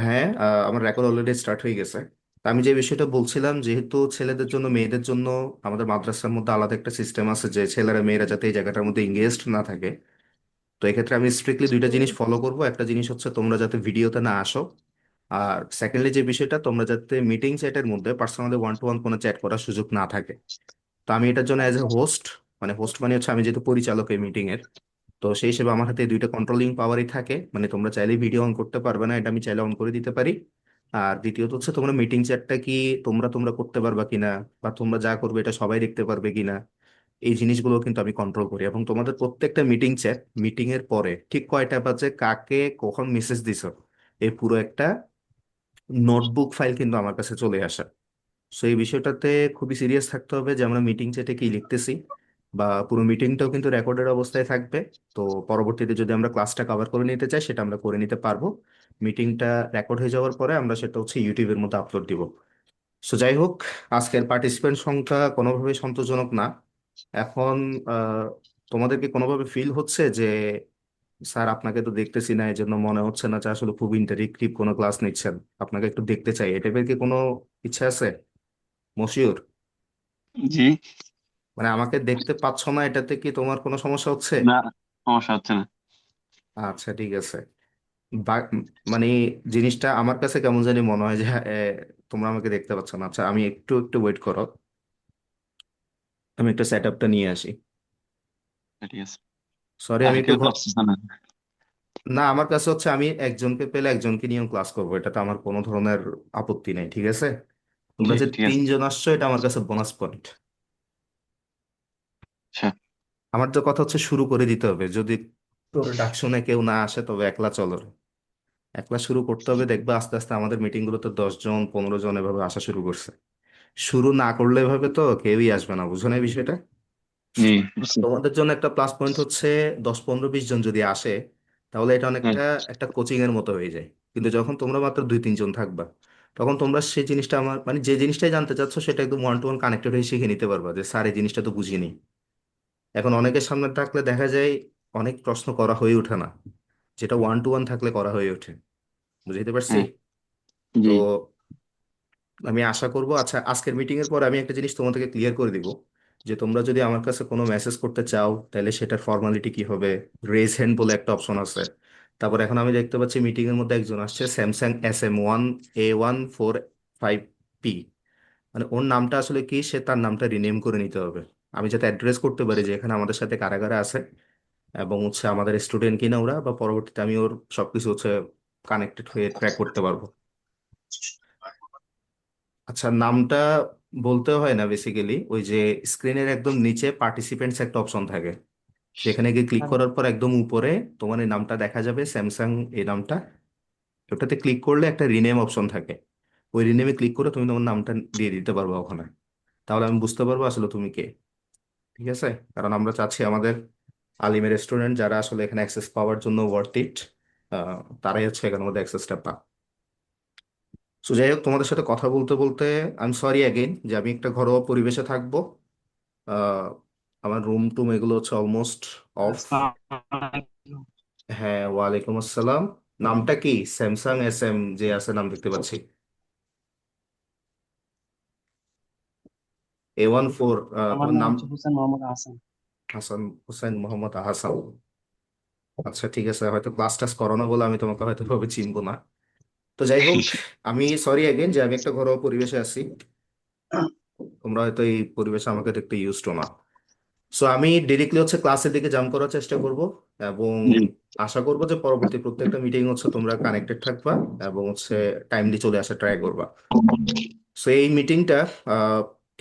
হ্যাঁ, আমার record already start হয়ে গেছে। তা আমি যে বিষয়টা বলছিলাম, যেহেতু ছেলেদের জন্য মেয়েদের জন্য আমাদের মাদ্রাসার মধ্যে আলাদা একটা সিস্টেম আছে যে ছেলেরা মেয়েরা যাতে এই জায়গাটার মধ্যে এঙ্গেজড না থাকে। তো এক্ষেত্রে আমি স্ট্রিক্টলি দুইটা জিনিস ফলো করব। একটা জিনিস হচ্ছে তোমরা যাতে ভিডিওতে না আসো, আর সেকেন্ডলি যে বিষয়টা, তোমরা যাতে মিটিং চ্যাটের মধ্যে পার্সোনালি ওয়ান টু ওয়ান কোনো চ্যাট করার সুযোগ না থাকে। তো আমি এটার জন্য অ্যাজ এ হোস্ট, মানে হোস্ট মানে হচ্ছে আমি যেহেতু পরিচালক এই মিটিং এর, তো সেই হিসেবে আমার হাতে এই দুইটা কন্ট্রোলিং পাওয়ারই থাকে। মানে তোমরা চাইলে ভিডিও অন করতে পারবে না, এটা আমি চাইলে অন করে দিতে পারি। আর দ্বিতীয়ত হচ্ছে তোমরা মিটিং চ্যাটটা কি তোমরা তোমরা করতে পারবা কিনা, বা তোমরা যা করবে এটা সবাই দেখতে পারবে কিনা, এই জিনিসগুলো কিন্তু আমি কন্ট্রোল করি। এবং তোমাদের প্রত্যেকটা মিটিং চ্যাট, মিটিং এর পরে ঠিক কয়টা বাজে কাকে কখন মেসেজ দিছো, এই পুরো একটা নোটবুক ফাইল কিন্তু আমার কাছে চলে আসে। সো এই বিষয়টাতে খুবই সিরিয়াস থাকতে হবে যে আমরা মিটিং চ্যাটে কি লিখতেছি, বা পুরো মিটিংটাও কিন্তু রেকর্ডেড অবস্থায় থাকবে। তো পরবর্তীতে যদি আমরা ক্লাসটা কভার করে নিতে চাই সেটা আমরা করে নিতে পারবো। মিটিংটা রেকর্ড হয়ে যাওয়ার পরে আমরা সেটা হচ্ছে ইউটিউবের মধ্যে আপলোড দিব। সো যাই হোক, আজকের পার্টিসিপেন্ট সংখ্যা কোনোভাবেই সন্তোষজনক না। এখন আহ, তোমাদেরকে কোনোভাবে ফিল হচ্ছে যে স্যার আপনাকে তো দেখতেছি না, এই জন্য মনে হচ্ছে না যে আসলে খুব ইন্টারেক্টিভ কোনো ক্লাস নিচ্ছেন, আপনাকে একটু দেখতে চাই, এটা কি কোনো ইচ্ছা আছে মশিউর? জি। মানে আমাকে দেখতে পাচ্ছ না, এটাতে কি তোমার কোনো সমস্যা হচ্ছে? না, সমস্যা হচ্ছে না। আচ্ছা ঠিক আছে। বা- মানে জিনিসটা আমার কাছে কেমন জানি মনে হয় যে তোমরা আমাকে দেখতে পাচ্ছ না। আচ্ছা আমি একটু একটু ওয়েট করো, আমি একটু সেট আপটা নিয়ে আসি। ঠিক আছে। সরি আমি কাকে একটু কেউ তো আসতেছে না। না, আমার কাছে হচ্ছে আমি একজনকে পেলে একজনকে নিয়েও ক্লাস করবো, এটাতে আমার কোনো ধরনের আপত্তি নেই, ঠিক আছে? তোমরা জি, যে ঠিক আছে। তিনজন আসছো এটা আমার কাছে বোনাস পয়েন্ট। আচ্ছা। আমার তো কথা হচ্ছে শুরু করে দিতে হবে। যদি তোর ডাক শুনে কেউ না আসে তবে একলা চলো, একলা শুরু করতে হবে। দেখবে আস্তে আস্তে আমাদের মিটিং গুলোতে 10 জন 15 জন এভাবে আসা শুরু করছে। শুরু না করলে এভাবে তো কেউই আসবে না, বুঝো না এই বিষয়টা? জি, বুঝছি। তোমাদের জন্য একটা প্লাস পয়েন্ট হচ্ছে 10 15 20 জন যদি আসে, তাহলে এটা হ্যাঁ, অনেকটা একটা কোচিং এর মতো হয়ে যায়। কিন্তু যখন তোমরা মাত্র 2 3 জন থাকবা, তখন তোমরা সেই জিনিসটা আমার মানে যে জিনিসটাই জানতে চাচ্ছ সেটা একদম ওয়ান টু ওয়ান কানেক্টেড হয়ে শিখে নিতে পারবা, যে স্যার এই জিনিসটা তো বুঝিনি। এখন অনেকের সামনে থাকলে দেখা যায় অনেক প্রশ্ন করা হয়ে ওঠে না, যেটা ওয়ান টু ওয়ান থাকলে করা হয়ে ওঠে। বুঝতে পারছি? হ্যাঁ। তো জি। আমি আশা করব, আচ্ছা আজকের মিটিং এর পর আমি একটা জিনিস তোমাদেরকে ক্লিয়ার করে দিব, যে তোমরা যদি আমার কাছে কোনো মেসেজ করতে চাও তাহলে সেটার ফর্মালিটি কি হবে। রেজ হ্যান্ড বলে একটা অপশন আছে। তারপর এখন আমি দেখতে পাচ্ছি মিটিং এর মধ্যে একজন আসছে, স্যামসাং SM1A15P। মানে ওর নামটা আসলে কি, সে তার নামটা রিনেম করে নিতে হবে। আমি যাতে অ্যাড্রেস করতে পারি যে এখানে আমাদের সাথে কারা কারা আছে, এবং হচ্ছে আমাদের স্টুডেন্ট কিনা ওরা, বা পরবর্তীতে আমি ওর সবকিছু হচ্ছে কানেক্টেড হয়ে ট্র্যাক করতে পারবো। আচ্ছা নামটা বলতে হয় না, বেসিক্যালি ওই যে স্ক্রিনের একদম নিচে পার্টিসিপেন্টস একটা অপশন থাকে, সেখানে গিয়ে ক্লিক করার পর একদম উপরে তোমার এই নামটা দেখা যাবে, স্যামসাং এই নামটা। ওটাতে ক্লিক করলে একটা রিনেম অপশন থাকে, ওই রিনেমে ক্লিক করে তুমি তোমার নামটা দিয়ে দিতে পারবে ওখানে। তাহলে আমি বুঝতে পারবো আসলে তুমি কে। ঠিক আছে? কারণ আমরা চাচ্ছি আমাদের আলিমের স্টুডেন্ট যারা আসলে এখানে অ্যাক্সেস পাওয়ার জন্য ওয়ার্থ ইট, তারাই হচ্ছে এখানের মধ্যে অ্যাক্সেসটা পা। সো যাই হোক, তোমাদের সাথে কথা বলতে বলতে আমি সরি অ্যাগেইন যে আমি একটা ঘরোয়া পরিবেশে থাকবো। আহ, আমার রুম টুম এগুলো হচ্ছে অলমোস্ট অফ। আসসালামু হ্যাঁ, ওয়ালাইকুম আসসালাম। নামটা কি? স্যামসাং যে আছে নাম দেখতে পাচ্ছি। A14। আমার তোমার নাম নাম? হচ্ছে হোসেন মোহাম্মদ হাসান। হাসান হোসেন মোহাম্মদ আহসান। আচ্ছা ঠিক আছে, হয়তো ক্লাস টাস করানো বলে আমি তোমাকে হয়তো ভাবে চিনবো না। তো যাই হোক, আমি সরি অ্যাগেন যে আমি একটা ঘরোয়া পরিবেশে আছি। তোমরা হয়তো এই পরিবেশে আমাকে দেখতে ইউজ টু না। সো আমি ডিরেক্টলি হচ্ছে ক্লাসের দিকে জাম্প করার চেষ্টা করব, এবং জি। আশা করব যে পরবর্তী প্রত্যেকটা মিটিং হচ্ছে তোমরা কানেক্টেড থাকবা, এবং হচ্ছে টাইমলি চলে আসা ট্রাই করবা। সো এই মিটিংটা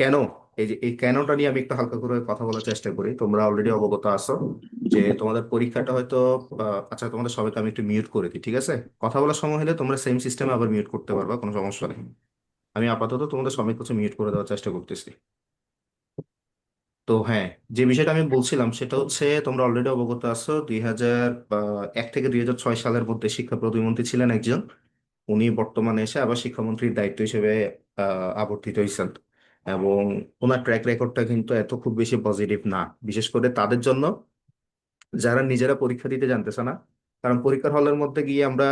কেন, এই যে এই কেনটা নিয়ে আমি একটু হালকা করে কথা বলার চেষ্টা করি। তোমরা অলরেডি অবগত আছো যে তোমাদের পরীক্ষাটা হয়তো আচ্ছা তোমাদের সবাইকে আমি একটু মিউট করে দিই, ঠিক আছে? কথা বলার সময় হলে তোমরা সেম সিস্টেমে আবার মিউট করতে পারবা, কোনো সমস্যা নেই। আমি আপাতত তোমাদের সবাইকে হচ্ছে মিউট করে দেওয়ার চেষ্টা করতেছি। তো হ্যাঁ, যে বিষয়টা আমি বলছিলাম সেটা হচ্ছে তোমরা অলরেডি অবগত আছো 2001 থেকে 2006 সালের মধ্যে শিক্ষা প্রতিমন্ত্রী ছিলেন একজন। উনি বর্তমানে এসে আবার শিক্ষামন্ত্রীর দায়িত্ব হিসেবে আবর্তিত হয়েছেন। এবং ওনার ট্র্যাক রেকর্ডটা কিন্তু এত খুব বেশি পজিটিভ না, বিশেষ করে তাদের জন্য যারা নিজেরা পরীক্ষা দিতে জানতেছে না, কারণ পরীক্ষার হলের মধ্যে গিয়ে আমরা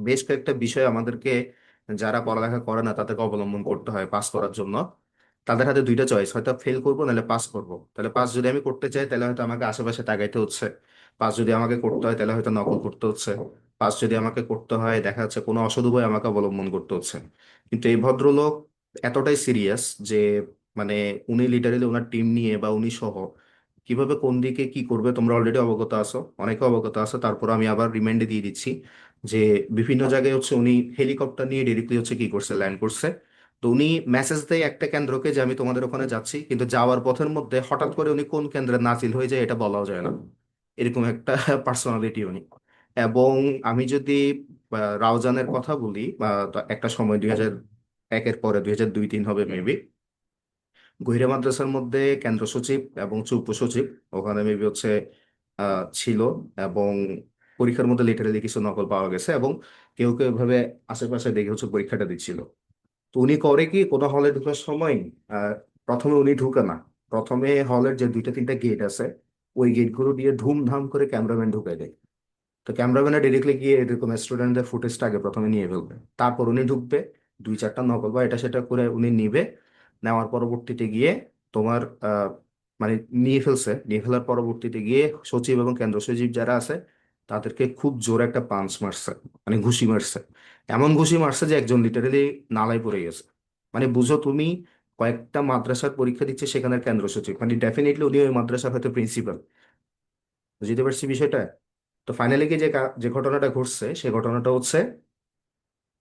বেশ কয়েকটা বিষয় আমাদেরকে, যারা পড়ালেখা করে না তাদেরকে অবলম্বন করতে হয় পাস করার জন্য। তাদের হাতে দুইটা চয়েস, হয়তো ফেল করবো নাহলে পাস করবো। তাহলে পাস যদি আমি করতে চাই তাহলে হয়তো আমাকে আশেপাশে তাকাইতে হচ্ছে, পাস যদি আমাকে করতে হয় তাহলে হয়তো নকল করতে হচ্ছে, পাস যদি আমাকে করতে হয় দেখা যাচ্ছে কোনো অসৎ উপায় আমাকে অবলম্বন করতে হচ্ছে। কিন্তু এই ভদ্রলোক এতটাই সিরিয়াস যে মানে উনি লিটারেলি ওনার টিম নিয়ে বা উনি সহ কিভাবে কোন দিকে কি করবে তোমরা অলরেডি অবগত আছো, অনেকে অবগত আছে, তারপর আমি আবার রিমাইন্ডে দিয়ে দিচ্ছি যে বিভিন্ন জায়গায় হচ্ছে উনি হেলিকপ্টার নিয়ে ডিরেক্টলি হচ্ছে কি করছে, ল্যান্ড করছে। তো উনি মেসেজ দেয় একটা কেন্দ্রকে যে আমি তোমাদের ওখানে যাচ্ছি, কিন্তু যাওয়ার পথের মধ্যে হঠাৎ করে উনি কোন কেন্দ্রে নাজিল হয়ে যায় এটা বলাও যায় না, এরকম একটা পার্সোনালিটি উনি। এবং আমি যদি রাউজানের কথা বলি, বা একটা সময় 2001-এর পরে 2002-2003 হবে মেবি, গহিরা মাদ্রাসার মধ্যে কেন্দ্র সচিব এবং উপ সচিব ওখানে মেবি হচ্ছে ছিল। এবং পরীক্ষার মধ্যে লিটারেলি কিছু নকল পাওয়া গেছে, এবং কেউ কেউ এভাবে আশেপাশে দেখে হচ্ছে পরীক্ষাটা দিচ্ছিল। তো উনি করে কি, কোনো হলে ঢুকার সময় আহ, প্রথমে উনি ঢুকে না, প্রথমে হলের যে দুইটা তিনটা গেট আছে ওই গেটগুলো দিয়ে ধুমধাম করে ক্যামেরাম্যান ঢুকাই দেয়। তো ক্যামেরাম্যানে ডিরেক্টলি গিয়ে এরকম স্টুডেন্টদের ফুটেজটা আগে প্রথমে নিয়ে ফেলবে, তারপর উনি ঢুকবে, দুই চারটা নকল বা এটা সেটা করে উনি নিবে। নেওয়ার পরবর্তীতে গিয়ে তোমার মানে নিয়ে ফেলার পরবর্তীতে গিয়ে সচিব এবং কেন্দ্র সচিব যারা আছে তাদেরকে খুব জোরে একটা পাঞ্চ মারছে, মানে ঘুষি মারছে। এমন ঘুষি মারছে যে একজন লিটারেলি নালায় পড়ে গেছে। মানে বুঝো তুমি, কয়েকটা মাদ্রাসার পরীক্ষা দিচ্ছে সেখানের কেন্দ্র সচিব, মানে ডেফিনেটলি উনি ওই মাদ্রাসার হয়তো প্রিন্সিপাল। বুঝতে পারছি বিষয়টা। তো ফাইনালি কি যে ঘটনাটা ঘটছে সে ঘটনাটা হচ্ছে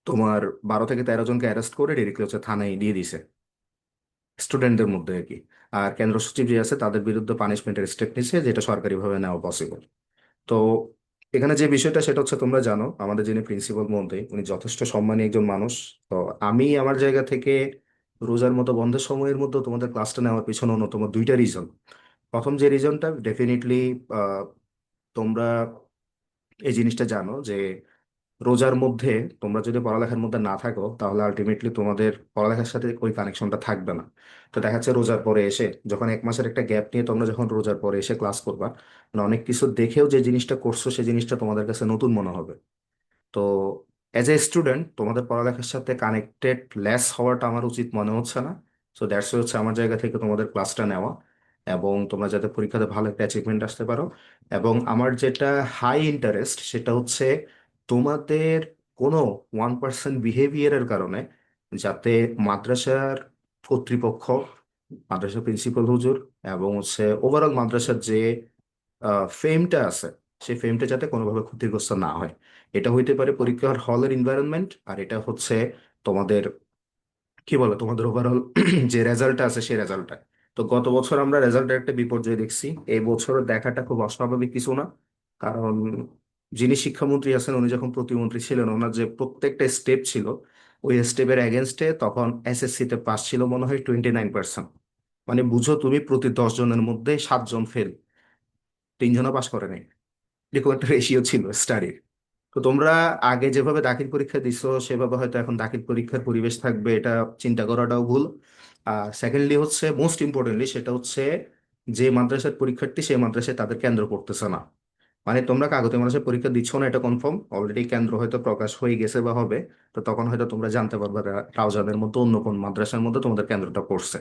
তোমার 12 থেকে 13 জনকে অ্যারেস্ট করে ডিরেক্টলি হচ্ছে থানায় দিয়ে দিছে, স্টুডেন্টদের মধ্যে আর কি। আর কেন্দ্র সচিব যে আছে তাদের বিরুদ্ধে পানিশমেন্টের স্টেপ নিচ্ছে, যেটা সরকারিভাবে নেওয়া পসিবল। তো এখানে যে বিষয়টা সেটা হচ্ছে, তোমরা জানো আমাদের যিনি প্রিন্সিপাল মহোদয় উনি যথেষ্ট সম্মানী একজন মানুষ। তো আমি আমার জায়গা থেকে রোজার মতো বন্ধের সময়ের মধ্যে তোমাদের ক্লাসটা নেওয়ার পিছনে অন্যতম দুইটা রিজন। প্রথম যে রিজনটা ডেফিনেটলি তোমরা এই জিনিসটা জানো যে রোজার মধ্যে তোমরা যদি পড়ালেখার মধ্যে না থাকো তাহলে আলটিমেটলি তোমাদের পড়ালেখার সাথে ওই কানেকশনটা থাকবে না। তো দেখা যাচ্ছে রোজার পরে এসে যখন 1 মাসের একটা গ্যাপ নিয়ে তোমরা যখন রোজার পরে এসে ক্লাস করবা, মানে অনেক কিছু দেখেও যে জিনিসটা করছো সেই জিনিসটা তোমাদের কাছে নতুন মনে হবে। তো অ্যাজ এ স্টুডেন্ট তোমাদের পড়ালেখার সাথে কানেক্টেড লেস হওয়াটা আমার উচিত মনে হচ্ছে না। সো দ্যাটস হচ্ছে আমার জায়গা থেকে তোমাদের ক্লাসটা নেওয়া, এবং তোমরা যাতে পরীক্ষাতে ভালো একটা অ্যাচিভমেন্ট আসতে পারো। এবং আমার যেটা হাই ইন্টারেস্ট সেটা হচ্ছে তোমাদের কোনো 1% বিহেভিয়ারের কারণে যাতে মাদ্রাসার কর্তৃপক্ষ, মাদ্রাসা প্রিন্সিপাল হুজুর এবং হচ্ছে ওভারঅল মাদ্রাসার যে ফেমটা আছে সেই ফেমটা যাতে কোনোভাবে ক্ষতিগ্রস্ত না হয়। এটা হইতে পারে পরীক্ষার হলের এনভায়রনমেন্ট, আর এটা হচ্ছে তোমাদের কি বলে তোমাদের ওভারঅল যে রেজাল্টটা আছে সেই রেজাল্টটা। তো গত বছর আমরা রেজাল্টের একটা বিপর্যয় দেখছি, এই বছর দেখাটা খুব অস্বাভাবিক কিছু না। কারণ যিনি শিক্ষামন্ত্রী আছেন উনি যখন প্রতিমন্ত্রী ছিলেন ওনার যে প্রত্যেকটা স্টেপ ছিল ওই স্টেপের এগেনস্টে তখন এসএসসি তে পাস ছিল মনে হয় 29%। মানে বুঝো তুমি, প্রতি 10 জনের মধ্যে 7 জন ফেল, 3জনও পাস করে নাই, এরকম একটা রেশিও ছিল স্টাডির। তো তোমরা আগে যেভাবে দাখিল পরীক্ষা দিছো সেভাবে হয়তো এখন দাখিল পরীক্ষার পরিবেশ থাকবে, এটা চিন্তা করাটাও ভুল। আর সেকেন্ডলি হচ্ছে মোস্ট ইম্পর্টেন্টলি সেটা হচ্ছে যে মাদ্রাসার পরীক্ষার্থী সেই মাদ্রাসায় তাদের কেন্দ্র পড়তেছে না। মানে তোমরা কাগজে মানুষের পরীক্ষা দিচ্ছ না এটা কনফার্ম, অলরেডি কেন্দ্র হয়তো প্রকাশ হয়ে গেছে বা হবে। তো তখন হয়তো তোমরা জানতে পারবে রাউজানের মধ্যে অন্য কোন মাদ্রাসার মধ্যে তোমাদের কেন্দ্রটা পড়ছে।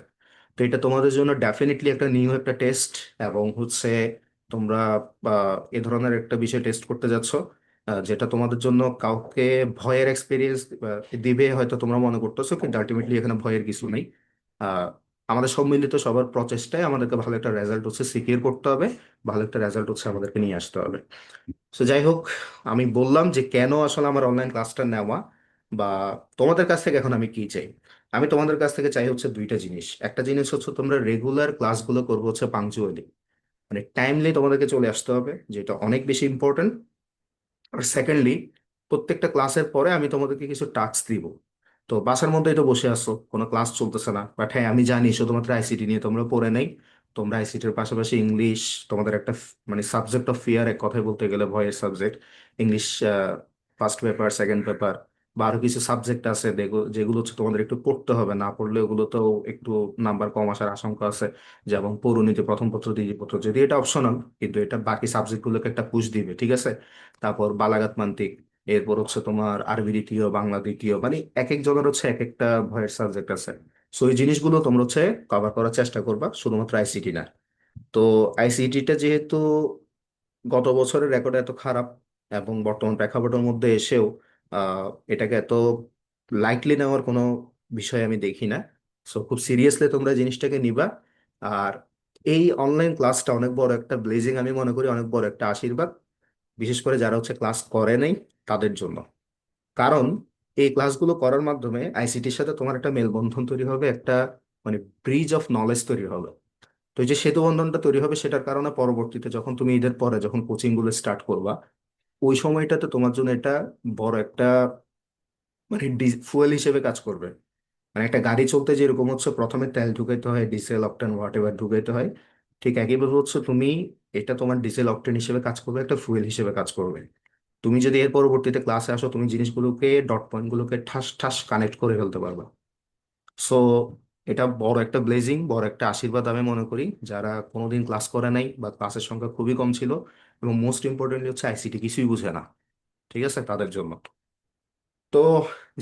তো এটা তোমাদের জন্য ডেফিনেটলি একটা নিউ একটা টেস্ট। এবং হচ্ছে তোমরা এ ধরনের একটা বিষয় টেস্ট করতে যাচ্ছ, যেটা তোমাদের জন্য কাউকে ভয়ের এক্সপিরিয়েন্স দিবে হয়তো তোমরা মনে করতেছো, কিন্তু আলটিমেটলি এখানে ভয়ের কিছু নেই। আহ, আমাদের সম্মিলিত সবার প্রচেষ্টায় আমাদেরকে ভালো একটা রেজাল্ট হচ্ছে সিকিউর করতে হবে, ভালো একটা রেজাল্ট হচ্ছে আমাদেরকে নিয়ে আসতে হবে। তো যাই হোক, আমি বললাম যে কেন আসলে আমার অনলাইন ক্লাসটা নেওয়া, বা তোমাদের কাছ থেকে এখন আমি কি চাই। আমি তোমাদের কাছ থেকে চাই হচ্ছে দুইটা জিনিস। একটা জিনিস হচ্ছে তোমরা রেগুলার ক্লাসগুলো করবো হচ্ছে পাংচুয়ালি, মানে টাইমলি তোমাদেরকে চলে আসতে হবে, যেটা অনেক বেশি ইম্পর্টেন্ট। আর সেকেন্ডলি প্রত্যেকটা ক্লাসের পরে আমি তোমাদেরকে কিছু টাস্ক দিব। তো বাসার মধ্যেই তো বসে আছো, কোনো ক্লাস চলতেছে না, বাট হ্যাঁ আমি জানি শুধুমাত্র আইসিটি নিয়ে তোমরা পড়ে নেই। তোমরা আইসিটির পাশাপাশি ইংলিশ, তোমাদের একটা মানে সাবজেক্ট অফ ফিয়ার, এক কথায় বলতে গেলে ভয়ের subject English, first paper second paper, বা আরো কিছু সাবজেক্ট আছে যেগুলো হচ্ছে তোমাদের একটু পড়তে হবে, না পড়লে ওগুলো তো একটু নাম্বার কম আসার আশঙ্কা আছে। যেমন পৌরনীতি প্রথম পত্র দ্বিতীয় পত্র, যদি এটা অপশনাল, কিন্তু এটা বাকি সাবজেক্টগুলোকে একটা পুশ দিবে, ঠিক আছে। তারপর বালাগাত মান্তিক, এরপর হচ্ছে তোমার আরবি দ্বিতীয়, বাংলা দ্বিতীয়, মানে এক এক জনের হচ্ছে এক একটা ভয়ের সাবজেক্ট আছে। সো এই জিনিসগুলো তোমরা হচ্ছে কভার করার চেষ্টা করবা, শুধুমাত্র আইসিটি না। তো আইসিটিটা যেহেতু গত বছরের রেকর্ড এত খারাপ এবং বর্তমান প্রেক্ষাপটের মধ্যে এসেও আহ, এটাকে এত লাইটলি নেওয়ার কোনো বিষয় আমি দেখি না। সো খুব সিরিয়াসলি তোমরা জিনিসটাকে নিবা। আর এই অনলাইন ক্লাসটা অনেক বড় একটা ব্লেজিং, আমি মনে করি অনেক বড় একটা আশীর্বাদ, বিশেষ করে যারা হচ্ছে ক্লাস করে নাই তাদের জন্য। কারণ এই ক্লাসগুলো করার মাধ্যমে আইসিটির সাথে তোমার একটা মেলবন্ধন তৈরি হবে, একটা মানে ব্রিজ অফ নলেজ তৈরি হবে। তো এই যে সেতু বন্ধনটা তৈরি হবে, সেটার কারণে পরবর্তীতে যখন তুমি ঈদের পরে যখন কোচিং গুলো স্টার্ট করবা, ওই সময়টাতে তোমার জন্য এটা বড় একটা মানে ফুয়েল হিসেবে কাজ করবে। মানে একটা গাড়ি চলতে যেরকম হচ্ছে প্রথমে তেল ঢুকাইতে হয়, ডিজেল অকটেন হোয়াট এভার ঢুকাইতে হয়, ঠিক একইভাবে হচ্ছে তুমি, এটা তোমার ডিজেল অকটেন হিসেবে কাজ করবে, একটা ফুয়েল হিসেবে কাজ করবে। তুমি যদি এর পরবর্তীতে ক্লাসে আসো, তুমি জিনিসগুলোকে ডট পয়েন্ট গুলোকে ঠাস ঠাস কানেক্ট করে ফেলতে পারবে। সো এটা বড় একটা ব্লেজিং, বড় একটা আশীর্বাদ আমি মনে করি, যারা কোনোদিন ক্লাস করে নাই বা ক্লাসের সংখ্যা খুবই কম ছিল, এবং মোস্ট ইম্পর্টেন্টলি হচ্ছে আইসিটি কিছুই বুঝে না, ঠিক আছে, তাদের জন্য। তো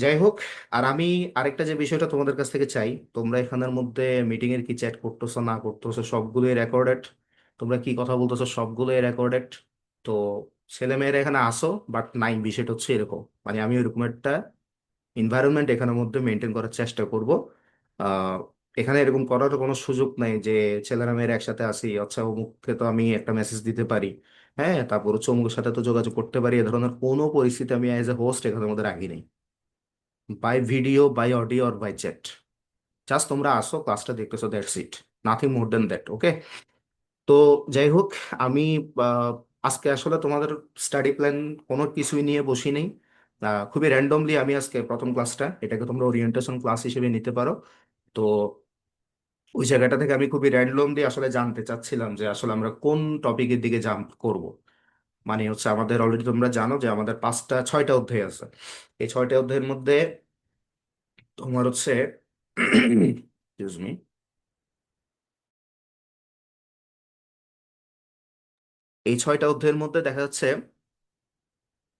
যাই হোক, আর আমি আরেকটা যে বিষয়টা তোমাদের কাছ থেকে চাই, তোমরা এখানের মধ্যে মিটিং এর কি চ্যাট করতেছো না করতেছো সবগুলোই রেকর্ডেড, তোমরা কি কথা বলতেছো সবগুলোই রেকর্ডেড। তো ছেলেমেয়েরা এখানে আসো বাট নাই, বিষয়টা হচ্ছে এরকম, মানে আমি ওইরকম একটা এনভায়রনমেন্ট এখানের মধ্যে মেনটেন করার চেষ্টা করব। আহ, এখানে এরকম করার কোনো সুযোগ নাই যে ছেলেরা মেয়েরা একসাথে আসি, আচ্ছা অমুককে তো আমি একটা মেসেজ দিতে পারি, হ্যাঁ, তারপর হচ্ছে অমুকের সাথে তো যোগাযোগ করতে পারি, এ ধরনের কোনো পরিস্থিতি আমি অ্যাজ এ হোস্ট এখানের মধ্যে রাখি নেই, বাই ভিডিও, বাই অডিও, আর বাই চ্যাট। জাস্ট তোমরা আসো, ক্লাসটা দেখতেছো, that's it, nothing more than that, okay. তো যাই হোক, আমি আহ, আজকে আসলে তোমাদের স্টাডি প্ল্যান কোনো কিছুই নিয়ে বসি নেই। খুবই র্যান্ডমলি আমি আজকে প্রথম ক্লাসটা, এটাকে তোমরা ওরিয়েন্টেশন ক্লাস হিসেবে নিতে পারো। তো ওই জায়গাটা থেকে আমি খুবই র্যান্ডমলি আসলে জানতে চাচ্ছিলাম যে আসলে আমরা কোন টপিকের দিকে জাম্প করব। মানে হচ্ছে আমাদের অলরেডি তোমরা জানো যে আমাদের ছয়টা অধ্যায় আছে। এই ছয়টা অধ্যায়ের মধ্যে তোমার হচ্ছে এক্সকিউজ মি, এই ছয়টা অধ্যায়ের মধ্যে দেখা যাচ্ছে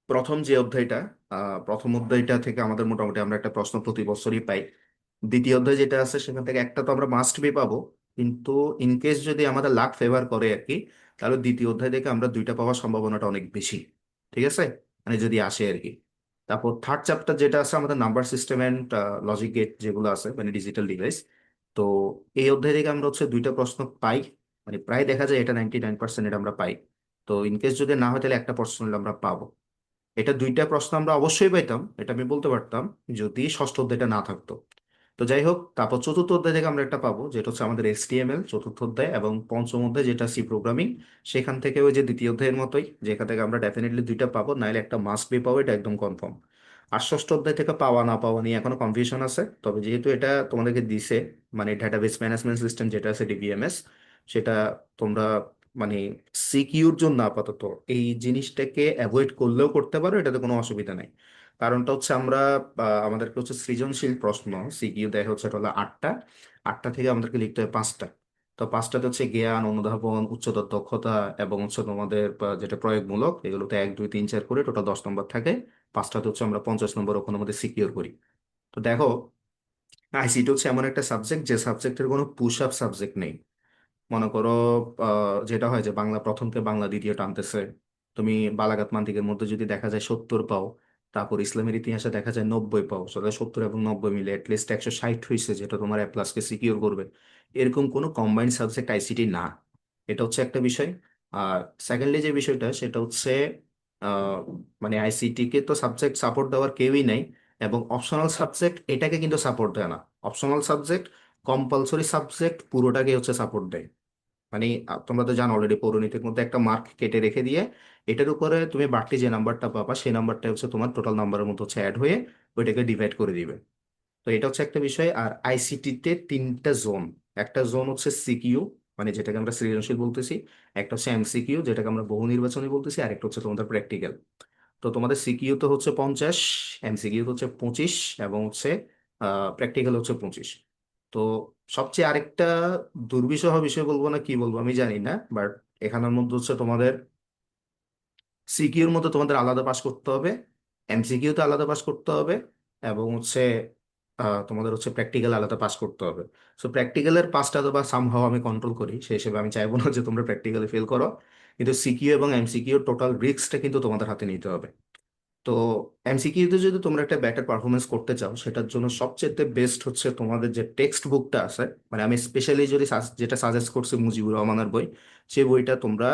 প্রথম যে অধ্যায়টা, প্রথম অধ্যায়টা থেকে আমাদের মোটামুটি আমরা একটা প্রশ্ন প্রতি বছরই পাই। দ্বিতীয় অধ্যায় যেটা আছে সেখান থেকে একটা তো আমরা মাস্ট বি পাবো, কিন্তু ইন কেস যদি আমাদের লাক ফেভার করে আর কি, তাহলে দ্বিতীয় অধ্যায় থেকে আমরা দুইটা পাওয়ার সম্ভাবনাটা অনেক বেশি, ঠিক আছে, মানে যদি আসে আর কি। তারপর থার্ড চ্যাপ্টার যেটা আছে আমাদের number system and logic gate যেগুলো আছে, মানে ডিজিটাল ডিভাইস। তো এই অধ্যায় থেকে আমরা হচ্ছে দুইটা প্রশ্ন পাই, মানে প্রায় দেখা যায় এটা 99% এটা আমরা পাই। তো ইন কেস যদি না হয় তাহলে একটা প্রশ্ন আমরা পাবো। এটা দুইটা প্রশ্ন আমরা অবশ্যই পাইতাম, এটা আমি বলতে পারতাম, যদি ষষ্ঠ অধ্যায়টা না থাকতো। তো যাই হোক, তারপর চতুর্থ অধ্যায় থেকে আমরা একটা পাবো যেটা হচ্ছে আমাদের HTML চতুর্থ অধ্যায়, এবং পঞ্চম অধ্যায় যেটা সি প্রোগ্রামিং, সেখান থেকে ওই যে দ্বিতীয় অধ্যায়ের মতোই, যেখান থেকে আমরা ডেফিনেটলি দুইটা পাবো, নাহলে একটা মাস্ট বি পাবো, এটা একদম কনফার্ম। আর ষষ্ঠ অধ্যায় থেকে পাওয়া না পাওয়া নিয়ে এখনো কনফিউশন আছে, তবে যেহেতু এটা তোমাদেরকে দিছে, মানে ডেটাবেস ম্যানেজমেন্ট সিস্টেম যেটা আছে ডিবিএমএস, সেটা তোমরা মানে সিকিউর জন্য আপাতত এই জিনিসটাকে অ্যাভয়েড করলেও করতে পারো, এটাতে কোনো অসুবিধা নাই। কারণটা হচ্ছে আমরা আমাদেরকে হচ্ছে সৃজনশীল প্রশ্ন সিকিউ দেখা হচ্ছে, এটা হলো আটটা, আটটা থেকে আমাদেরকে লিখতে হয় পাঁচটা। তো পাঁচটাতে হচ্ছে জ্ঞান, অনুধাবন, উচ্চতর দক্ষতা, এবং হচ্ছে তোমাদের যেটা প্রয়োগমূলক, এগুলোতে 1 2 3 4 করে টোটাল 10 নম্বর থাকে। পাঁচটাতে হচ্ছে আমরা 50 নম্বর ওখানে মধ্যে সিকিউর করি। তো দেখো, আইসিটি হচ্ছে এমন একটা সাবজেক্ট যে সাবজেক্টের কোনো পুশ আপ সাবজেক্ট নেই। মনে করো যেটা হয় যে বাংলা প্রথমকে বাংলা দ্বিতীয় টানতেছে, তুমি বালাগাত মান্তিকের মধ্যে যদি দেখা যায় 70 পাও, তারপর ইসলামের ইতিহাসে দেখা যায় 90 পাও, সেটা 70 এবং 90 মিলে অ্যাটলিস্ট 160 হয়েছে, যেটা তোমার A+কে সিকিউর করবে। এরকম কোনো কম্বাইন্ড সাবজেক্ট আইসিটি না। এটা হচ্ছে একটা বিষয়। আর সেকেন্ডলি যে বিষয়টা সেটা হচ্ছে আহ, মানে আইসিটি কে তো সাবজেক্ট সাপোর্ট দেওয়ার কেউই নাই, এবং অপশনাল সাবজেক্ট এটাকে কিন্তু সাপোর্ট দেয় না। অপশনাল সাবজেক্ট কম্পালসরি সাবজেক্ট পুরোটাকে হচ্ছে সাপোর্ট দেয়। মানে তোমরা তো জানো অলরেডি পৌরনীতির মধ্যে একটা মার্ক কেটে রেখে দিয়ে এটার উপরে তুমি বাড়তি যে নাম্বারটা পাবা সেই নাম্বারটা হচ্ছে তোমার টোটাল নাম্বারের মধ্যে হচ্ছে অ্যাড হয়ে ওইটাকে ডিভাইড করে দিবে। তো এটা হচ্ছে একটা বিষয়। আর আইসিটিতে তিনটা জোন, একটা জোন হচ্ছে সিকিউ, মানে যেটাকে আমরা সৃজনশীল বলতেছি, একটা হচ্ছে এমসিকিউ যেটাকে আমরা বহু নির্বাচনী বলতেছি, আর একটা হচ্ছে তোমাদের প্র্যাকটিক্যাল। তো তো তোমাদের সিকিউ তো হচ্ছে 50, এমসিকিউ তো হচ্ছে 25, এবং হচ্ছে প্র্যাকটিক্যাল হচ্ছে 25। তো সবচেয়ে আরেকটা দুর্বিষহ বিষয় বলবো না কি বলবো আমি জানি না, বাট এখানের মধ্যে হচ্ছে তোমাদের সিকিউর মধ্যে তোমাদের আলাদা পাস করতে হবে, এমসিকিউতে আলাদা পাস করতে হবে, এবং হচ্ছে তোমাদের হচ্ছে প্র্যাকটিক্যাল আলাদা পাস করতে হবে। সো প্র্যাকটিক্যালের পাসটা তো বা সামহাও আমি কন্ট্রোল করি, সেই হিসেবে আমি চাইবো না যে তোমরা প্র্যাকটিক্যালি ফেল করো, কিন্তু সিকিউ এবং এমসিকিউ টোটাল রিস্কটা কিন্তু তোমাদের হাতে নিতে হবে। তো এমসিকিউতে যদি তোমরা একটা বেটার পারফরমেন্স করতে চাও, সেটার জন্য সবচেয়ে বেস্ট হচ্ছে তোমাদের যে টেক্সট বুকটা আছে, মানে আমি স্পেশালি যদি যেটা সাজেস্ট করছি মুজিবুর রহমানের বই, সেই বইটা তোমরা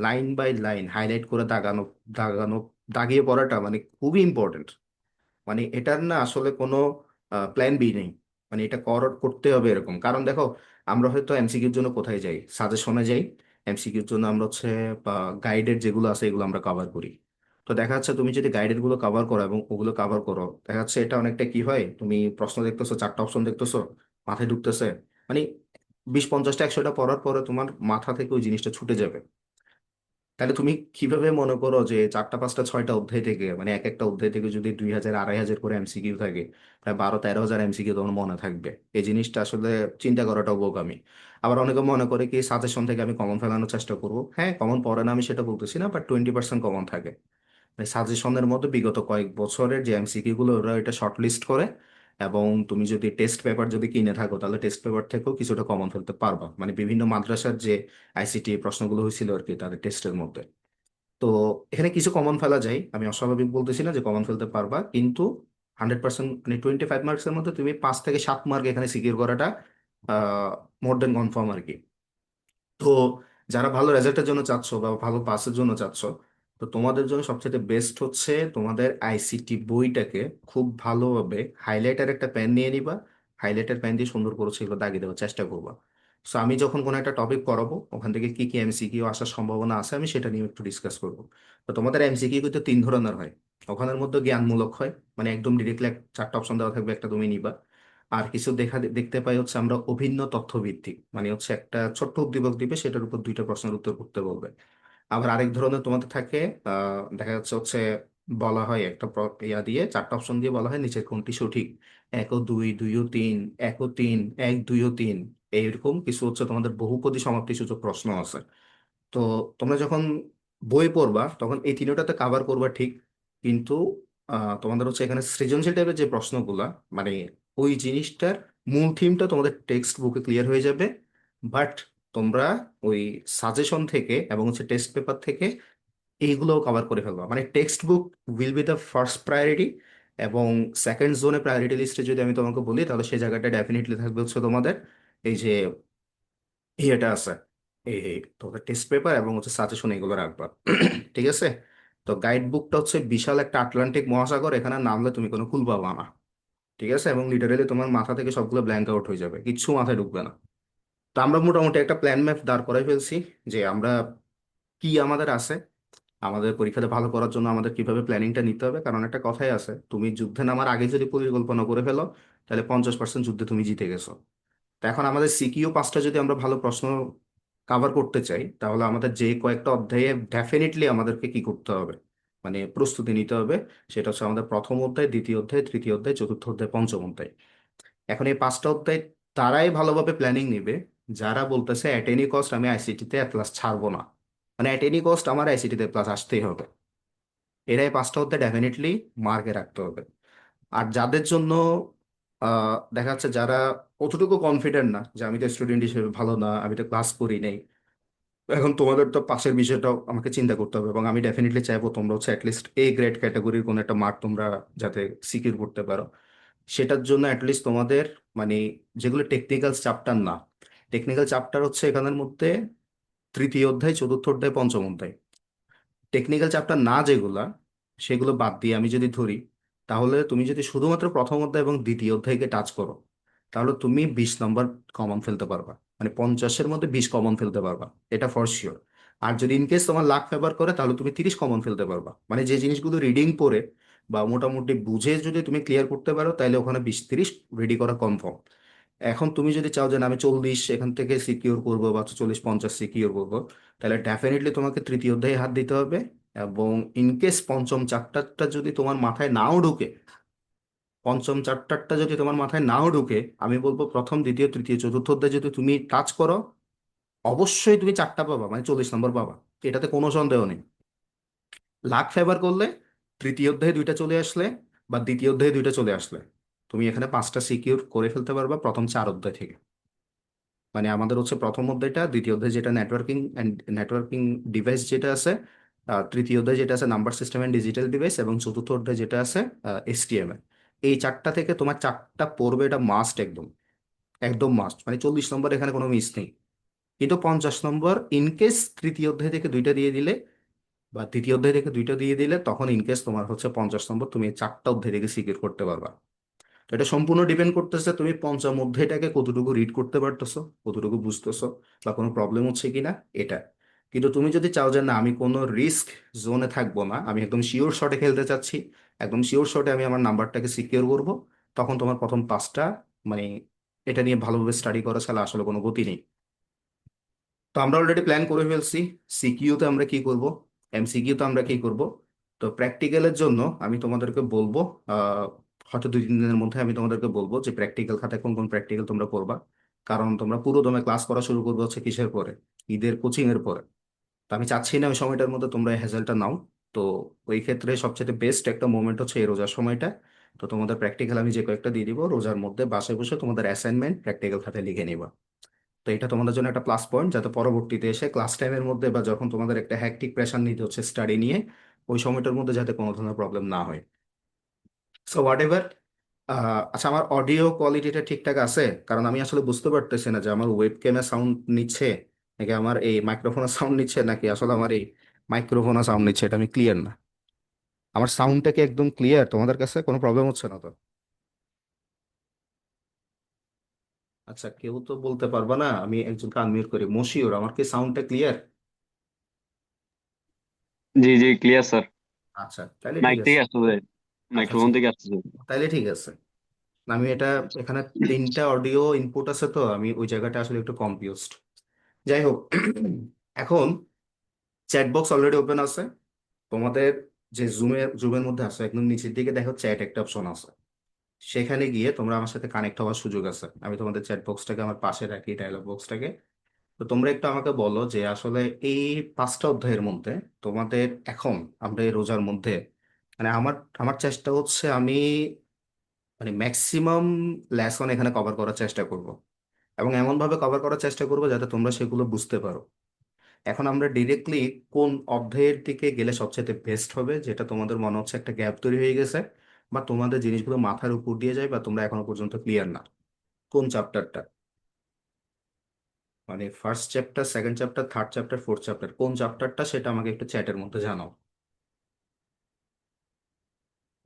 লাইন বাই লাইন হাইলাইট করে দাগানো দাগানো দাগিয়ে পড়াটা মানে খুবই ইম্পর্টেন্ট। মানে এটার না আসলে কোনো প্ল্যান বি নেই, মানে এটা করতে হবে এরকম। কারণ দেখো, আমরা হয়তো এমসিকিউর জন্য কোথায় যাই, সাজেশনে যাই। এমসিকিউর জন্য আমরা হচ্ছে গাইডের যেগুলো আছে এগুলো আমরা কভার করি। তো দেখা যাচ্ছে তুমি যদি গাইডের গুলো কভার করো এবং ওগুলো কভার করো, দেখা যাচ্ছে এটা অনেকটা কি হয়, তুমি প্রশ্ন দেখতেছো, 4টা অপশন দেখতেছো, মাথায় ঢুকতেছে, মানে 20, 50টা 100টা পড়ার পরে তোমার মাথা থেকে ওই জিনিসটা ছুটে যাবে। তাহলে তুমি কিভাবে মনে করো যে 4টা 5টা 6টা অধ্যায় থেকে, মানে এক একটা অধ্যায় থেকে যদি 2000 2,500 করে এমসিকিউ থাকে, প্রায় 12-13 হাজার এমসিকিউ তোমার মনে থাকবে? এই জিনিসটা আসলে চিন্তা করাটাও বোকামি। আবার অনেকে মনে করে কি সাজেশন থেকে আমি কমন ফেলানোর চেষ্টা করব। হ্যাঁ, কমন পড়ে না আমি সেটা বলতেছি না, বাট 20% কমন থাকে। সাজেশনের মধ্যে বিগত কয়েক বছরের যে এমসিকিউ গুলো ওরা এটা শর্ট লিস্ট করে, এবং তুমি যদি টেস্ট পেপার যদি কিনে থাকো তাহলে টেস্ট পেপার থেকেও কিছুটা কমন ফেলতে পারবা, মানে বিভিন্ন মাদ্রাসার যে আইসিটি প্রশ্নগুলো হয়েছিল আর কি তাদের টেস্টের মধ্যে। তো এখানে কিছু কমন ফেলা যায়, আমি অস্বাভাবিক বলতেছি না যে কমন ফেলতে পারবা, কিন্তু 100% মানে 25 মার্কসের মধ্যে তুমি 5 থেকে 7 মার্ক এখানে সিকিউর করাটা মোর দেন কনফার্ম আর কি। তো যারা ভালো রেজাল্টের জন্য চাচ্ছ বা ভালো পাসের জন্য চাচ্ছ, তো তোমাদের জন্য সবচেয়ে বেস্ট হচ্ছে তোমাদের আইসিটি বইটাকে খুব ভালোভাবে হাইলাইটার একটা পেন নিয়ে নিবা, হাইলাইটার পেন দিয়ে সুন্দর করে সেগুলো দাগিয়ে দেওয়ার চেষ্টা করবা। সো আমি যখন কোনো একটা টপিক পড়াবো ওখান থেকে কি কি এমসিকিউ আসার সম্ভাবনা আছে আমি সেটা নিয়ে একটু ডিসকাস করবো। তো তোমাদের এমসিকিউ কিন্তু 3 ধরনের হয়। ওখানের মধ্যে জ্ঞানমূলক হয়, মানে একদম ডিরেক্টলি 4টা অপশন দেওয়া থাকবে, একটা তুমি নিবা। আর কিছু দেখতে পাই হচ্ছে আমরা অভিন্ন তথ্য ভিত্তিক, মানে হচ্ছে একটা ছোট্ট উদ্দীপক দিবে, সেটার উপর 2টা প্রশ্নের উত্তর করতে বলবে। আবার আরেক ধরনের তোমাদের থাকে, দেখা যাচ্ছে হচ্ছে বলা হয় একটা ইয়া দিয়ে 4টা অপশন দিয়ে বলা হয় নিচের কোনটি সঠিক, 1 ও 2, 2 ও 3, 1 ও 3, 1, 2 ও 3, এইরকম কিছু হচ্ছে তোমাদের বহুপদী সমাপ্তি সূচক প্রশ্ন আছে। তো তোমরা যখন বই পড়বা তখন এই তিনটাতে কাভার করবা ঠিক, কিন্তু তোমাদের হচ্ছে এখানে সৃজনশীল টাইপের যে প্রশ্নগুলা, মানে ওই জিনিসটার মূল থিমটা তোমাদের টেক্সট বুকে ক্লিয়ার হয়ে যাবে, বাট তোমরা ওই সাজেশন থেকে এবং হচ্ছে টেস্ট পেপার থেকে এইগুলোও কভার করে ফেলবা। মানে text book will be the first priority, এবং সেকেন্ড জোনে প্রায়োরিটি লিস্টে যদি আমি তোমাকে বলি তাহলে সেই জায়গাটা ডেফিনেটলি থাকবে হচ্ছে তোমাদের এই যে ইয়েটা আছে, এই তোমাদের টেস্ট পেপার এবং হচ্ছে সাজেশন এগুলো রাখবা। ঠিক আছে? তো গাইড বুকটা হচ্ছে বিশাল একটা আটলান্টিক মহাসাগর, এখানে নামলে তুমি কোনো কুল পাবা না। ঠিক আছে? এবং লিটারেলি তোমার মাথা থেকে সবগুলো ব্ল্যাঙ্ক আউট হয়ে যাবে, কিচ্ছু মাথায় ঢুকবে না। তো আমরা মোটামুটি একটা প্ল্যান ম্যাপ দাঁড় করাই ফেলছি যে আমরা কি আমাদের আছে, আমাদের পরীক্ষাতে ভালো করার জন্য আমাদের কিভাবে প্ল্যানিংটা নিতে হবে। কারণ একটা কথাই আছে, তুমি যুদ্ধে নামার আগে যদি পরিকল্পনা করে ফেলো তাহলে 50% যুদ্ধে তুমি জিতে গেছো। তো এখন আমাদের সিকিউ 5টা যদি আমরা ভালো প্রশ্ন কাভার করতে চাই, তাহলে আমাদের যে কয়েকটা অধ্যায়ে ডেফিনেটলি আমাদেরকে কি করতে হবে, মানে প্রস্তুতি নিতে হবে। সেটা হচ্ছে আমাদের প্রথম অধ্যায়, দ্বিতীয় অধ্যায়, তৃতীয় অধ্যায়, চতুর্থ অধ্যায়, পঞ্চম অধ্যায়। এখন এই 5টা অধ্যায় তারাই ভালোভাবে প্ল্যানিং নিবে যারা বলতেছে অ্যাট এনি কস্ট আমি আইসিটিতে প্লাস ছাড়বো না, মানে অ্যাট এনি কস্ট আমার আইসিটিতে প্লাস আসতেই হবে। এরাই 5টা অধ্যায় ডেফিনেটলি মার্কে রাখতে হবে। আর যাদের জন্য দেখা যাচ্ছে যারা অতটুকু কনফিডেন্ট না যে আমি তো স্টুডেন্ট হিসেবে ভালো না, আমি তো ক্লাস করি নাই, এখন তোমাদের তো পাশের বিষয়টাও আমাকে চিন্তা করতে হবে, এবং আমি ডেফিনেটলি চাইবো তোমরা হচ্ছে অ্যাটলিস্ট এ গ্রেড ক্যাটাগরির কোনো একটা মার্ক তোমরা যাতে সিকিউর করতে পারো। সেটার জন্য অ্যাটলিস্ট তোমাদের মানে যেগুলো টেকনিক্যাল চ্যাপ্টার না, টেকনিক্যাল চ্যাপ্টার হচ্ছে এখানের মধ্যে তৃতীয় অধ্যায়, চতুর্থ অধ্যায়, পঞ্চম অধ্যায়। টেকনিক্যাল চ্যাপ্টার না যেগুলা, সেগুলো বাদ দিয়ে আমি যদি ধরি, তাহলে তুমি যদি শুধুমাত্র প্রথম অধ্যায় এবং দ্বিতীয় অধ্যায়কে টাচ করো, তাহলে তুমি 20 নম্বর কমন ফেলতে পারবা, মানে 50-এর মধ্যে 20 কমন ফেলতে পারবা, এটা ফর শিওর। আর যদি ইনকেস তোমার লাক ফেভার করে তাহলে তুমি 30 কমন ফেলতে পারবা, মানে যে জিনিসগুলো রিডিং পড়ে বা মোটামুটি বুঝে যদি তুমি ক্লিয়ার করতে পারো তাহলে ওখানে 20-30 রেডি করা কনফার্ম। এখন তুমি যদি চাও যে না, আমি 40 এখান থেকে সিকিউর করবো বা 40-50 সিকিউর করবো, তাহলে ডেফিনেটলি তোমাকে তৃতীয় অধ্যায়ে হাত দিতে হবে, এবং ইনকেস পঞ্চম চ্যাপ্টারটা যদি তোমার মাথায় নাও ঢুকে, পঞ্চম চ্যাপ্টারটা যদি তোমার মাথায় নাও ঢুকে, আমি বলবো প্রথম দ্বিতীয় তৃতীয় চতুর্থ অধ্যায় যদি তুমি টাচ করো, অবশ্যই তুমি 4টা পাবা, মানে 40 নম্বর পাবা। এটাতে কোনো সন্দেহ নেই। লাক ফেভার করলে তৃতীয় অধ্যায়ে 2টা চলে আসলে বা দ্বিতীয় অধ্যায়ে 2টা চলে আসলে, তুমি এখানে 5টা সিকিউর করে ফেলতে পারবা প্রথম 4 অধ্যায় থেকে। মানে আমাদের হচ্ছে প্রথম অধ্যায়টা, দ্বিতীয় অধ্যায় যেটা নেটওয়ার্কিং অ্যান্ড নেটওয়ার্কিং ডিভাইস যেটা আছে, তৃতীয় অধ্যায় যেটা আছে number system and digital device, এবং চতুর্থ অধ্যায় যেটা আছে এসটিএমএল। এই 4টা থেকে তোমার 4টা পড়বে, এটা মাস্ট, একদম একদম মাস্ট। মানে 40 নম্বর এখানে কোনো মিস নেই। কিন্তু 50 নম্বর ইনকেস তৃতীয় অধ্যায় থেকে 2টা দিয়ে দিলে বা দ্বিতীয় অধ্যায় থেকে 2টা দিয়ে দিলে, তখন ইনকেস তোমার হচ্ছে 50 নম্বর তুমি এই 4টা অধ্যায় থেকে সিকিউর করতে পারবা। তো এটা সম্পূর্ণ ডিপেন্ড করতেছে তুমি পঞ্চম অধ্যায়টাকে কতটুকু রিড করতে পারতেছো, কতটুকু বুঝতেছো, বা কোনো প্রবলেম হচ্ছে কিনা, এটা। কিন্তু তুমি যদি চাও যে না, আমি কোনো রিস্ক জোনে থাকবো না, আমি একদম শিওর শটে খেলতে চাচ্ছি, একদম শিওর শটে আমি আমার নাম্বারটাকে সিকিউর করব, তখন তোমার প্রথম 5টা, মানে এটা নিয়ে ভালোভাবে স্টাডি করা ছাড়া আসলে কোনো গতি নেই। তো আমরা অলরেডি প্ল্যান করে ফেলছি। সিকিউতে আমরা কি করব, এমসিকিউতে আমরা কি করব। তো প্র্যাকটিক্যালের জন্য আমি তোমাদেরকে বলবো, আহ, হয়তো 2-3 দিনের মধ্যে আমি তোমাদেরকে বলবো যে প্র্যাকটিক্যাল খাতায় কোন কোন প্র্যাকটিক্যাল তোমরা করবা। কারণ তোমরা পুরো দমে ক্লাস করা শুরু করবে হচ্ছে কিসের পরে, ঈদের কোচিং এর পরে। তো আমি চাচ্ছি না ওই সময়টার মধ্যে তোমরা হ্যাজেলটা নাও। তো ওই ক্ষেত্রে সবচেয়ে বেস্ট একটা মোমেন্ট হচ্ছে এই রোজার সময়টা। তো তোমাদের প্র্যাকটিক্যাল আমি যে কয়েকটা দিয়ে দিব, রোজার মধ্যে বাসায় বসে তোমাদের অ্যাসাইনমেন্ট প্র্যাকটিক্যাল খাতায় লিখে নিবা। তো এটা তোমাদের জন্য একটা প্লাস পয়েন্ট, যাতে পরবর্তীতে এসে ক্লাস টাইমের মধ্যে বা যখন তোমাদের একটা হ্যাকটিক প্রেশার নিতে হচ্ছে স্টাডি নিয়ে, ওই সময়টার মধ্যে যাতে কোনো ধরনের প্রবলেম না হয়। So what ever. আচ্ছা, আমার অডিও কোয়ালিটিটা ঠিকঠাক আছে? কারণ আমি আসলে বুঝতে পারতেছি না যে আমার ওয়েব ক্যামেরা সাউন্ড নিচ্ছে, নাকি আমার এই মাইক্রোফোনের সাউন্ড নিচ্ছে, নাকি আসলে আমার এই মাইক্রোফোনের সাউন্ড নিচ্ছে, এটা আমি ক্লিয়ার না। আমার সাউন্ডটা কি একদম ক্লিয়ার? তোমাদের কাছে কোনো প্রবলেম হচ্ছে না তো? আচ্ছা, কেউ তো বলতে পারবা না? আমি একজনকে আনমিউট করি, মশিউর, আমার কি সাউন্ডটা ক্লিয়ার? জি জি ক্লিয়ার স্যার। আচ্ছা, তাহলে ঠিক মাইক থেকে আছে। আসতেছে, আচ্ছা মাইক্রোফোন আচ্ছা, থেকে আসতেছে। তাহলে ঠিক আছে। আমি এটা, এখানে 3টা অডিও ইনপুট আছে, তো আমি ওই জায়গাটা আসলে একটু কনফিউজড। যাই হোক, এখন চ্যাট বক্স অলরেডি ওপেন আছে তোমাদের। যে জুমের মধ্যে আছে, একদম নিচের দিকে দেখো চ্যাট একটা অপশন আছে। সেখানে গিয়ে তোমরা আমার সাথে কানেক্ট হওয়ার সুযোগ আছে। আমি তোমাদের চ্যাট বক্সটাকে আমার পাশে রাখি, ডায়লগ বক্সটাকে। তো তোমরা একটু আমাকে বলো যে আসলে এই 5টা অধ্যায়ের মধ্যে তোমাদের এখন, আমরা এই রোজার মধ্যে, মানে আমার আমার চেষ্টা হচ্ছে আমি মানে ম্যাক্সিমাম লেসন এখানে কভার করার চেষ্টা করব, এবং এমনভাবে কভার করার চেষ্টা করবো যাতে তোমরা সেগুলো বুঝতে পারো। এখন আমরা ডিরেক্টলি কোন অধ্যায়ের দিকে গেলে সবচেয়ে বেস্ট হবে, যেটা তোমাদের মনে হচ্ছে একটা গ্যাপ তৈরি হয়ে গেছে, বা তোমাদের জিনিসগুলো মাথার উপর দিয়ে যায়, বা তোমরা এখনো পর্যন্ত ক্লিয়ার না, কোন চ্যাপ্টারটা? মানে first chapter, second chapter, third chapter, fourth chapter, কোন চ্যাপ্টারটা সেটা আমাকে একটু চ্যাটের মধ্যে জানাও।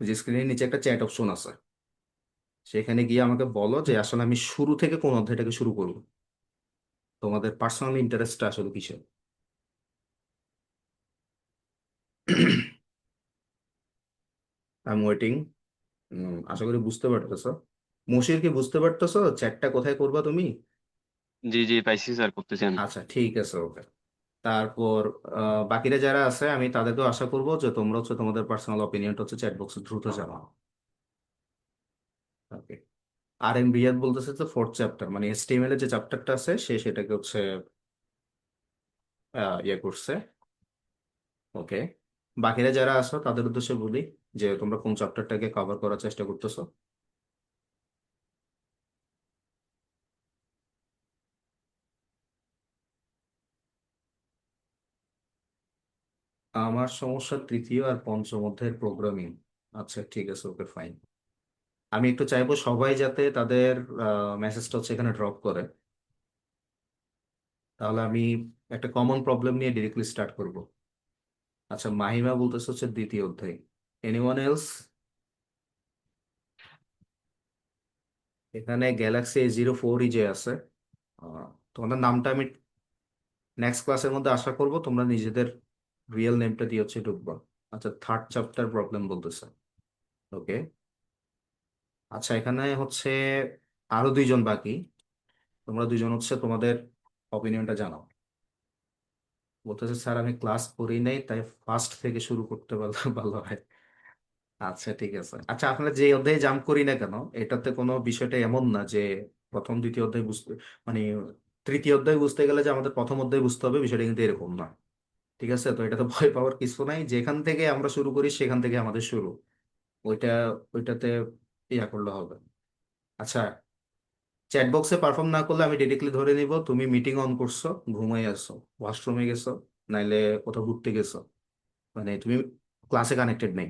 যে স্ক্রিনের নিচে একটা চ্যাট অপশন আছে, সেখানে গিয়ে আমাকে বলো যে আসলে আমি শুরু থেকে কোন অধ্যায়টাকে শুরু করবো, তোমাদের পার্সোনাল ইন্টারেস্টটা আসলে কিসের। I am waiting. আশা করি বুঝতে পারতেছো। মশির, কি বুঝতে পারতেছো চ্যাটটা কোথায় করবা তুমি? জি জি পাইছি স্যার, করতেছেন। আচ্ছা, ঠিক আছে, ওকে। তারপর বাকিরা যারা আছে আমি তাদেরকেও আশা করবো যে তোমরা হচ্ছে তোমাদের পার্সোনাল অপিনিয়নটা হচ্ছে চ্যাট বক্সে দ্রুত জানাও। ওকে। আর এম রিয়াদ বলতেছে যে ফোর্থ চ্যাপ্টার, মানে এসটিএমএল এর যে চ্যাপ্টারটা আছে সে সেটাকে হচ্ছে ইয়ে করছে। ওকে। বাকিরা যারা আছো তাদের উদ্দেশ্যে বলি যে তোমরা কোন চ্যাপ্টারটাকে কভার করার চেষ্টা করতেছো। আমার সমস্যা তৃতীয় আর পঞ্চম অধ্যায়ের প্রোগ্রামিং। আচ্ছা, ঠিক আছে, ওকে, ফাইন। আমি একটু চাইবো সবাই যাতে তাদের মেসেজটা হচ্ছে এখানে ড্রপ করে। তাহলে আমি একটা কমন প্রবলেম নিয়ে ডিরেক্টলি স্টার্ট করব। আচ্ছা, মাহিমা বলতেছে হচ্ছে দ্বিতীয় অধ্যায়। Anyone else? এখানে গ্যালাক্সি A04 যে আছে, আহ, তোমাদের নামটা আমি নেক্সট ক্লাসের মধ্যে আশা করব তোমরা নিজেদের রিয়েল নেমটা দিয়ে হচ্ছে ঢুকবা। আচ্ছা, থার্ড চ্যাপ্টার প্রবলেম বলতেছে। ওকে। আচ্ছা, এখানে হচ্ছে আরো 2জন বাকি। তোমরা 2জন হচ্ছে তোমাদের অপিনিয়নটা জানাও। বলতেছে স্যার আমি ক্লাস করি নাই, তাই ফার্স্ট থেকে শুরু করতে পারলে ভালো হয়। আচ্ছা ঠিক আছে। আচ্ছা আমরা যে অধ্যায়ে জাম্প করি না কেন, এটাতে কোনো বিষয়টা এমন না যে প্রথম দ্বিতীয় অধ্যায় বুঝতে, মানে তৃতীয় অধ্যায় বুঝতে গেলে যে আমাদের প্রথম অধ্যায় বুঝতে হবে, বিষয়টা কিন্তু এরকম না। ঠিক আছে, তো এটাতে ভয় পাওয়ার কিছু নাই, যেখান থেকে আমরা শুরু করি সেখান থেকে আমাদের শুরু। ওইটা ওইটাতে ইয়া করলে হবে। আচ্ছা, চ্যাট বক্সে পারফর্ম না করলে আমি ডিরেক্টলি ধরে নিব তুমি মিটিং অন করছো, ঘুমাই আসছো, ওয়াশরুমে গেছো, নাইলে কোথাও ঘুরতে গেছো, মানে তুমি ক্লাসে কানেক্টেড নেই।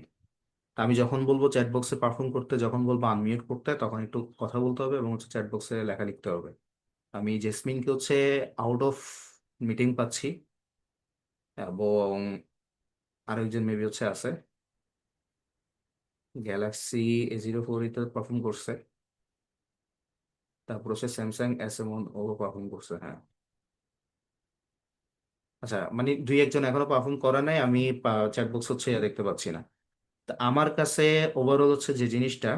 তা আমি যখন বলবো চ্যাট বক্সে পারফর্ম করতে, যখন বলবো আনমিউট করতে, তখন একটু কথা বলতে হবে এবং হচ্ছে চ্যাট বক্সে লেখা লিখতে হবে। আমি জেসমিনকে হচ্ছে আউট অফ মিটিং পাচ্ছি, এবং আরেকজন মেবি হচ্ছে আছে, গ্যালাক্সি A04 তে পারফর্ম করছে, তারপর হচ্ছে স্যামসাং S M1 ও পারফর্ম করছে, হ্যাঁ। আচ্ছা মানে দুই একজন এখনো পারফর্ম করা নাই, আমি চ্যাট বক্স হচ্ছে দেখতে পাচ্ছি না। তা আমার কাছে ওভারঅল হচ্ছে যে জিনিসটা,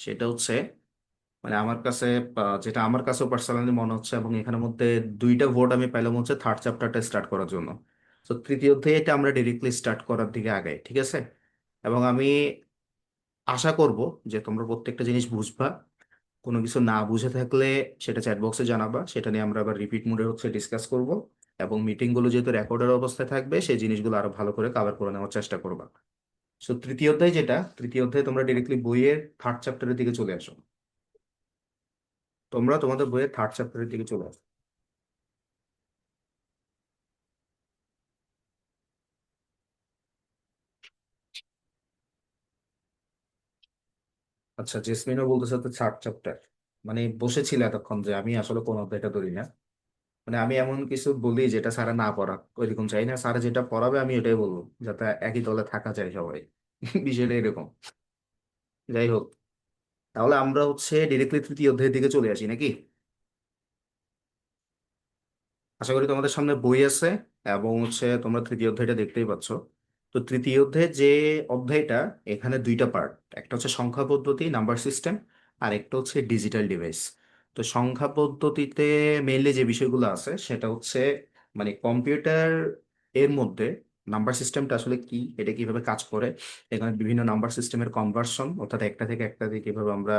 সেটা হচ্ছে মানে আমার কাছে যেটা আমার কাছেও পার্সোনালি মনে হচ্ছে, এবং এখানের মধ্যে দুইটা ভোট আমি পাইলাম হচ্ছে থার্ড চ্যাপ্টারটা স্টার্ট করার জন্য। তো তৃতীয় অধ্যায়ে এটা আমরা ডিরেক্টলি স্টার্ট করার দিকে আগাই, ঠিক আছে। এবং আমি আশা করব যে তোমরা প্রত্যেকটা জিনিস বুঝবা। কোনো কিছু না বুঝে থাকলে সেটা চ্যাট বক্সে জানাবা, সেটা নিয়ে আমরা আবার রিপিট মোডে হচ্ছে ডিসকাস করব। এবং মিটিং গুলো যেহেতু রেকর্ডের অবস্থায় থাকবে, সেই জিনিসগুলো আরো ভালো করে কভার করে নেওয়ার চেষ্টা করবা। সো তৃতীয় অধ্যায় যেটা, তৃতীয় অধ্যায়ে তোমরা ডিরেক্টলি বইয়ের থার্ড চ্যাপ্টারের দিকে চলে আসো। তোমরা তোমাদের বইয়ের থার্ড চ্যাপ্টারের দিকে চলে আসো। আচ্ছা, জেসমিনও বলতেছে তো থার্ড চ্যাপ্টার, মানে বসেছিল এতক্ষণ যে আমি আসলে কোন অধ্যায়টা ধরি না। মানে আমি এমন কিছু বলি যেটা স্যারা না পড়া ওইরকম চাই না, স্যারা যেটা পড়াবে আমি ওটাই বলবো, যাতে একই দলে থাকা যায় সবাই। বিষয়টা এরকম। যাই হোক, তাহলে আমরা হচ্ছে ডিরেক্টলি তৃতীয় অধ্যায়ের দিকে চলে আসি নাকি? আশা করি তোমাদের সামনে বই আছে, এবং হচ্ছে তোমরা তৃতীয় অধ্যায়টা দেখতেই পাচ্ছ। তো তৃতীয় অধ্যায়ে যে অধ্যায়টা, এখানে দুইটা পার্ট। একটা হচ্ছে সংখ্যা পদ্ধতি, নাম্বার সিস্টেম, আর একটা হচ্ছে ডিজিটাল ডিভাইস। তো সংখ্যা পদ্ধতিতে মেইনলি যে বিষয়গুলো আছে সেটা হচ্ছে মানে কম্পিউটার এর মধ্যে নাম্বার সিস্টেমটা আসলে কি, এটা কিভাবে কাজ করে, এখানে বিভিন্ন নাম্বার সিস্টেমের কনভার্সন, অর্থাৎ একটা থেকে একটা দিয়ে কিভাবে আমরা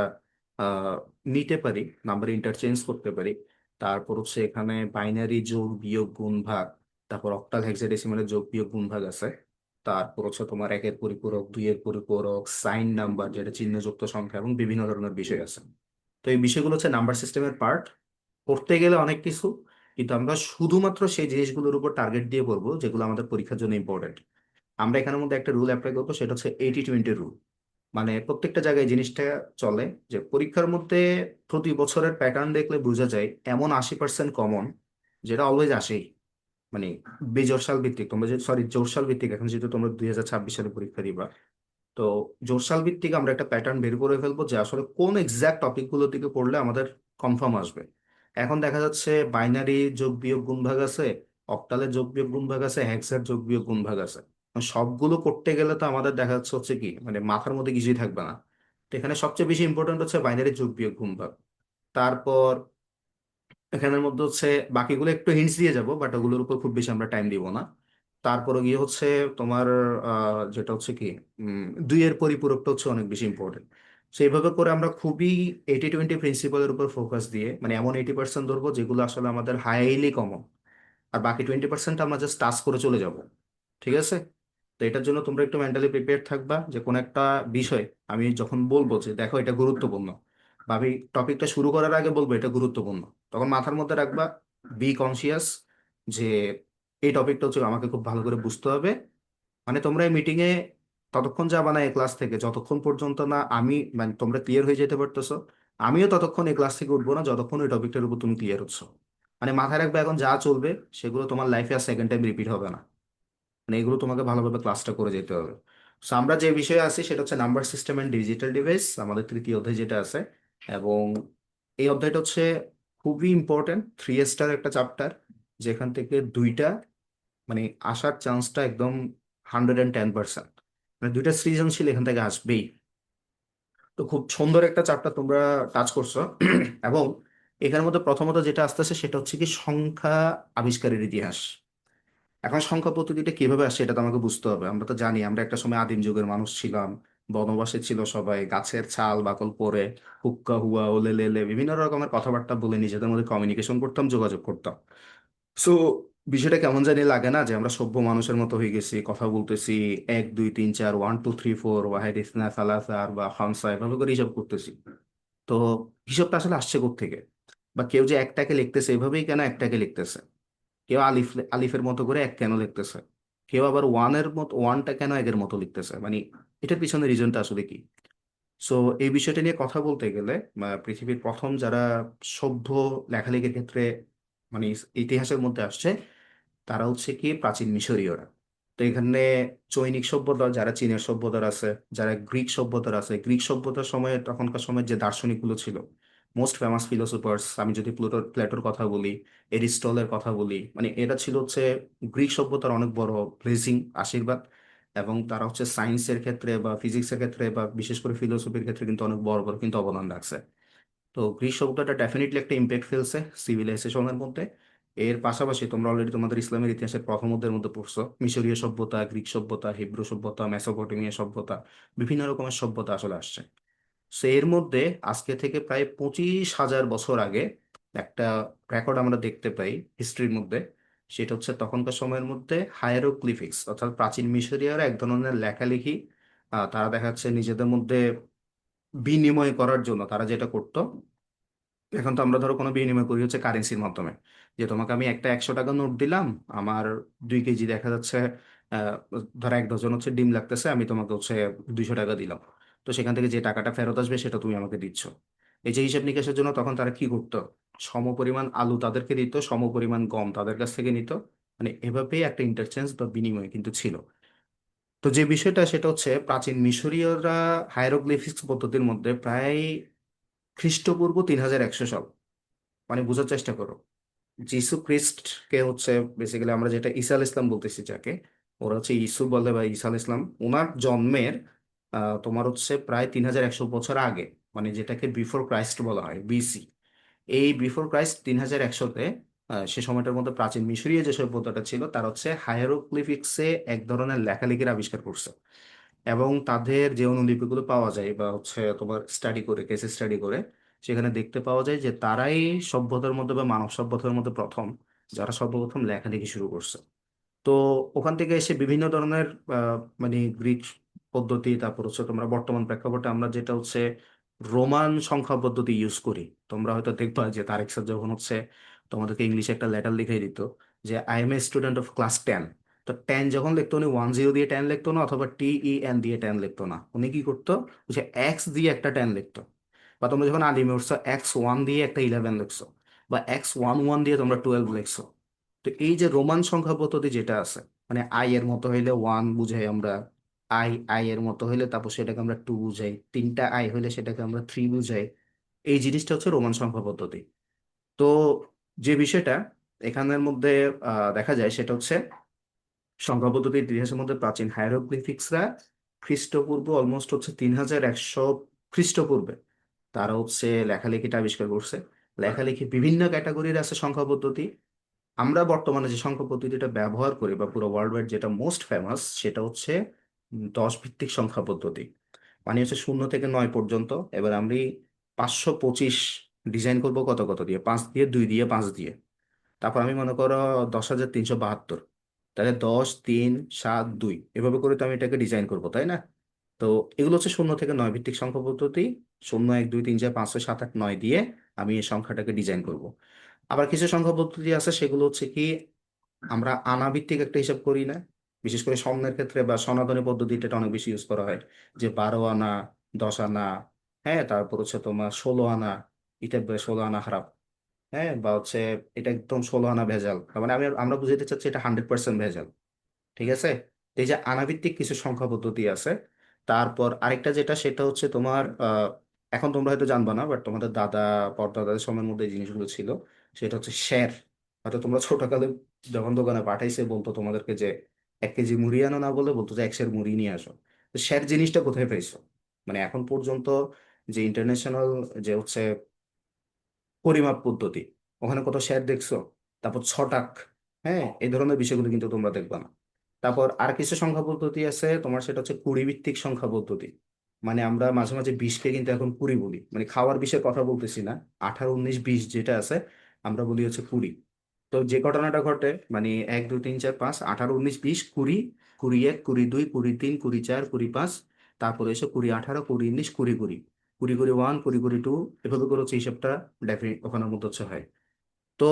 আহ, নিতে পারি, নাম্বার ইন্টারচেঞ্জ করতে পারি। তারপর হচ্ছে এখানে বাইনারি যোগ বিয়োগ গুণ ভাগ, তারপর অক্টাল হেক্সাডেসিমালের যোগ বিয়োগ গুণ ভাগ আছে। তারপর হচ্ছে তোমার একের পরিপূরক, দুইয়ের পরিপূরক, সাইন নাম্বার যেটা চিহ্নযুক্ত সংখ্যা, এবং বিভিন্ন ধরনের বিষয় আছে। তো এই বিষয়গুলো হচ্ছে নাম্বার সিস্টেমের পার্ট। করতে গেলে অনেক কিছু, কিন্তু আমরা শুধুমাত্র সেই জিনিসগুলোর উপর টার্গেট দিয়ে পড়বো যেগুলো আমাদের পরীক্ষার জন্য ইম্পর্টেন্ট। আমরা এখানের মধ্যে একটা রুল অ্যাপ্লাই করবো, সেটা হচ্ছে 80-20 রুল। মানে প্রত্যেকটা জায়গায় জিনিসটা চলে যে পরীক্ষার মধ্যে প্রতি বছরের প্যাটার্ন দেখলে বোঝা যায় এমন 80% কমন, যেটা অলওয়েজ আসেই। মানে বেজোরসাল ভিত্তিক, তোমরা যে সরি জোরসাল ভিত্তিক, এখন যেহেতু তোমরা 2026 সালে পরীক্ষা দিবা, তো জোরসাল ভিত্তিক আমরা একটা প্যাটার্ন বের করে ফেলবো যে আসলে কোন এক্সাক্ট টপিকগুলোর দিকে পড়লে আমাদের কনফার্ম আসবে। এখন দেখা যাচ্ছে বাইনারি যোগ বিয়োগ গুণ ভাগ আছে, অক্টালের যোগ বিয়োগ গুণ ভাগ আছে, হেক্সার যোগ বিয়োগ গুণ ভাগ আছে। এখন সবগুলো করতে গেলে তো আমাদের দেখা যাচ্ছে হচ্ছে কি মানে মাথার মধ্যে কিছুই থাকবে না। তো এখানে সবচেয়ে বেশি ইম্পর্টেন্ট হচ্ছে বাইনারি যোগ বিয়োগ গুণ ভাগ। তারপর এখানের মধ্যে হচ্ছে বাকিগুলো একটু হিন্টস দিয়ে যাব, বাট ওগুলোর উপর খুব বেশি আমরা টাইম দিব না। তারপরে গিয়ে হচ্ছে তোমার যেটা হচ্ছে কি দুইয়ের পরিপূরকটা হচ্ছে অনেক বেশি ইম্পর্টেন্ট। তো এইভাবে করে আমরা খুবই 80-20 প্রিন্সিপালের উপর ফোকাস দিয়ে, মানে এমন 80% ধরবো যেগুলো আসলে আমাদের হাইলি কমন, আর বাকি 20% আমরা জাস্ট টাচ করে চলে যাব। ঠিক আছে। তো এটার জন্য তোমরা একটু মেন্টালি প্রিপেয়ার থাকবা যে কোন একটা বিষয় আমি যখন বলবো যে দেখো এটা গুরুত্বপূর্ণ, ভাবি টপিকটা শুরু করার আগে বলবো এটা গুরুত্বপূর্ণ, তখন মাথার মধ্যে রাখবা, বি কনসিয়াস, যে এই টপিকটা হচ্ছে আমাকে খুব ভালো করে বুঝতে হবে। মানে তোমরা এই মিটিং এ ততক্ষণ যাবা না এই ক্লাস থেকে যতক্ষণ পর্যন্ত না আমি মানে তোমরা ক্লিয়ার হয়ে যেতে পারতেছো। আমিও ততক্ষণ এই ক্লাস থেকে উঠবো না যতক্ষণ ওই টপিকটার উপর তুমি ক্লিয়ার হচ্ছ। মানে মাথায় রাখবে এখন যা চলবে সেগুলো তোমার লাইফে আর সেকেন্ড টাইম রিপিট হবে না। মানে এগুলো তোমাকে ভালোভাবে ক্লাসটা করে যেতে হবে। So, আমরা যে বিষয়ে আছি সেটা হচ্ছে number system and digital device, আমাদের তৃতীয় অধ্যায় যেটা আছে। এবং এই অধ্যায়টা হচ্ছে খুবই ইম্পর্টেন্ট, 3 স্টার একটা চ্যাপ্টার, যেখান থেকে দুইটা মানে আসার চান্সটা একদম 110%। মানে দুইটা সৃজনশীল এখান থেকে আসবেই। তো খুব সুন্দর একটা চ্যাপ্টার তোমরা টাচ করছো। এবং এখানের মধ্যে প্রথমত যেটা আসতেছে সেটা হচ্ছে কি সংখ্যা আবিষ্কারের ইতিহাস। এখন সংখ্যা পদ্ধতিটা কিভাবে আসে এটা তো আমাকে বুঝতে হবে। আমরা তো জানি আমরা একটা সময় আদিম যুগের মানুষ ছিলাম, বনবাসে ছিল সবাই, গাছের ছাল বাকল পরে হুক্কা হুয়া ওলে লেলে বিভিন্ন রকমের কথাবার্তা বলে নিজেদের মধ্যে কমিউনিকেশন করতাম, যোগাযোগ করতাম। সো বিষয়টা কেমন জানি লাগে না যে আমরা সভ্য মানুষের মতো হয়ে গেছি, কথা বলতেছি 1 2 3 4 1 2 3 4 ওয়াহেদ ইসনা সালাসা আর বা খামসা এভাবে করে হিসাব করতেছি। তো হিসাবটা আসলে আসছে কোত্থেকে? বা কেউ যে একটাকে লিখতেছে এভাবেই কেন একটাকে লিখতেছে? কেউ আলিফের মতো করে এক কেন লিখতেছে? কেউ আবার ওয়ানের মতো ওয়ানটা কেন একের মতো লিখতেছে? মানে এটার পিছনে রিজনটা আসলে কি? সো এই বিষয়টা নিয়ে কথা বলতে গেলে পৃথিবীর প্রথম যারা সভ্য লেখালেখির ক্ষেত্রে মানে ইতিহাসের মধ্যে আসছে তারা হচ্ছে কি প্রাচীন মিশরীয়রা। তো এখানে চৈনিক সভ্যতা, যারা চীনের সভ্যতার আছে, যারা গ্রিক সভ্যতার আছে, গ্রিক সভ্যতার সময়ে তখনকার সময় যে দার্শনিকগুলো ছিল, মোস্ট ফেমাস ফিলোসোফার্স, আমি যদি প্লেটোর কথা বলি, এরিস্টলের কথা বলি, মানে এরা ছিল হচ্ছে গ্রিক সভ্যতার অনেক বড় ব্লেসিং, আশীর্বাদ। এবং তারা হচ্ছে সায়েন্সের ক্ষেত্রে বা ফিজিক্সের ক্ষেত্রে বা বিশেষ করে ফিলোসফির ক্ষেত্রে কিন্তু অনেক বড় বড় কিন্তু অবদান রাখছে। তো গ্রিক সভ্যতাটা ডেফিনেটলি একটা ইম্প্যাক্ট ফেলছে সিভিলাইজেশনের মধ্যে। এর পাশাপাশি তোমরা অলরেডি তোমাদের ইসলামের ইতিহাসের প্রথম অধ্যায়ের মধ্যে পড়ছো, মিশরীয় সভ্যতা, গ্রিক সভ্যতা, হিব্রু সভ্যতা, মেসোপটেমিয়া সভ্যতা, বিভিন্ন রকমের সভ্যতা আসলে আসছে। সো এর মধ্যে আজকে থেকে প্রায় 25,000 বছর আগে একটা রেকর্ড আমরা দেখতে পাই হিস্ট্রির মধ্যে। সেটা হচ্ছে তখনকার সময়ের মধ্যে হায়ারোগ্লিফিক্স, অর্থাৎ প্রাচীন মিশরীয়রা এক ধরনের লেখালেখি তারা দেখা যাচ্ছে নিজেদের মধ্যে বিনিময় করার জন্য তারা যেটা করতো। এখন তো আমরা ধরো কোনো বিনিময় করি হচ্ছে কারেন্সির মাধ্যমে, যে তোমাকে আমি একটা 100 টাকা নোট দিলাম, আমার 2 কেজি দেখা যাচ্ছে আহ, ধরো 1 ডজন হচ্ছে ডিম লাগতেছে, আমি তোমাকে হচ্ছে 200 টাকা দিলাম। তো সেখান থেকে যে টাকাটা ফেরত আসবে সেটা তুমি আমাকে দিচ্ছ। এই যে হিসাব নিকাশের জন্য তখন তারা কি করতো, সমপরিমাণ আলু তাদেরকে দিত, সমপরিমাণ গম তাদের কাছ থেকে নিত। মানে এভাবেই একটা ইন্টারচেঞ্জ বা বিনিময় কিন্তু ছিল। তো যে বিষয়টা সেটা হচ্ছে প্রাচীন মিশরীয়রা হায়ারোগ্লিফিক্স পদ্ধতির মধ্যে প্রায় খ্রিস্টপূর্ব 3100 সাল, মানে বোঝার চেষ্টা করো, যিশু খ্রিস্টকে হচ্ছে বেসিক্যালি আমরা যেটা ঈসা আল ইসলাম বলতেছি যাকে, ওরা হচ্ছে ইসু বলে বা ঈসা আল ইসলাম, ওনার জন্মের তোমার হচ্ছে প্রায় 3100 বছর আগে, মানে যেটাকে বিফোর ক্রাইস্ট বলা হয়, বিসি। এই বিফোর ক্রাইস্ট 3100-তে সে সময়টার মধ্যে প্রাচীন মিশরীয় যে সভ্যতাটা ছিল তারা হচ্ছে হায়ারোগ্লিফিক্সে এক ধরনের লেখালেখির আবিষ্কার করছে। এবং তাদের যে অনুলিপিগুলো পাওয়া যায় বা হচ্ছে তোমার স্টাডি করে, কেস স্টাডি করে, সেখানে দেখতে পাওয়া যায় যে তারাই সভ্যতার মধ্যে বা মানব সভ্যতার মধ্যে প্রথম যারা সর্বপ্রথম লেখালেখি শুরু করছে। তো ওখান থেকে এসে বিভিন্ন ধরনের মানে গ্রিক পদ্ধতি, তারপর হচ্ছে তোমরা বর্তমান প্রেক্ষাপটে আমরা যেটা হচ্ছে রোমান সংখ্যা পদ্ধতি ইউজ করি। তোমরা হয়তো দেখবা যে তারেক স্যার যখন হচ্ছে তোমাদেরকে ইংলিশে একটা লেটার লিখে দিত যে I M a student of class 10, তো 10 যখন লিখতো উনি 10 দিয়ে 10 লিখতো না, অথবা TEN দিয়ে 10 লিখতো না, উনি কি করতো, যে এক্স দিয়ে একটা 10 লিখতো। বা তোমরা যখন আলিমে উঠছো X1 দিয়ে একটা 11 লিখছো, বা X11 দিয়ে তোমরা 12 লিখছো। তো এই যে রোমান সংখ্যা পদ্ধতি যেটা আছে, মানে আই এর মতো হইলে 1 বুঝাই আমরা, আই আই এর মতো হইলে তারপর সেটাকে আমরা 2 বুঝাই, 3টা আই হইলে সেটাকে আমরা 3 বুঝাই। এই জিনিসটা হচ্ছে রোমান সংখ্যা পদ্ধতি। তো যে বিষয়টা এখানের মধ্যে দেখা যায় সেটা হচ্ছে সংখ্যা পদ্ধতির ইতিহাসের মধ্যে প্রাচীন হায়ারোগ্লিফিক্সরা খ্রিস্টপূর্ব অলমোস্ট হচ্ছে 3100 খ্রিস্টপূর্বে তারা হচ্ছে লেখালেখিটা আবিষ্কার করছে। লেখালেখি বিভিন্ন ক্যাটাগরির আছে সংখ্যা পদ্ধতি। আমরা বর্তমানে যে সংখ্যা পদ্ধতিটা ব্যবহার করি বা পুরো ওয়ার্ল্ড ওয়াইড যেটা মোস্ট ফেমাস সেটা হচ্ছে 10 ভিত্তিক সংখ্যা পদ্ধতি। মানে হচ্ছে 0 থেকে 9 পর্যন্ত। এবার আমি 525 ডিজাইন করব কত কত দিয়ে, 5 দিয়ে, 2 দিয়ে, 5 দিয়ে। তারপর আমি মনে করো 10,372, তাহলে 10 3 7 2 এভাবে করে তো আমি এটাকে ডিজাইন করবো, তাই না? তো এগুলো হচ্ছে 0 থেকে 9 ভিত্তিক সংখ্যা পদ্ধতি। 0 1 2 3 4 5 6 7 8 9 দিয়ে আমি এই সংখ্যাটাকে ডিজাইন করব। আবার কিছু সংখ্যা পদ্ধতি আছে সেগুলো হচ্ছে কি আমরা আনা ভিত্তিক একটা হিসাব করি না, বিশেষ করে স্বর্ণের ক্ষেত্রে বা সনাতনী পদ্ধতিটা এটা অনেক বেশি ইউজ করা হয়, যে 12 আনা, 10 আনা, হ্যাঁ, তারপর হচ্ছে তোমার 16 আনা, এটা 16 আনা হারাম, হ্যাঁ, বা হচ্ছে এটা একদম 16 আনা ভেজাল। তার মানে আমরা বুঝাইতে চাচ্ছি এটা 100% ভেজাল। ঠিক আছে? তো এই যে আনাভিত্তিক কিছু সংখ্যা পদ্ধতি আছে। তারপর আরেকটা যেটা সেটা হচ্ছে তোমার এখন তোমরা হয়তো জানবা না, বাট তোমাদের দাদা পরদাদাদের সময়ের মধ্যে এই জিনিসগুলো ছিল। সেটা হচ্ছে শের। হয়তো তোমরা ছোটকালে যখন দোকানে পাঠাইছে বলতো তোমাদেরকে যে 1 কেজি মুড়ি আনো, না বলে বলতো যে 1 সের মুড়ি নিয়ে আসো। তো শের জিনিসটা কোথায় পাইছো? মানে এখন পর্যন্ত যে ইন্টারন্যাশনাল যে হচ্ছে পরিমাপ পদ্ধতি, ওখানে কত শেয়ার দেখছো, তারপর ছটাক, হ্যাঁ, এই ধরনের বিষয়গুলো কিন্তু তোমরা দেখবা না। তারপর আর কিছু সংখ্যা পদ্ধতি আছে তোমার, সেটা হচ্ছে কুড়ি ভিত্তিক সংখ্যা পদ্ধতি। মানে আমরা মাঝে মাঝে বিশকে কিন্তু এখন কুড়ি বলি, মানে খাওয়ার বিষয়ের কথা বলতেছি না, 18, 19, 20 যেটা আছে আমরা বলি হচ্ছে কুড়ি। তো যে ঘটনাটা ঘটে মানে 1, 2, 3, 4, 5, 18, 19, 20, 20, 21, 22, 23, 24, 25, তারপরে এসে 20, 18, 20, 19, 20, 20, 20, 21, 20, 22, এভাবে করে হচ্ছে হিসাবটা ডেফিনেট ওখানের মধ্যে হচ্ছে হয়। তো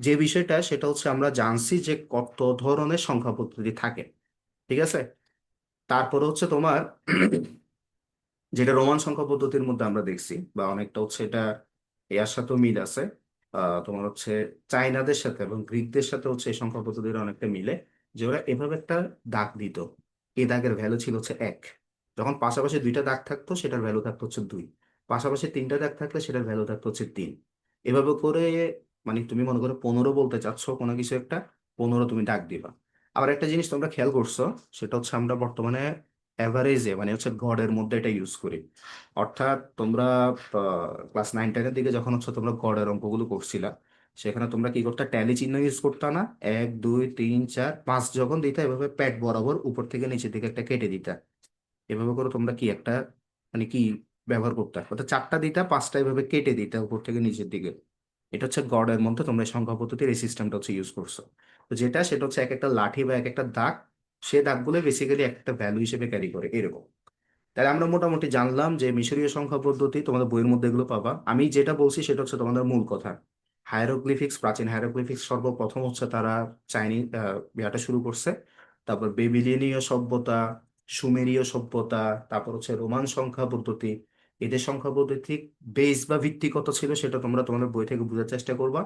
যে বিষয়টা সেটা হচ্ছে আমরা জানছি যে কত ধরনের সংখ্যা পদ্ধতি থাকে, ঠিক আছে। তারপরে হচ্ছে তোমার যেটা রোমান সংখ্যা পদ্ধতির মধ্যে আমরা দেখছি বা অনেকটা হচ্ছে এটা এর সাথেও মিল আছে, তোমার হচ্ছে চাইনাদের সাথে এবং গ্রিকদের সাথে হচ্ছে এই সংখ্যা পদ্ধতির অনেকটা মিলে, যে ওরা এভাবে একটা দাগ দিত, এই দাগের ভ্যালু ছিল হচ্ছে এক। যখন পাশাপাশি দুইটা দাগ থাকতো সেটার ভ্যালু থাকতো হচ্ছে দুই, পাশাপাশি তিনটা দাগ থাকলে সেটার ভ্যালু থাকতো হচ্ছে তিন। এভাবে করে মানে তুমি মনে করো 15 বলতে চাচ্ছ কোনো কিছু একটা, 15 তুমি দাগ দিবা। আবার একটা জিনিস তোমরা খেয়াল করছো, সেটা হচ্ছে আমরা বর্তমানে অ্যাভারেজে মানে হচ্ছে গড়ের মধ্যে এটা ইউজ করি। অর্থাৎ তোমরা ক্লাস 9, 10-এর দিকে যখন হচ্ছে তোমরা গড়ের অঙ্কগুলো করছিলা, সেখানে তোমরা কি করতে, ট্যালি চিহ্ন ইউজ করতে না, 1, 2, 3, 4, 5 যখন দিতে এভাবে প্যাড বরাবর উপর থেকে নিচের দিকে একটা কেটে দিতে, এভাবে করে তোমরা কি একটা মানে কি ব্যবহার করতে, অর্থাৎ চারটা দিতা, পাঁচটা এভাবে কেটে দিতে উপর থেকে নিচের দিকে। এটা হচ্ছে গড়ের মধ্যে তোমরা এই সংখ্যা পদ্ধতির এই সিস্টেমটা হচ্ছে ইউজ করছো। তো যেটা সেটা হচ্ছে এক একটা লাঠি বা এক একটা দাগ, সে দাগগুলো বেসিক্যালি একটা ভ্যালু হিসেবে ক্যারি করে এরকম। তাহলে আমরা মোটামুটি জানলাম যে মিশরীয় সংখ্যা পদ্ধতি তোমাদের বইয়ের মধ্যে এগুলো পাবা। আমি যেটা বলছি সেটা হচ্ছে তোমাদের মূল কথা। হায়ারোগ্লিফিক্স, প্রাচীন হায়ারোগ্লিফিক্স সর্বপ্রথম হচ্ছে তারা চাইনিজ ইয়াটা শুরু করছে। তারপর বেবিলিনীয় সভ্যতা, সুমেরীয় সভ্যতা, তারপর হচ্ছে রোমান সংখ্যা পদ্ধতি। এদের সংখ্যা পদ্ধতি বেস বা ভিত্তি কত ছিল সেটা তোমরা তোমাদের বই থেকে বোঝার চেষ্টা করবা।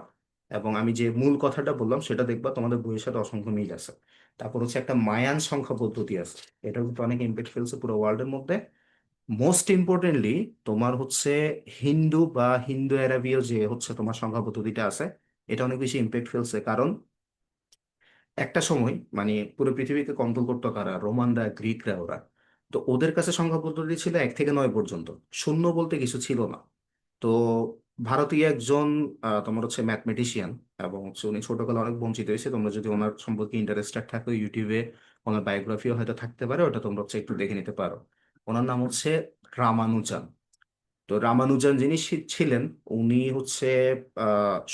এবং আমি যে মূল কথাটা বললাম সেটা দেখবা তোমাদের বইয়ের সাথে অসংখ্য মিল আছে। তারপর হচ্ছে একটা মায়ান সংখ্যা পদ্ধতি আছে, এটা কিন্তু অনেক ইম্প্যাক্ট ফেলছে পুরো ওয়ার্ল্ডের মধ্যে। মোস্ট ইম্পর্টেন্টলি তোমার হচ্ছে হিন্দু বা হিন্দু অ্যারাবীয় যে হচ্ছে তোমার সংখ্যা পদ্ধতিটা আছে, এটা অনেক বেশি ইম্প্যাক্ট ফেলছে। কারণ একটা সময় মানে পুরো পৃথিবীকে কন্ট্রোল করতো কারা, রোমানরা, গ্রিকরা, ওরা। তো ওদের কাছে সংখ্যা পদ্ধতি ছিল 1 থেকে 9 পর্যন্ত, শূন্য বলতে কিছু ছিল না। তো ভারতীয় একজন তোমার হচ্ছে ম্যাথমেটিশিয়ান, এবং হচ্ছে উনি ছোটকালে অনেক বঞ্চিত হয়েছে, তোমরা যদি ওনার সম্পর্কে ইন্টারেস্টেড থাকো ইউটিউবে ওনার বায়োগ্রাফিও হয়তো থাকতে পারে, ওটা তোমরা হচ্ছে একটু দেখে নিতে পারো। ওনার নাম হচ্ছে রামানুজান। তো রামানুজান যিনি ছিলেন, উনি হচ্ছে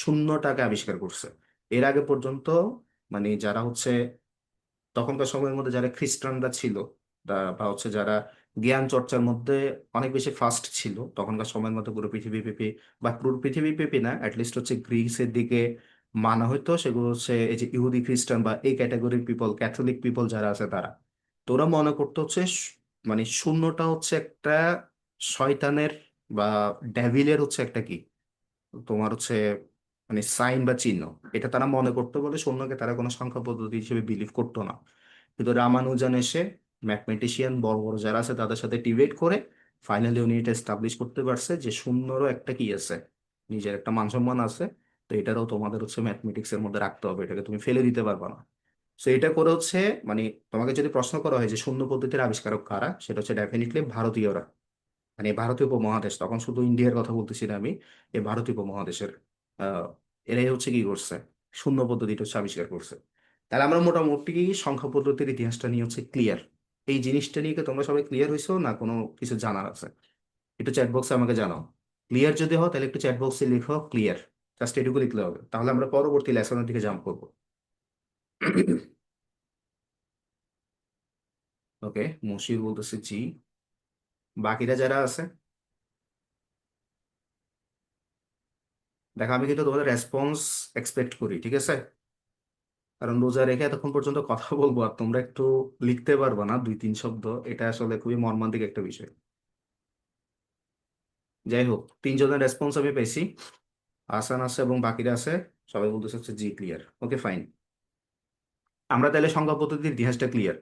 শূন্যটাকে আবিষ্কার করছে। এর আগে পর্যন্ত মানে যারা হচ্ছে তখনকার সময়ের মধ্যে যারা খ্রিস্টানরা ছিল, বা হচ্ছে যারা জ্ঞান চর্চার মধ্যে অনেক বেশি ফাস্ট ছিল তখনকার সময়ের মধ্যে পুরো পৃথিবীব্যাপী, বা পুরো পৃথিবীব্যাপী না, অ্যাটলিস্ট হচ্ছে গ্রিসের দিকে মানা হইতো, সেগুলো হচ্ছে এই যে ইহুদি খ্রিস্টান বা এই ক্যাটাগরির পিপল, ক্যাথলিক পিপল যারা আছে তারা। তো ওরা মনে করতো হচ্ছে মানে শূন্যটা হচ্ছে একটা শয়তানের বা ডেভিলের হচ্ছে একটা কি তোমার হচ্ছে মানে সাইন বা চিহ্ন, এটা তারা মনে করতো বলে শূন্যকে তারা কোনো সংখ্যা পদ্ধতি হিসেবে বিলিভ করতো না। কিন্তু রামানুজন এসে ম্যাথমেটিশিয়ান বড় বড় যারা আছে তাদের সাথে ডিবেট করে ফাইনালি উনি এটা এস্টাবলিশ করতে পারছে যে শূন্যরও একটা কি আছে, নিজের একটা মান সম্মান আছে। তো এটারও তোমাদের হচ্ছে ম্যাথমেটিক্স এর মধ্যে রাখতে হবে, এটাকে তুমি ফেলে দিতে পারবে না। তো এটা করে হচ্ছে মানে তোমাকে যদি প্রশ্ন করা হয় যে শূন্য পদ্ধতির আবিষ্কারক কারা, সেটা হচ্ছে ডেফিনেটলি ভারতীয়রা। মানে এই ভারতীয় উপমহাদেশ, তখন শুধু ইন্ডিয়ার কথা বলতেছি না আমি, এই ভারতীয় উপমহাদেশের আহ এরাই হচ্ছে কি করছে, শূন্য পদ্ধতিটা হচ্ছে আবিষ্কার করছে। তাহলে আমরা মোটামুটি সংখ্যা পদ্ধতির ইতিহাসটা নিয়ে হচ্ছে ক্লিয়ার। এই জিনিসটা নিয়ে কি তোমরা সবাই ক্লিয়ার হয়েছো না কোনো কিছু জানার আছে? একটু চ্যাট বক্সে আমাকে জানাও। ক্লিয়ার যদি হও তাহলে একটু চ্যাট বক্সে লিখো ক্লিয়ার, জাস্ট এটুকু লিখলে হবে, তাহলে আমরা পরবর্তী লেসনের দিকে জাম্প করবো। ওকে, মশির বলতেছে জি। বাকিরা যারা আছে, দেখো আমি কিন্তু তোমাদের রেসপন্স এক্সপেক্ট করি, ঠিক আছে? কারণ রোজা রেখে এতক্ষণ পর্যন্ত কথা বলবো আর তোমরা একটু লিখতে পারবা না 2-3 শব্দ, এটা আসলে খুবই মর্মান্তিক একটা বিষয়। যাই হোক, 3 জনের রেসপন্স আমি পেয়েছি, আসান আছে এবং বাকিরা আছে, সবাই বলতেছে হচ্ছে জি ক্লিয়ার। ওকে ফাইন, আমরা তাহলে সংখ্যা পদ্ধতির ইতিহাসটা ক্লিয়ার।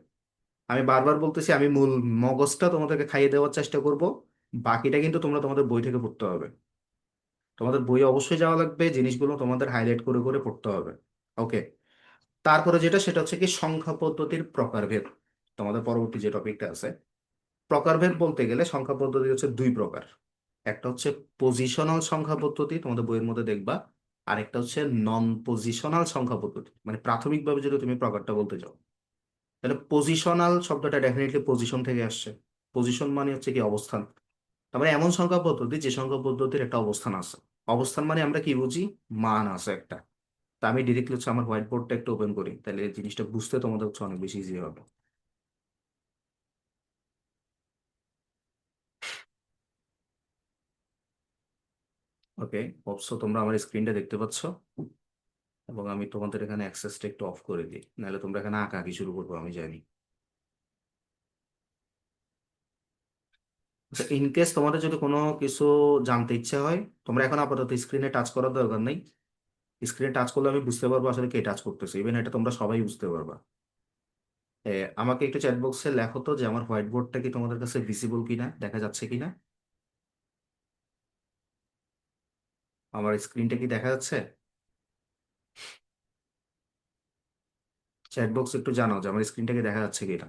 আমি বারবার বলতেছি আমি মূল মগজটা তোমাদেরকে খাইয়ে দেওয়ার চেষ্টা করব, বাকিটা কিন্তু তোমরা তোমাদের বই থেকে পড়তে হবে। তোমাদের বই অবশ্যই যাওয়া লাগবে, জিনিসগুলো তোমাদের হাইলাইট করে করে পড়তে হবে। ওকে, তারপরে যেটা সেটা হচ্ছে কি সংখ্যা পদ্ধতির প্রকারভেদ। তোমাদের পরবর্তী যে টপিকটা আছে, প্রকারভেদ বলতে গেলে সংখ্যা পদ্ধতি হচ্ছে দুই প্রকার। একটা হচ্ছে পজিশনাল সংখ্যা পদ্ধতি, তোমাদের বইয়ের মধ্যে দেখবা। আর একটা হচ্ছে নন পজিশনাল সংখ্যা পদ্ধতি, মানে প্রাথমিকভাবে যদি তুমি প্রকারটা বলতে চাও, তাহলে পজিশনাল শব্দটা ডেফিনেটলি পজিশন থেকে আসছে। পজিশন মানে হচ্ছে কি অবস্থান। তার মানে এমন সংখ্যা পদ্ধতি যে সংখ্যা পদ্ধতির একটা অবস্থান আছে। অবস্থান মানে আমরা কি বুঝি? মান আছে একটা। তা আমি ডিরেক্টলি হচ্ছে আমার হোয়াইট বোর্ডটা একটু ওপেন করি, তাহলে এই জিনিসটা বুঝতে তোমাদের হচ্ছে অনেক বেশি ইজি হবে। ওকে, অবশ্য তোমরা আমার স্ক্রিনটা দেখতে পাচ্ছ, এবং আমি তোমাদের এখানে অ্যাক্সেসটা একটু অফ করে দিই, নাহলে তোমরা এখানে আঁকাআঁকি শুরু করবো আমি জানি। আচ্ছা, ইন কেস তোমাদের যদি কোনো কিছু জানতে ইচ্ছে হয়, তোমরা এখন আপাতত স্ক্রিনে টাচ করার দরকার নেই। স্ক্রিনে টাচ করলে আমি বুঝতে পারবো আসলে কে টাচ করতেছে, ইভেন এটা তোমরা সবাই বুঝতে পারবা। আমাকে একটু চ্যাট বক্সে লেখো তো যে আমার হোয়াইট বোর্ডটা কি তোমাদের কাছে ভিজিবল কিনা, দেখা যাচ্ছে কিনা। আমার স্ক্রিনটা কি দেখা যাচ্ছে? চ্যাট বক্স একটু জানাও যে আমার স্ক্রিনটা কি দেখা যাচ্ছে কিনা।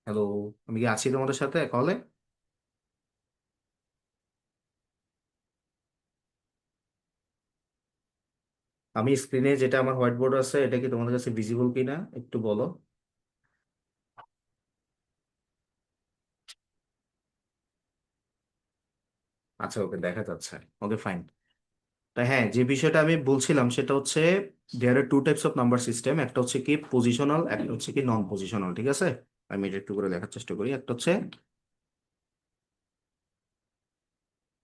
হ্যালো, আমি কি আছি তোমাদের সাথে কলে? আমি স্ক্রিনে যেটা আমার হোয়াইট বোর্ড আছে এটা কি তোমাদের কাছে ভিজিবল কিনা একটু বলো। আচ্ছা, ওকে, দেখা যাচ্ছে। Okay, fine. তা হ্যাঁ, যে বিষয়টা আমি বলছিলাম সেটা হচ্ছে there are two types of number system, একটা হচ্ছে কি পজিশনাল, একটা হচ্ছে কি নন পজিশনাল, ঠিক আছে? আমি এটা একটু করে দেখার চেষ্টা করি। একটা হচ্ছে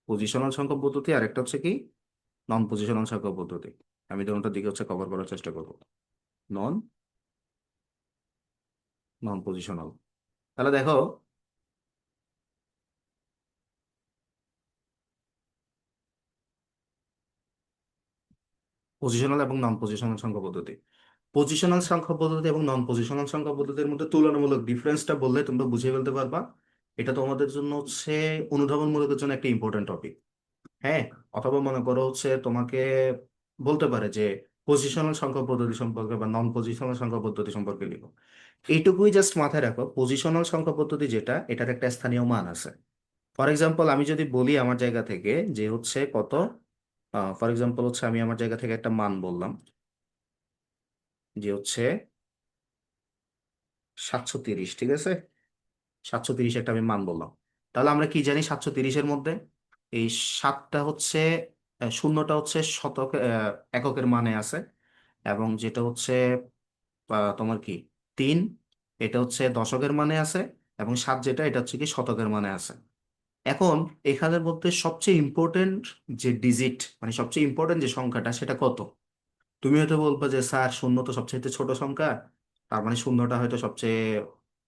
পজিশনাল সংখ্যা পদ্ধতি, আর একটা হচ্ছে কি নন পজিশনাল সংখ্যা পদ্ধতি। আমি দুটোর দিকে হচ্ছে কভার করার চেষ্টা করব। নন নন পজিশনাল। তাহলে দেখো, পজিশনাল এবং নন পজিশনাল সংখ্যা পদ্ধতি। পজিশনাল সংখ্যা পদ্ধতি এবং নন পজিশনাল সংখ্যা পদ্ধতির মধ্যে তুলনামূলক ডিফারেন্সটা বললে তোমরা বুঝিয়ে ফেলতে পারবা। এটা তোমাদের জন্য হচ্ছে অনুধাবনমূলকের জন্য একটা ইম্পর্টেন্ট টপিক। হ্যাঁ, অথবা মনে করো হচ্ছে তোমাকে বলতে পারে যে পজিশনাল সংখ্যা পদ্ধতি সম্পর্কে বা নন পজিশনাল সংখ্যা পদ্ধতি সম্পর্কে লিখো। এইটুকুই জাস্ট মাথায় রাখো, পজিশনাল সংখ্যা পদ্ধতি যেটা, এটার একটা স্থানীয় মান আছে। ফর এক্সাম্পল আমি যদি বলি আমার জায়গা থেকে যে হচ্ছে কত, ফর এক্সাম্পল হচ্ছে আমি আমার জায়গা থেকে একটা মান বললাম যে হচ্ছে 730, ঠিক আছে? 730 একটা আমি মান বললাম। তাহলে আমরা কি জানি 730-এর মধ্যে এই সাতটা হচ্ছে, শূন্যটা হচ্ছে শতক, এককের মানে আছে। এবং যেটা হচ্ছে তোমার কি 3, এটা হচ্ছে দশকের মানে আছে। এবং 7 যেটা, এটা হচ্ছে কি শতকের মানে আছে। এখন এখানের মধ্যে সবচেয়ে ইম্পর্টেন্ট যে ডিজিট, মানে সবচেয়ে ইম্পর্টেন্ট যে সংখ্যাটা, সেটা কত? তুমি হয়তো বলবে যে স্যার শূন্য তো সবচেয়ে ছোট সংখ্যা, তার মানে শূন্যটা হয়তো সবচেয়ে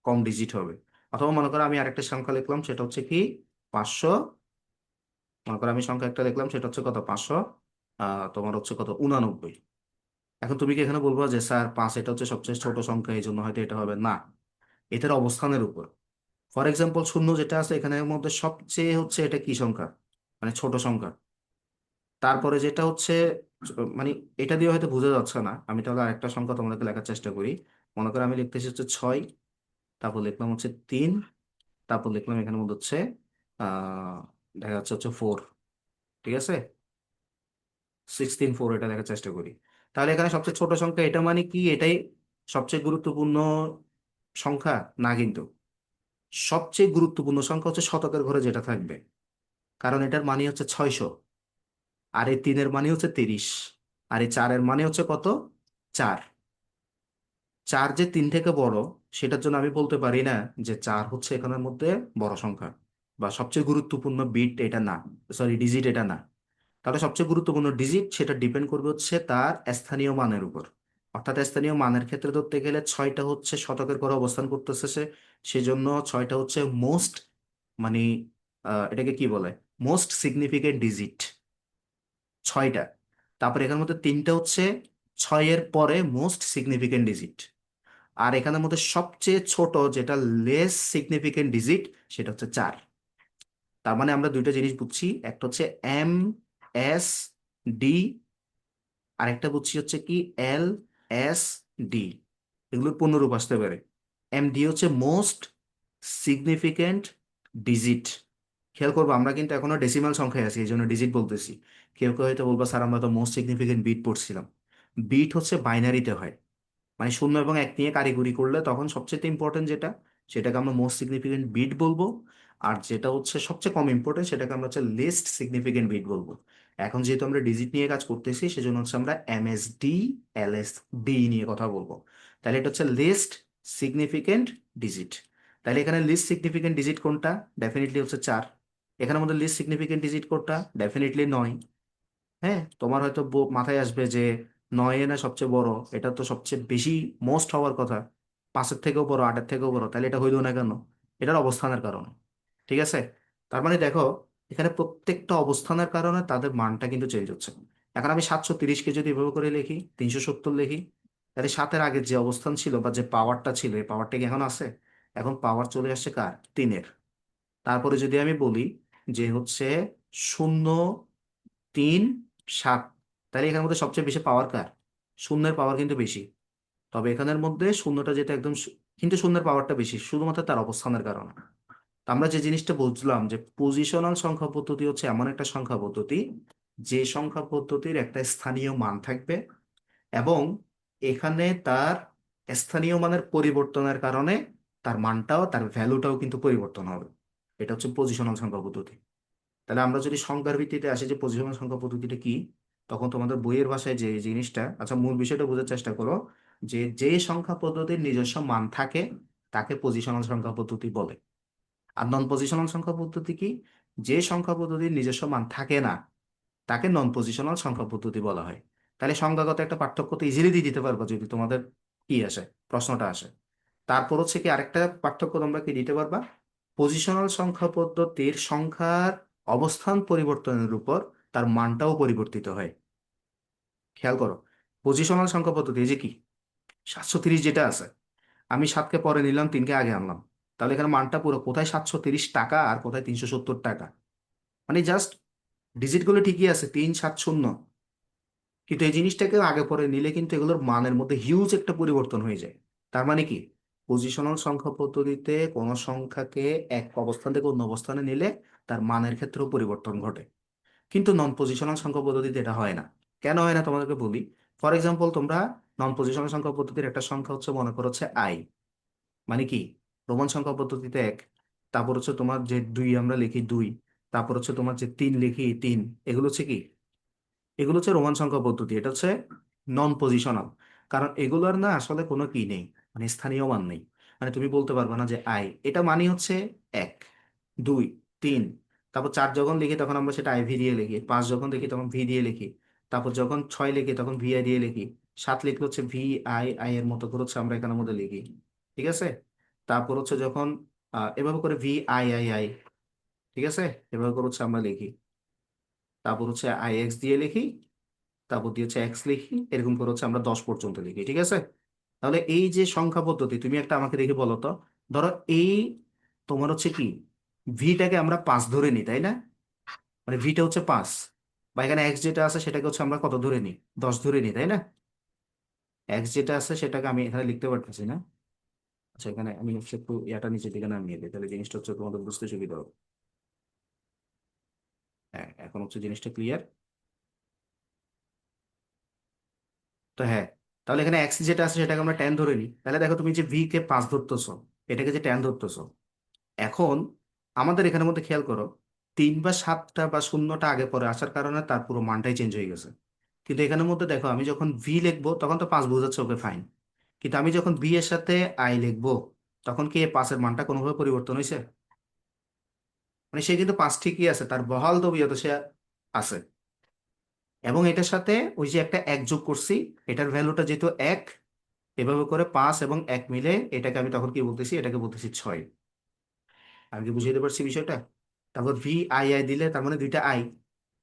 কম ডিজিট হবে। অথবা মনে করো আমি আরেকটা সংখ্যা লিখলাম, সেটা হচ্ছে কি 500। মনে করো আমি সংখ্যা একটা লিখলাম, সেটা হচ্ছে কত, 500, তোমার হচ্ছে কত, 89। এখন তুমি কি এখানে বলবো যে স্যার 5 এটা হচ্ছে সবচেয়ে ছোট সংখ্যা, এই জন্য হয়তো এটা হবে না? এটার অবস্থানের উপর। ফর এক্সাম্পল শূন্য যেটা আছে এখানের মধ্যে সবচেয়ে হচ্ছে এটা কি সংখ্যা, মানে ছোট সংখ্যা। তারপরে যেটা হচ্ছে মানে এটা দিয়ে হয়তো বোঝা যাচ্ছে না, আমি তাহলে আরেকটা সংখ্যা তোমাদেরকে লেখার চেষ্টা করি। মনে করো আমি লিখতেছি হচ্ছে 6, তারপর লিখলাম হচ্ছে 3, তারপর লিখলাম এখানে মধ্যে হচ্ছে দেখা যাচ্ছে হচ্ছে 4, ঠিক আছে? 16, 4 এটা লেখার চেষ্টা করি। তাহলে এখানে সবচেয়ে ছোট সংখ্যা এটা মানে কি এটাই সবচেয়ে গুরুত্বপূর্ণ সংখ্যা? না কিন্তু। সবচেয়ে গুরুত্বপূর্ণ সংখ্যা হচ্ছে শতকের ঘরে যেটা থাকবে, কারণ এটার মানে হচ্ছে 600। আর এই 3-এর মানে হচ্ছে 30। আর এই 4-এর মানে হচ্ছে কত, 4। 4 যে 3 থেকে বড়, সেটার জন্য আমি বলতে পারি না যে 4 হচ্ছে এখানের মধ্যে বড় সংখ্যা বা সবচেয়ে গুরুত্বপূর্ণ বিট এটা না, সরি ডিজিট এটা না। তাহলে সবচেয়ে গুরুত্বপূর্ণ ডিজিট সেটা ডিপেন্ড করবে হচ্ছে তার স্থানীয় মানের উপর। অর্থাৎ স্থানীয় মানের ক্ষেত্রে ধরতে গেলে 6টা হচ্ছে শতকের ঘরে অবস্থান করতেছে সে, সেজন্য 6টা হচ্ছে মোস্ট, মানে এটাকে কি বলে, মোস্ট সিগনিফিকেন্ট ডিজিট 6টা। তারপরে এখানের মধ্যে 3টা হচ্ছে 6-এর পরে মোস্ট সিগনিফিকেন্ট ডিজিট। আর এখানের মধ্যে সবচেয়ে ছোট যেটা লেস সিগনিফিকেন্ট ডিজিট, সেটা হচ্ছে 4। তার মানে আমরা দুইটা জিনিস বুঝছি, একটা হচ্ছে এম, এস, ডি, আর একটা বুঝছি হচ্ছে কি এল, এস ডি, এগুলোর পূর্ণরূপ আসতে পারে। এম ডি হচ্ছে মোস্ট সিগনিফিকেন্ট ডিজিট। খেয়াল করবো আমরা কিন্তু এখনো ডেসিমাল সংখ্যায় আছি, এই জন্য ডিজিট বলতেছি। কেউ কেউ হয়তো বলবো স্যার আমরা তো মোস্ট সিগনিফিকেন্ট বিট পড়ছিলাম। বিট হচ্ছে বাইনারিতে হয়, মানে শূন্য এবং এক নিয়ে কারিগরি করলে তখন সবচেয়ে ইম্পর্টেন্ট যেটা, সেটাকে আমরা মোস্ট সিগনিফিকেন্ট বিট বলবো। আর যেটা হচ্ছে সবচেয়ে কম ইম্পর্টেন্ট, সেটাকে আমরা হচ্ছে লিস্ট সিগনিফিকেন্ট বিট বলবো। এখন যেহেতু আমরা ডিজিট নিয়ে কাজ করতেছি, সেজন্য হচ্ছে আমরা এমএসডি, এলএসডি নিয়ে কথা বলবো। তাহলে এটা হচ্ছে লিস্ট সিগনিফিকেন্ট ডিজিট। তাহলে এখানে লিস্ট সিগনিফিকেন্ট ডিজিট কোনটা? ডেফিনেটলি হচ্ছে 4। এখানের মধ্যে লিস্ট সিগনিফিকেন্ট ডিজিট কোনটা? ডেফিনেটলি 9। হ্যাঁ, তোমার হয়তো মাথায় আসবে যে 9 না সবচেয়ে বড়, এটা তো সবচেয়ে বেশি মোস্ট হওয়ার কথা, 5-এর থেকেও বড়, 8-এর থেকেও বড়, তাহলে এটা হইলো না কেন? এটার অবস্থানের কারণে। ঠিক আছে, তার মানে দেখো এখানে প্রত্যেকটা অবস্থানের কারণে তাদের মানটা কিন্তু চেঞ্জ হচ্ছে। এখন আমি 730-কে যদি এভাবে করে লিখি, 370 লিখি, তাহলে 7-এর আগের যে অবস্থান ছিল বা যে পাওয়ারটা ছিল, এই পাওয়ারটা কি এখন আছে? এখন পাওয়ার চলে আসছে কার? 3-এর। তারপরে যদি আমি বলি যে হচ্ছে 0, 3, 7, তাহলে এখানের মধ্যে সবচেয়ে বেশি পাওয়ার কার? শূন্যের পাওয়ার কিন্তু বেশি। তবে এখানের মধ্যে শূন্যটা যেটা একদম কিন্তু শূন্যের পাওয়ারটা বেশি শুধুমাত্র তার অবস্থানের কারণে। তো আমরা যে জিনিসটা বলছিলাম যে পজিশনাল সংখ্যা পদ্ধতি হচ্ছে এমন একটা সংখ্যা পদ্ধতি, যে সংখ্যা পদ্ধতির একটা স্থানীয় মান থাকবে, এবং এখানে তার স্থানীয় মানের পরিবর্তনের কারণে তার মানটাও, তার ভ্যালুটাও কিন্তু পরিবর্তন হবে। এটা হচ্ছে পজিশনাল সংখ্যা পদ্ধতি। তাহলে আমরা যদি সংখ্যার ভিত্তিতে আসি যে পজিশনাল সংখ্যা পদ্ধতিটা কি, তখন তোমাদের বইয়ের ভাষায় যে জিনিসটা, আচ্ছা মূল বিষয়টা বোঝার চেষ্টা করো, যে যে সংখ্যা পদ্ধতির নিজস্ব মান থাকে তাকে পজিশনাল সংখ্যা পদ্ধতি বলে। আর নন পজিশনাল সংখ্যা পদ্ধতি কি? যে সংখ্যা পদ্ধতির নিজস্ব মান থাকে না তাকে নন পজিশনাল সংখ্যা পদ্ধতি বলা হয়। তাহলে সংখ্যাগত একটা পার্থক্য তো ইজিলি দিয়ে দিতে পারবা যদি তোমাদের কি আসে, প্রশ্নটা আসে। তারপর হচ্ছে কি আরেকটা পার্থক্য তোমরা কি দিতে পারবা? পজিশনাল সংখ্যা পদ্ধতির সংখ্যার অবস্থান পরিবর্তনের উপর তার মানটাও পরিবর্তিত হয়। খেয়াল করো, পজিশনাল সংখ্যা পদ্ধতি এই যে কি 730 যেটা আছে, আমি 7-কে পরে নিলাম, 3-কে আগে আনলাম, তাহলে এখানে মানটা পুরো কোথায় 730 টাকা আর কোথায় 370 টাকা। মানে জাস্ট ডিজিটগুলো ঠিকই আছে, 3-7-0, কিন্তু এই জিনিসটাকে আগে পরে নিলে কিন্তু এগুলোর মানের মধ্যে হিউজ একটা পরিবর্তন হয়ে যায়। তার মানে কি, পজিশনাল সংখ্যা পদ্ধতিতে কোনো সংখ্যাকে এক অবস্থান থেকে অন্য অবস্থানে নিলে তার মানের ক্ষেত্রেও পরিবর্তন ঘটে। কিন্তু নন পজিশনাল সংখ্যা পদ্ধতিতে এটা হয় না। কেন হয় না তোমাদেরকে বলি। ফর এক্সাম্পল, তোমরা নন পজিশনাল সংখ্যা পদ্ধতির একটা সংখ্যা হচ্ছে মনে করো হচ্ছে আই, মানে কি, রোমান সংখ্যা পদ্ধতিতে 1, তারপর হচ্ছে তোমার যে 2 আমরা লিখি 2, তারপর হচ্ছে তোমার যে 3 লিখি 3, এগুলো হচ্ছে কি, এগুলো হচ্ছে রোমান সংখ্যা পদ্ধতি, এটা হচ্ছে নন পজিশনাল। কারণ এগুলোর না আসলে কোনো কি নেই, মানে স্থানীয় মান নেই। মানে তুমি বলতে পারবে না যে আই এটা মানে হচ্ছে 1, 2, 3, তারপর 4 যখন লিখি তখন আমরা সেটা আই ভি দিয়ে লিখি, 5 যখন লিখি তখন ভি দিয়ে লিখি, তারপর যখন 6 লিখি তখন ভি আই দিয়ে লিখি, 7 লিখলে হচ্ছে ভি আই আই এর মতো করে হচ্ছে আমরা এখানের মধ্যে লিখি। ঠিক আছে, তারপর হচ্ছে যখন এভাবে করে ভি আই আই আই, ঠিক আছে, এভাবে করে হচ্ছে আমরা লিখি, তারপর হচ্ছে আই এক্স দিয়ে লিখি, তারপর দিয়ে হচ্ছে এক্স লিখি, এরকম করে হচ্ছে আমরা 10 পর্যন্ত লিখি। ঠিক আছে, তাহলে এই যে সংখ্যা পদ্ধতি, তুমি একটা আমাকে দেখে বলো তো, ধরো এই তোমার হচ্ছে কি, ভিটাকে আমরা 5 ধরে নিই, তাই না? মানে ভিটা হচ্ছে 5, বা এখানে এক্স যেটা আছে সেটাকে হচ্ছে আমরা কত ধরে নিই? 10 ধরে নিই, তাই না? এক্স যেটা আছে সেটাকে আমি এখানে লিখতে পারতেছি না। আচ্ছা, এখানে আমি হচ্ছে একটু ইয়াটা নিচের দিকে নামিয়ে দিই, তাহলে জিনিসটা হচ্ছে তোমাদের বুঝতে সুবিধা হবে। হ্যাঁ, এখন হচ্ছে জিনিসটা ক্লিয়ার। তো হ্যাঁ, তাহলে এখানে এক্স যেটা আছে সেটাকে আমরা 10 ধরে নিই, তাহলে দেখো তুমি যে ভি কে 5 ধরতেছো, এটাকে যে 10 ধরতেছো, এখন আমাদের এখানের মধ্যে খেয়াল করো, 3 বা 7টা বা শূন্যটা আগে পরে আসার কারণে তার পুরো মানটাই চেঞ্জ হয়ে গেছে। কিন্তু এখানের মধ্যে দেখো আমি যখন ভি লিখবো তখন তো 5 বোঝাচ্ছে, ওকে ফাইন। কিন্তু আমি যখন ভি এর সাথে আই লিখবো, তখন কি এই 5-এর মানটা কোনোভাবে পরিবর্তন হয়েছে? মানে সে কিন্তু 5 ঠিকই আছে, তার বহাল তবিয়ত সে আছে। এবং এটার সাথে ওই যে একটা এক যোগ করছি, এটার ভ্যালুটা যেহেতু 1, এভাবে করে 5 এবং 1 মিলে এটাকে আমি তখন কি বলতেছি, এটাকে বলতেছি 6। আমি কি বুঝিয়ে দিতে পারছি বিষয়টা? তারপর ভি আই আই দিলে তার মানে দুইটা আই,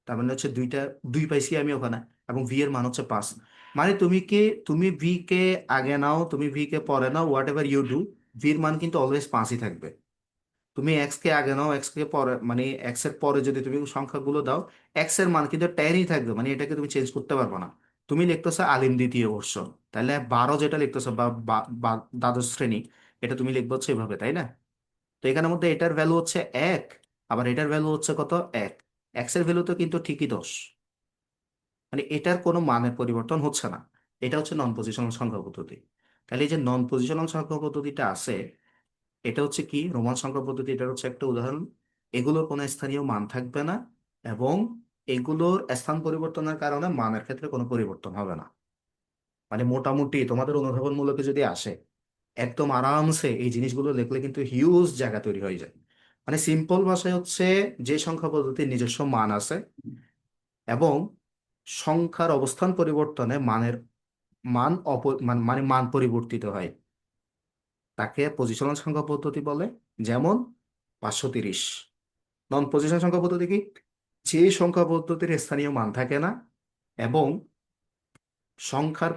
তার মানে হচ্ছে দুইটা 2 পাইছি আমি ওখানে, এবং ভি এর মান হচ্ছে 5। মানে তুমি ভি কে আগে নাও, তুমি ভি কে পরে নাও, whatever you do, V এর মান কিন্তু অলওয়েজ 5ই থাকবে। তুমি এক্স কে আগে নাও, এক্স কে পরে, মানে এক্স এর পরে যদি তুমি সংখ্যাগুলো দাও, এক্স এর মান কিন্তু 10ই থাকবে, মানে এটাকে তুমি চেঞ্জ করতে পারবে না। তুমি লিখতেছো আলিম 2য় বর্ষ, তাহলে 12 যেটা লিখতেছো বা দ্বাদশ শ্রেণী, এটা তুমি লিখবে হচ্ছে এভাবে, তাই না? তো এখানের মধ্যে এটার ভ্যালু হচ্ছে 1, আবার এটার ভ্যালু হচ্ছে কত, 1। এক্স এর ভ্যালু তো কিন্তু ঠিকই 10, মানে এটার কোনো মানের পরিবর্তন হচ্ছে না। এটা হচ্ছে নন পজিশনাল সংখ্যা পদ্ধতি। তাহলে এই যে নন পজিশনাল সংখ্যা পদ্ধতিটা আছে, এটা হচ্ছে কি, রোমান সংখ্যা পদ্ধতি, এটা হচ্ছে একটা উদাহরণ। এগুলোর কোনো স্থানীয় মান থাকবে না, এবং এগুলোর স্থান পরিবর্তনের কারণে মানের ক্ষেত্রে কোনো পরিবর্তন হবে না। মানে মোটামুটি তোমাদের অনুধাবনমূলকে যদি আসে, একদম আরামসে এই জিনিসগুলো লিখলে কিন্তু হিউজ জায়গা তৈরি হয়ে যায়। মানে সিম্পল ভাষায় হচ্ছে, যে সংখ্যা পদ্ধতির নিজস্ব মান আছে এবং সংখ্যার অবস্থান পরিবর্তনে মানের মানে মান পরিবর্তিত হয়, তাকে পজিশনাল সংখ্যা পদ্ধতি বলে। যেমন 530। নন পজিশনাল সংখ্যা পদ্ধতি কি, যে সংখ্যা পদ্ধতির স্থানীয় মান থাকে না এবং সংখ্যার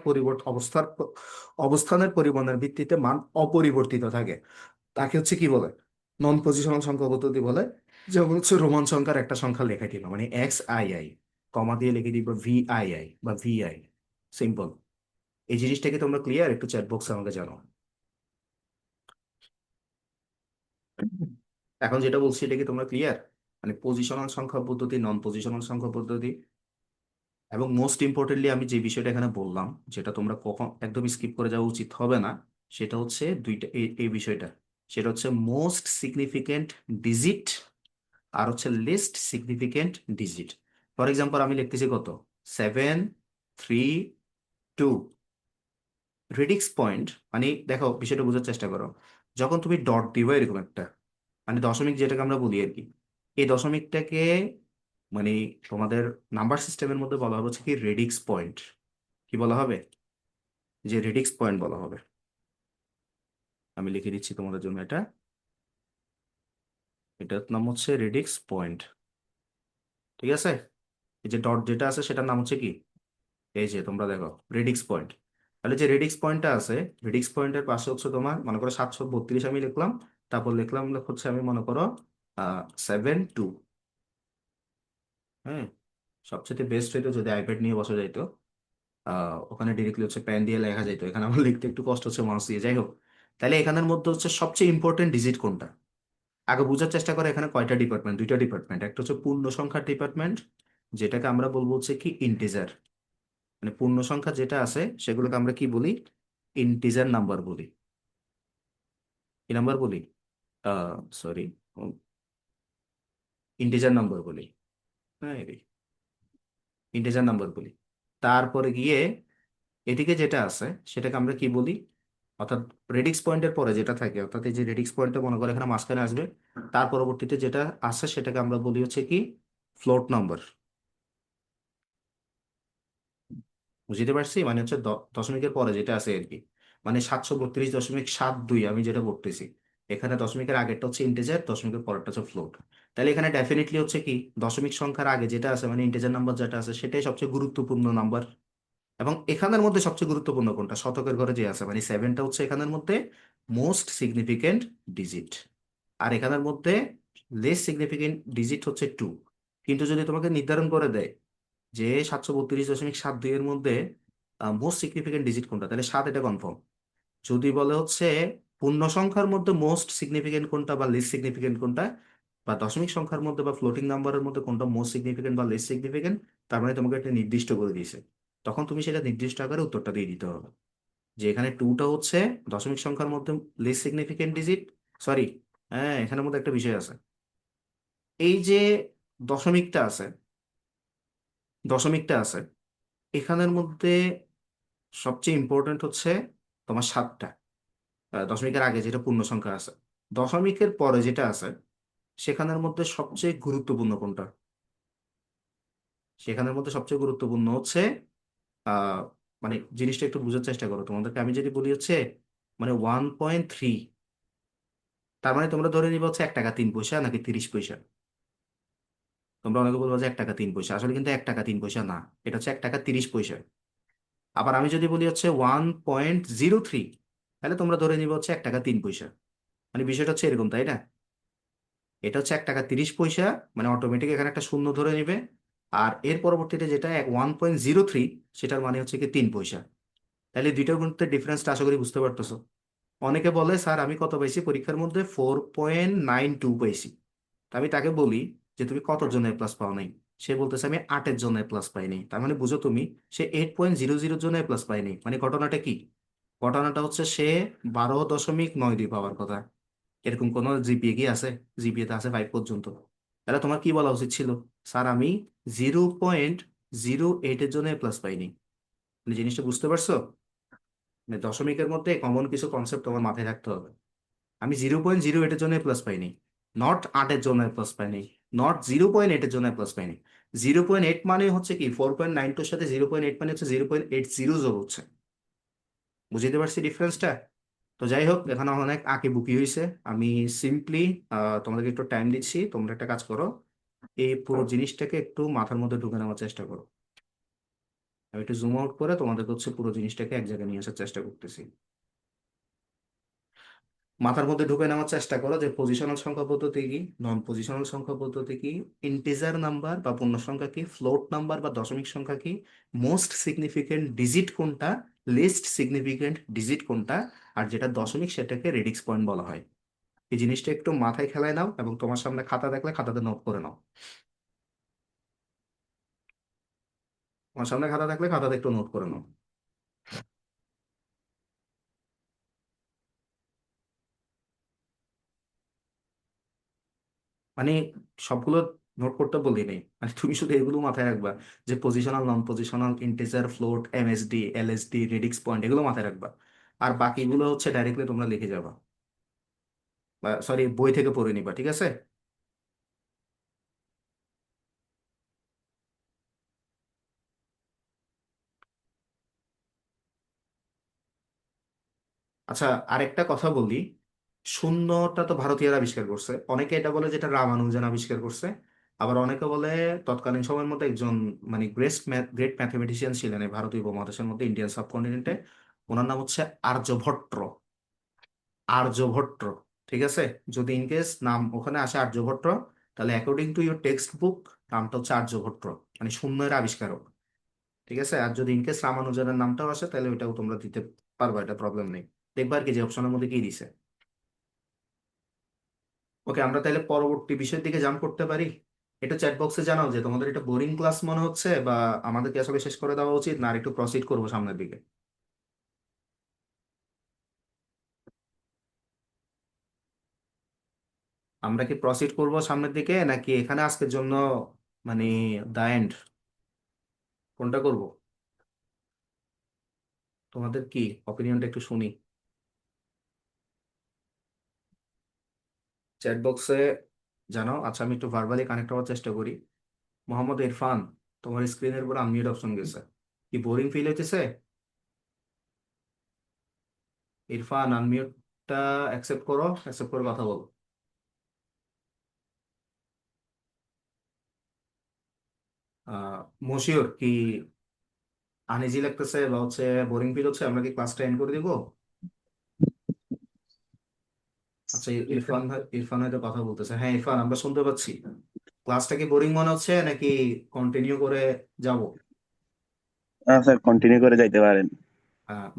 অবস্থানের পরিমাণের ভিত্তিতে মান অপরিবর্তিত থাকে, তাকে হচ্ছে কি বলে, নন পজিশনাল সংখ্যা পদ্ধতি বলে। যেমন হচ্ছে রোমান সংখ্যার একটা সংখ্যা লেখা দিল, মানে XII, কমা দিয়ে লিখে দিব VII বা VI। সিম্পল। এই জিনিসটাকে তোমরা ক্লিয়ার, একটু চ্যাট বক্সে আমাকে জানাও। এখন যেটা বলছি এটা কি তোমরা ক্লিয়ার? মানে পজিশনাল সংখ্যা পদ্ধতি, নন পজিশনাল সংখ্যা পদ্ধতি, এবং মোস্ট ইম্পর্টেন্টলি আমি যে বিষয়টা এখানে বললাম, যেটা তোমরা কখন একদম স্কিপ করে যাওয়া উচিত হবে না, সেটা হচ্ছে দুইটা, এই বিষয়টা, সেটা হচ্ছে মোস্ট সিগনিফিকেন্ট ডিজিট আর হচ্ছে list significant digit. For example আমি লিখতেছি কত, 732। রেডিক্স পয়েন্ট, মানে দেখো বিষয়টা বোঝার চেষ্টা করো। যখন তুমি ডট দিবা এরকম একটা, মানে দশমিক যেটাকে আমরা বলি আর কি, এই দশমিকটাকে মানে তোমাদের নাম্বার সিস্টেমের মধ্যে বলা হবে হচ্ছে কি রেডিক্স পয়েন্ট। কি বলা হবে? যে রেডিক্স পয়েন্ট বলা হবে। আমি লিখে দিচ্ছি তোমাদের জন্য এটা, এটার নাম হচ্ছে রেডিক্স পয়েন্ট। ঠিক আছে? এই যে ডট যেটা আছে সেটার নাম হচ্ছে কি, এই যে তোমরা দেখো রেডিক্স পয়েন্ট। তাহলে যে রেডিক্স পয়েন্টটা আছে, রেডিক্স পয়েন্টের পাশে হচ্ছে তোমার মনে করো 732 আমি লিখলাম, তারপর লিখলাম হচ্ছে আমি মনে করো 7 2। হ্যাঁ, সবচেয়ে বেস্ট হইতো যদি আইপ্যাড নিয়ে বসা যাইতো, ওখানে ডিরেক্টলি হচ্ছে পেন দিয়ে লেখা যাইতো। এখানে আমার লিখতে একটু কষ্ট হচ্ছে মাউস দিয়ে, যাই হোক। তাহলে এখানের মধ্যে হচ্ছে সবচেয়ে ইম্পর্টেন্ট ডিজিট কোনটা, আগে বোঝার চেষ্টা করে। এখানে কয়টা ডিপার্টমেন্ট, দুইটা ডিপার্টমেন্ট, একটা হচ্ছে পূর্ণ সংখ্যার ডিপার্টমেন্ট, যেটাকে আমরা বলবো হচ্ছে কি ইন্টিজার। মানে পূর্ণ সংখ্যা যেটা আছে সেগুলোকে আমরা কি বলি, ইন্টিজার নাম্বার বলি। কি নাম্বার বলি? সরি, ইন্টিজার নাম্বার বলি। হ্যাঁ, ইন্টিজার নাম্বার বলি। তারপরে গিয়ে এদিকে যেটা আছে সেটাকে আমরা কি বলি, অর্থাৎ রেডিক্স পয়েন্টের পরে যেটা থাকে, অর্থাৎ এই যে রেডিক্স পয়েন্টটা মনে করে এখানে মাঝখানে আসবে, তার পরবর্তীতে যেটা আসে সেটাকে আমরা বলি হচ্ছে কি ফ্লোট নাম্বার। বুঝতে পারছি, মানে হচ্ছে দশমিকের পরে যেটা আছে আর কি। মানে 732.72 আমি যেটা করতেছি, এখানে দশমিকের আগেরটা হচ্ছে ইন্টিজার, দশমিকের পরেরটা হচ্ছে ফ্লোট। তাহলে এখানে ডেফিনেটলি হচ্ছে কি, দশমিক সংখ্যার আগে যেটা আছে মানে ইন্টিজার নাম্বার যেটা আছে সেটাই সবচেয়ে গুরুত্বপূর্ণ নাম্বার। এবং এখানের মধ্যে সবচেয়ে গুরুত্বপূর্ণ কোনটা, শতকের ঘরে যে আছে মানে 7টা হচ্ছে এখানের মধ্যে মোস্ট সিগনিফিকেন্ট ডিজিট। আর এখানের মধ্যে লেস সিগনিফিকেন্ট ডিজিট হচ্ছে 2। কিন্তু যদি তোমাকে নির্ধারণ করে দেয় যে 732.72 এর মধ্যে মোস্ট সিগনিফিকেন্ট ডিজিট কোনটা, তাহলে 7 এটা কনফার্ম। যদি বলে হচ্ছে পূর্ণ সংখ্যার মধ্যে মোস্ট সিগনিফিকেন্ট কোনটা বা লিস্ট সিগনিফিকেন্ট কোনটা, বা দশমিক সংখ্যার মধ্যে বা ফ্লোটিং নাম্বারের মধ্যে কোনটা মোস্ট সিগনিফিকেন্ট বা লিস্ট সিগনিফিকেন্ট, তার মানে তোমাকে একটা নির্দিষ্ট করে দিয়েছে। তখন তুমি সেটা নির্দিষ্ট আকারে উত্তরটা দিয়ে দিতে হবে, যে এখানে 2টা হচ্ছে দশমিক সংখ্যার মধ্যে লিস্ট সিগনিফিকেন্ট ডিজিট। সরি, হ্যাঁ এখানের মধ্যে একটা বিষয় আছে। এই যে দশমিকটা আছে, দশমিকটা আছে এখানের মধ্যে সবচেয়ে ইম্পর্টেন্ট হচ্ছে তোমার 7টা, দশমিকের আগে যেটা পূর্ণ সংখ্যা আছে। দশমিকের পরে যেটা আছে সেখানের মধ্যে সবচেয়ে গুরুত্বপূর্ণ কোনটা, সেখানের মধ্যে সবচেয়ে গুরুত্বপূর্ণ হচ্ছে আহ মানে জিনিসটা একটু বোঝার চেষ্টা করো। তোমাদেরকে আমি যদি বলি হচ্ছে মানে 1.3, তার মানে তোমরা ধরে নিবে হচ্ছে 1 টাকা 3 পয়সা নাকি 30 পয়সা। তোমরা অনেকে বলবো যে 1 টাকা 3 পয়সা, আসলে কিন্তু 1 টাকা 3 পয়সা না, এটা হচ্ছে 1 টাকা 30 পয়সা। আবার আমি যদি বলি হচ্ছে 1.03, তাহলে তোমরা ধরে নিবে হচ্ছে 1 টাকা 3 পয়সা। মানে বিষয়টা হচ্ছে এরকম, তাই না? এটা হচ্ছে 1 টাকা 30 পয়সা, মানে অটোমেটিক এখানে একটা শূন্য ধরে নিবে। আর এর পরবর্তীতে যেটা 1.03, সেটার মানে হচ্ছে কি 3 পয়সা। তাহলে দুইটার মধ্যে ডিফারেন্সটা আশা করি বুঝতে পারতেছো। অনেকে বলে স্যার আমি কত পাইছি পরীক্ষার মধ্যে 4.92 পাইছি। তা আমি তাকে বলি যে তুমি কতর জন্য এ প্লাস পাও নাই? সে বলতেছে আমি 8-এর জন্য এ প্লাস পাইনি। তার মানে বুঝো তুমি, সে 8.00 জন্য এ প্লাস পাইনি। মানে ঘটনাটা কি? ঘটনাটা হচ্ছে সে 12.92 পাওয়ার কথা। এরকম কোনো জিপিএ কি আছে? জিপিএ তে আছে 5 পর্যন্ত। তাহলে তোমার কি বলা উচিত ছিল? স্যার আমি 0.08-এর জন্য এ প্লাস পাইনি। মানে জিনিসটা বুঝতে পারছো? মানে দশমিকের মধ্যে কমন কিছু কনসেপ্ট তোমার মাথায় রাখতে হবে। আমি 0.08-এর জন্য প্লাস পাইনি, নট 8-এর জন্য প্লাস পাইনি, নট 0.8-এর জন্য প্লাস পাইনি। 0.8 মানে হচ্ছে কি 4.92-এর সাথে 0.8 মানে হচ্ছে 0.80 যোগ হচ্ছে। বুঝতে পারছি ডিফারেন্সটা? তো যাই হোক, এখানে অনেক আঁকি বুকি হয়েছে। আমি সিম্পলি তোমাদেরকে একটু টাইম দিচ্ছি, তোমরা একটা কাজ করো, এই পুরো জিনিসটাকে একটু মাথার মধ্যে ঢুকে নেওয়ার চেষ্টা করো। আমি একটু জুম আউট করে তোমাদের হচ্ছে পুরো জিনিসটাকে এক জায়গায় নিয়ে আসার চেষ্টা করতেছি। মাথার মধ্যে ঢুকে নেওয়ার চেষ্টা করো যে পজিশনাল সংখ্যা পদ্ধতি কি, নন পজিশনাল সংখ্যা পদ্ধতি কি, ইন্টিজার নাম্বার বা পূর্ণ সংখ্যা কি, ফ্লোট নাম্বার বা দশমিক সংখ্যা কি, মোস্ট সিগনিফিকেন্ট ডিজিট কোনটা, লিস্ট সিগনিফিকেন্ট ডিজিট কোনটা, আর যেটা দশমিক সেটাকে রেডিক্স পয়েন্ট বলা হয়। এই জিনিসটা একটু মাথায় খেলায় নাও এবং তোমার সামনে খাতা দেখলে খাতাতে নোট করে নাও। তোমার সামনে খাতা থাকলে খাতাতে একটু নোট করে নাও। মানে সবগুলো নোট করতে বলি নেই, মানে তুমি শুধু এগুলো মাথায় রাখবা যে পজিশনাল, নন positional, integer, float, MSD, LSD, radix point, এগুলো মাথায় রাখবা। আর বাকিগুলো হচ্ছে ডাইরেক্টলি তোমরা লিখে যাবা, বা সরি বই থেকে পড়ে নিবা, ঠিক আছে? আচ্ছা, আরেকটা কথা বলি। শূন্যটা তো ভারতীয়রা আবিষ্কার করছে, অনেকে এটা বলে যেটা রামানুজন আবিষ্কার করছে। আবার অনেকে বলে তৎকালীন সময়ের মধ্যে একজন মানে গ্রেট ম্যাথমেটিশিয়ান ছিলেন এই ভারতীয় উপমহাদেশের মধ্যে, ইন্ডিয়ান সাবকন্টিনেন্টে। ওনার নাম হচ্ছে আর্যভট্ট। আর্যভট্ট, ঠিক আছে? যদি ইনকেস নাম ওখানে আসে আর্যভট্ট, তাহলে according to your text book নামটা হচ্ছে আর্যভট্ট, মানে শূন্যের আবিষ্কারক। ঠিক আছে? আর যদি ইনকেস রামানুজনের নামটাও আসে তাহলে ওইটাও তোমরা দিতে পারবা, এটা প্রবলেম নেই। দেখবা আর কি যে অপশনের মধ্যে কি দিছে। ওকে, আমরা তাহলে পরবর্তী বিষয়ের দিকে জাম্প করতে পারি। এটা চ্যাট বক্সে জানাও যে তোমাদের এটা বোরিং ক্লাস মনে হচ্ছে, বা আমাদেরকে আসলে শেষ করে দেওয়া উচিত, না আর একটু প্রসিড করবো সামনের দিকে? আমরা কি প্রসিড করবো সামনের দিকে, নাকি এখানে আজকের জন্য মানে দা এন্ড? কোনটা করব? তোমাদের কি অপিনিয়নটা একটু শুনি চ্যাট বক্সে, জানাও। আচ্ছা, আমি একটু ভার্বালি কানেক্ট হওয়ার চেষ্টা করি। মোহাম্মদ ইরফান, তোমার স্ক্রিনের উপর আনমিউট অপশন গেছে, কি বোরিং ফিল হইতেছে? ইরফান, আনমিউটটা অ্যাকসেপ্ট করো, অ্যাকসেপ্ট করে কথা বলো। মশিউর কি আনইজি লাগতেছে বা হচ্ছে বোরিং ফিল হচ্ছে? আমরা কি ক্লাসটা এন্ড করে দিব? আচ্ছা, ইরফান হয়তো কথা বলতেছে। হ্যাঁ ইরফান, আমরা শুনতে পাচ্ছি। ক্লাসটা কি বোরিং মনে হচ্ছে নাকি কন্টিনিউ করে যাব? হ্যাঁ স্যার, কন্টিনিউ করে যাইতে পারেন।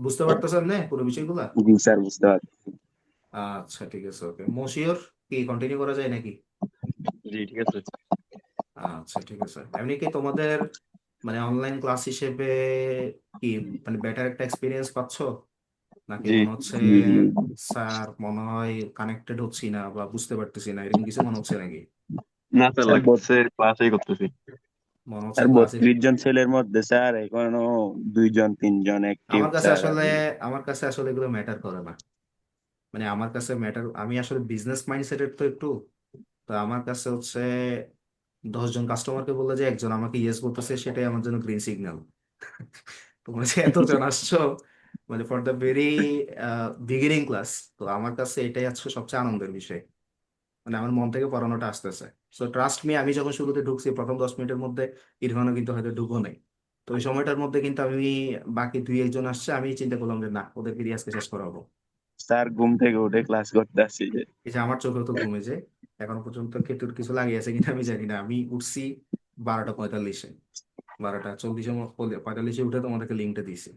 বুঝতে পারতেছেন না পুরো বিষয়গুলা? জি স্যার, বুঝতে পারছি। আচ্ছা ঠিক আছে, ওকে। মশিওর, কি কন্টিনিউ করা যায় নাকি? জি ঠিক আছে। আচ্ছা ঠিক আছে। এমনি কি তোমাদের মানে অনলাইন ক্লাস হিসেবে কি মানে বেটার একটা এক্সপিরিয়েন্স পাচ্ছো, নাকি জি মনে হচ্ছে জি জি। স্যার মনে হয় কানেক্টেড হচ্ছি না বা বুঝতে পারতেছি না, এরকম কিছু মনে হচ্ছে নাকি? না স্যার, স্যার লাগতেছে ক্লাসই করতেছি। মনে হচ্ছে স্যার ক্লাসে। 32 জন ছেলের মধ্যে স্যার এখনো 2 জন 3 জন অ্যাক্টিভ আমার কাছে স্যার আসলে আমি। আমার কাছে আসলে এগুলো ম্যাটার করে না। মানে আমার কাছে ম্যাটার, আমি আসলে বিজনেস মাইন্ডসেটের তো একটু। তো আমার কাছে হচ্ছে 10 জন কাস্টমারকে বললে যে একজন আমাকে ইয়েস বলতেছে, সেটাই আমার জন্য গ্রিন সিগন্যাল। তোমরা যে এতজন আসছো, মানে for the very beginning class, তো আমার কাছে এটাই হচ্ছে সবচেয়ে আনন্দের বিষয়। মানে আমার মন থেকে পড়ানোটা আসতেছে। সো ট্রাস্ট মি, আমি যখন শুরুতে ঢুকছি প্রথম 10 মিনিটের মধ্যে, ইরফানও কিন্তু হয়তো ঢুকো নাই। তো ওই সময়টার মধ্যে কিন্তু আমি, বাকি দুই একজন আসছে, আমি চিন্তা করলাম যে না, ওদেরকে দিয়ে আজকে শেষ করাবো। স্যার ঘুম থেকে উঠে ক্লাস করতে আসছি যে। এই যে আমার চোখেও তো ঘুমে যে, এখনো পর্যন্ত কেতুর কিছু লাগিয়ে আছে কিনা আমি জানি না। আমি উঠছি 12টা 45-এ, 12টা 40-এ 45-এ উঠে তোমাদেরকে লিঙ্কটা দিয়েছি।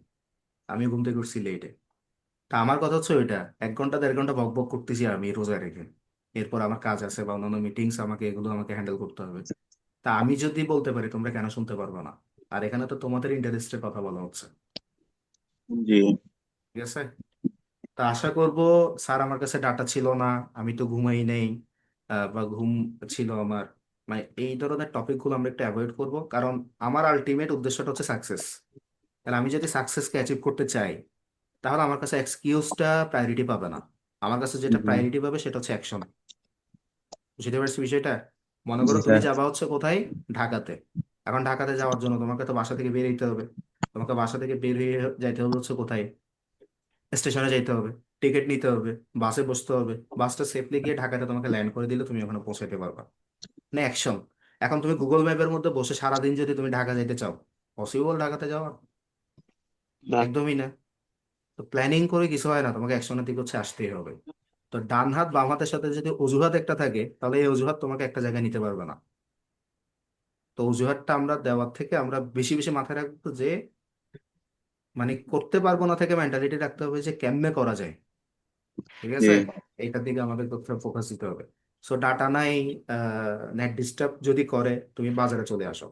আমি ঘুম থেকে উঠছি লেটে। তা আমার কথা হচ্ছে ওইটা, 1 ঘন্টা 1.5 ঘন্টা বক বক করতেছি আমি রোজা রেখে। এরপর আমার কাজ আছে বা অন্যান্য মিটিংস, আমাকে এগুলো আমাকে হ্যান্ডেল করতে হবে। তা আমি যদি বলতে পারি তোমরা কেন শুনতে পারবে না? আর এখানে তো তোমাদের ইন্টারেস্টের কথা বলা হচ্ছে। জি। ঠিক আছে। তা আশা করব, স্যার আমার কাছে ডাটা ছিল না, আমি তো ঘুমাই নেই, বা ঘুম ছিল আমার, মানে এই ধরনের টপিকগুলো আমরা একটু অ্যাভয়েড করব, কারণ আমার আলটিমেট উদ্দেশ্যটা হচ্ছে সাকসেস। তাহলে আমি যদি সাকসেসকে অ্যাচিভ করতে চাই, তাহলে আমার কাছে এক্সকিউজটা প্রায়োরিটি পাবে না। আমার কাছে যেটা জি। প্রায়োরিটি পাবে সেটা হচ্ছে অ্যাকশন। বুঝতে পারছি বিষয়টা? মনে জি করো তুমি স্যার। যাবা হচ্ছে কোথায়, ঢাকাতে। এখন ঢাকাতে যাওয়ার জন্য তোমাকে তো বাসা থেকে বের হইতে হবে। তোমাকে বাসা থেকে বের হয়ে যাইতে হবে হচ্ছে কোথায়, স্টেশনে যাইতে হবে, টিকিট নিতে হবে, বাসে বসতে হবে, বাসটা সেফলি গিয়ে ঢাকাতে তোমাকে ল্যান্ড করে দিলে তুমি ওখানে পৌঁছাইতে পারবা। মানে অ্যাকশন। এখন তুমি গুগল ম্যাপের মধ্যে বসে সারাদিন যদি তুমি ঢাকা যাইতে চাও, পসিবল ঢাকাতে যাওয়া? না। একদমই না। তো প্ল্যানিং করে কিছু হয় না, তোমাকে অ্যাকশনের দিকে হচ্ছে আসতেই হবে। তো ডান হাত বাম হাতের সাথে যদি অজুহাত একটা থাকে, তাহলে এই অজুহাত তোমাকে একটা জায়গায় নিতে পারবে না। তো অজুহাতটা আমরা দেওয়ার থেকে আমরা বেশি বেশি মাথায় রাখবো যে, মানে করতে পারবো না থেকে মেন্টালিটি রাখতে হবে যে কেমনে করা যায়। ঠিক জি। আছে। এইটার দিকে আমাদের ফোকাস দিতে হবে। সো ডাটা নাই, নেট ডিস্টার্ব যদি করে, তুমি বাজারে চলে আসো।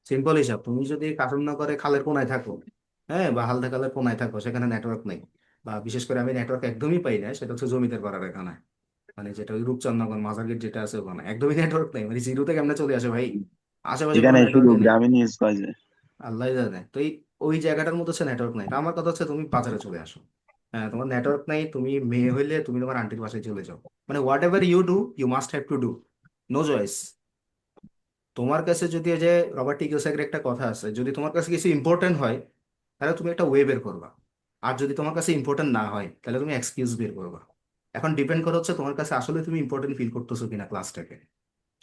সিম্পল হিসাব, তুমি যদি কাশিমনগরে খালের কোনায় থাকো, হ্যাঁ, বা হালদা খালের কোনায় থাকো, সেখানে নেটওয়ার্ক নেই, বা বিশেষ করে আমি নেটওয়ার্ক একদমই পাই না, সেটা হচ্ছে জমিদার পাড়ার এখানে, মানে যেটা ওই রূপচন্দ্রনগর মাজার গেট যেটা আছে ওখানে একদমই নেটওয়ার্ক নেই, মানে জিরোতে কেমনে চলে আসে ভাই? আশেপাশে কোনো এখানে শুধু নেটওয়ার্কই নেই। গ্রামীণ ইউজ করা যায়। আল্লাহ জানে। তো এই ওই জায়গাটার মধ্যে হচ্ছে নেটওয়ার্ক নাই। তো আমার কথা হচ্ছে তুমি বাজারে চলে আসো। হ্যাঁ, তোমার নেটওয়ার্ক নাই, তুমি মেয়ে হইলে তুমি তোমার আন্টির বাসায় চলে যাও। মানে whatever you do, you must have to do, no choice. তোমার কাছে যদি এই যে রবার্ট টি কিওসাকির একটা কথা আছে, যদি তোমার কাছে কিছু ইম্পর্টেন্ট হয়, তাহলে তুমি একটা ওয়ে বের করবা। আর যদি তোমার কাছে ইম্পর্টেন্ট না হয়, তাহলে তুমি এক্সকিউজ বের করবা। এখন ডিপেন্ড করে হচ্ছে তোমার কাছে আসলে তুমি ইম্পর্টেন্ট ফিল করতেছো কিনা ক্লাসটাকে।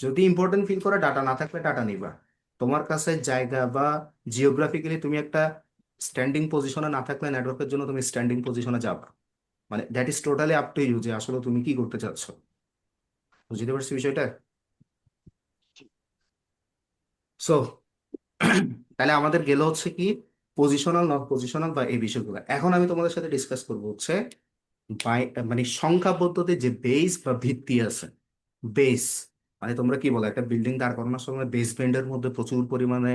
যদি ইম্পর্টেন্ট ফিল করে, ডাটা না থাকলে ডাটা নিবা। তোমার কাছে জায়গা বা জিওগ্রাফিক্যালি তুমি একটা স্ট্যান্ডিং পজিশনে না থাকলে, নেটওয়ার্কের জন্য তুমি স্ট্যান্ডিং পজিশনে যাবা। মানে that is totally up to you, যে আসলে তুমি কি করতে চাচ্ছ। বুঝতে পারছি বিষয়টা? সো তাহলে আমাদের গেল হচ্ছে কি, পজিশনাল নট পজিশনাল বা এই বিষয়গুলো। এখন আমি তোমাদের সাথে ডিসকাস করবো হচ্ছে বাই, মানে সংখ্যা পদ্ধতির যে বেস বা ভিত্তি আছে। বেস মানে তোমরা কি বলো, একটা বিল্ডিং দাঁড় করানোর সময় বেসমেন্টের মধ্যে প্রচুর পরিমাণে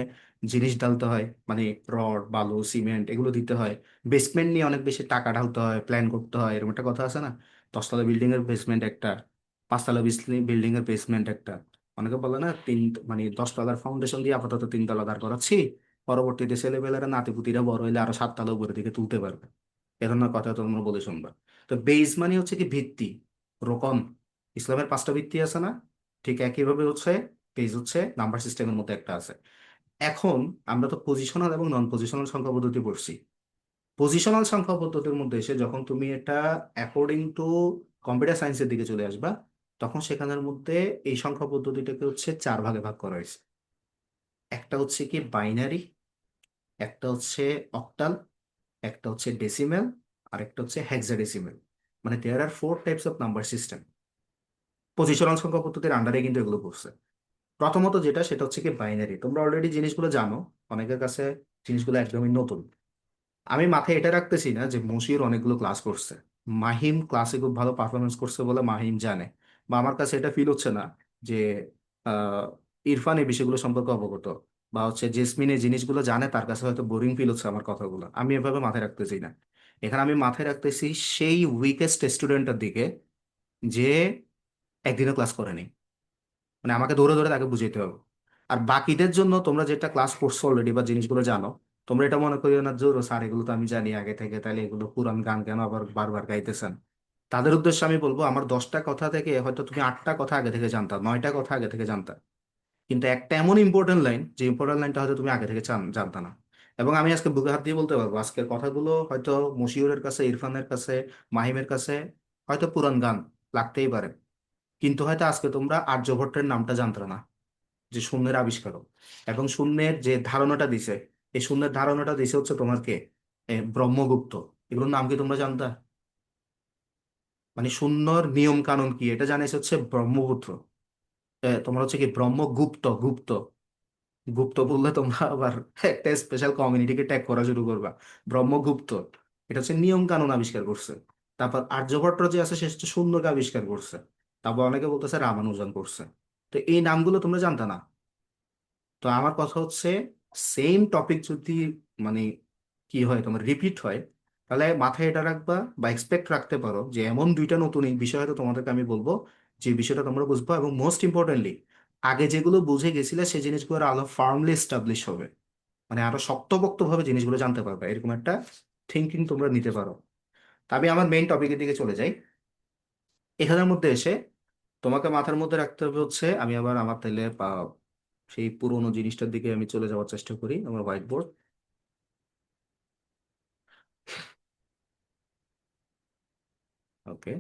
জিনিস ঢালতে হয়, মানে রড, বালু, সিমেন্ট এগুলো দিতে হয়। বেসমেন্ট নিয়ে অনেক বেশি টাকা ঢালতে হয়, প্ল্যান করতে হয়, এরকম একটা কথা আছে না? 10 তলা বিল্ডিং এর বেসমেন্ট একটা, 5 তলা বিল্ডিং এর বেসমেন্ট একটা। অনেকে বলে না, মানে 10 তলার ফাউন্ডেশন দিয়ে আপাতত 3 তলা দাঁড় করাচ্ছি, পরবর্তীতে ছেলেপেলেরা নাতিপুতিরা বড় হইলে আরো 7 তলা উপরের দিকে তুলতে পারবে। এ ধরনের কথা তোমরা বলে শুনবা। তো বেস মানে হচ্ছে কি ভিত্তি, রোকন। ইসলামের 5টা ভিত্তি আছে না? ঠিক একইভাবে হচ্ছে বেস হচ্ছে নাম্বার সিস্টেমের মধ্যে একটা আছে। এখন আমরা তো পজিশনাল এবং নন পজিশনাল সংখ্যা পদ্ধতি পড়ছি। পজিশনাল সংখ্যা পদ্ধতির মধ্যে এসে যখন তুমি এটা অ্যাকর্ডিং টু কম্পিউটার সায়েন্সের দিকে চলে আসবা, তখন সেখানের মধ্যে এই সংখ্যা পদ্ধতিটাকে হচ্ছে 4 ভাগে ভাগ করা হয়েছে। একটা হচ্ছে কি বাইনারি, একটা হচ্ছে অক্টাল, একটা হচ্ছে ডেসিমেল, আর একটা হচ্ছে হেক্সাডেসিমেল। মানে দেয়ার আর 4 types of number system. Positional সংখ্যা পদ্ধতির আন্ডারে কিন্তু এগুলো পড়ছে। প্রথমত যেটা, সেটা হচ্ছে কি বাইনারি। তোমরা অলরেডি জিনিসগুলো জানো, অনেকের কাছে জিনিসগুলো একদমই নতুন। আমি মাথায় এটা রাখতেছি না যে মশির অনেকগুলো ক্লাস করছে, মাহিম ক্লাসে খুব ভালো পারফরমেন্স করছে বলে মাহিম জানে, বা আমার কাছে এটা ফিল হচ্ছে না যে আহ, ইরফান এই বিষয়গুলো সম্পর্কে অবগত, বা হচ্ছে জেসমিন এই জিনিসগুলো জানে, তার কাছে হয়তো বোরিং ফিল হচ্ছে আমার কথাগুলো। আমি এভাবে মাথায় রাখতেছি না। এখানে আমি মাথায় রাখতেছি সেই উইকেস্ট স্টুডেন্টের দিকে, যে একদিনও ক্লাস করেনি। মানে আমাকে ধরে ধরে তাকে বুঝাইতে হবে। আর বাকিদের জন্য তোমরা যেটা ক্লাস করছো অলরেডি বা জিনিসগুলো জানো, তোমরা এটা মনে করিও না জোর স্যার এগুলো তো আমি জানি আগে থেকে, তাহলে এগুলো পুরান গান কেন আবার বারবার গাইতেছেন। তাদের উদ্দেশ্যে আমি বলবো, আমার 10টা কথা থেকে হয়তো তুমি 8টা কথা আগে থেকে জানতা, 9টা কথা আগে থেকে জানতা, কিন্তু একটা এমন ইম্পর্টেন্ট লাইন, যে ইম্পর্টেন্ট লাইনটা হয়তো তুমি আগে থেকে জানতা না। এবং আমি আজকে বুকে হাত দিয়ে বলতে পারবো, আজকের কথাগুলো হয়তো মশিউরের কাছে, ইরফানের কাছে, মাহিমের কাছে হয়তো পুরান গান লাগতেই পারে, কিন্তু হয়তো আজকে তোমরা আর্যভট্টের নামটা জানতো না, যে শূন্যের আবিষ্কারক। এবং শূন্যের যে ধারণাটা দিছে, এই শূন্যের ধারণাটা দিছে হচ্ছে তোমার কে, ব্রহ্মগুপ্ত। এগুলোর নাম কি তোমরা জানতা? মানে শূন্যর নিয়ম কানুন কি এটা জানিস হচ্ছে ব্রহ্মপুত্র। তোমার হচ্ছে কি ব্রহ্মগুপ্ত, গুপ্ত। গুপ্ত বললে তোমরা আবার একটা স্পেশাল কমিউনিটিকে ট্যাগ করা শুরু করবা, ব্রহ্মগুপ্ত। এটা হচ্ছে নিয়ম কানুন আবিষ্কার করছে। তারপর আর্যভট্ট যে আছে সে হচ্ছে শূন্যকে আবিষ্কার করছে। তারপর অনেকে বলতেছে রামানুজন করছে। তো এই নামগুলো তোমরা জানতা না। তো আমার কথা হচ্ছে, সেম টপিক যদি মানে কি হয় তোমার রিপিট হয়, তাহলে মাথায় এটা রাখবা বা এক্সপেক্ট রাখতে পারো যে এমন দুইটা নতুন এই বিষয় হয়তো তোমাদেরকে আমি বলবো, যে বিষয়টা তোমরা বুঝবা, এবং মোস্ট ইম্পর্টেন্টলি আগে যেগুলো বুঝে গেছিলে সেই জিনিসগুলো আরো ফার্মলি এস্টাবলিশ হবে। মানে আরো শক্তপোক্তভাবে জিনিসগুলো জানতে পারবে, এরকম একটা থিঙ্কিং তোমরা নিতে পারো। তা আমি আমার মেইন টপিকের দিকে চলে যাই। এখানের মধ্যে এসে তোমাকে মাথার মধ্যে রাখতে হবে হচ্ছে, আমি আবার আমার তাইলে সেই পুরোনো জিনিসটার দিকে আমি চলে যাওয়ার চেষ্টা করি, আমার হোয়াইট বোর্ড। ওকে,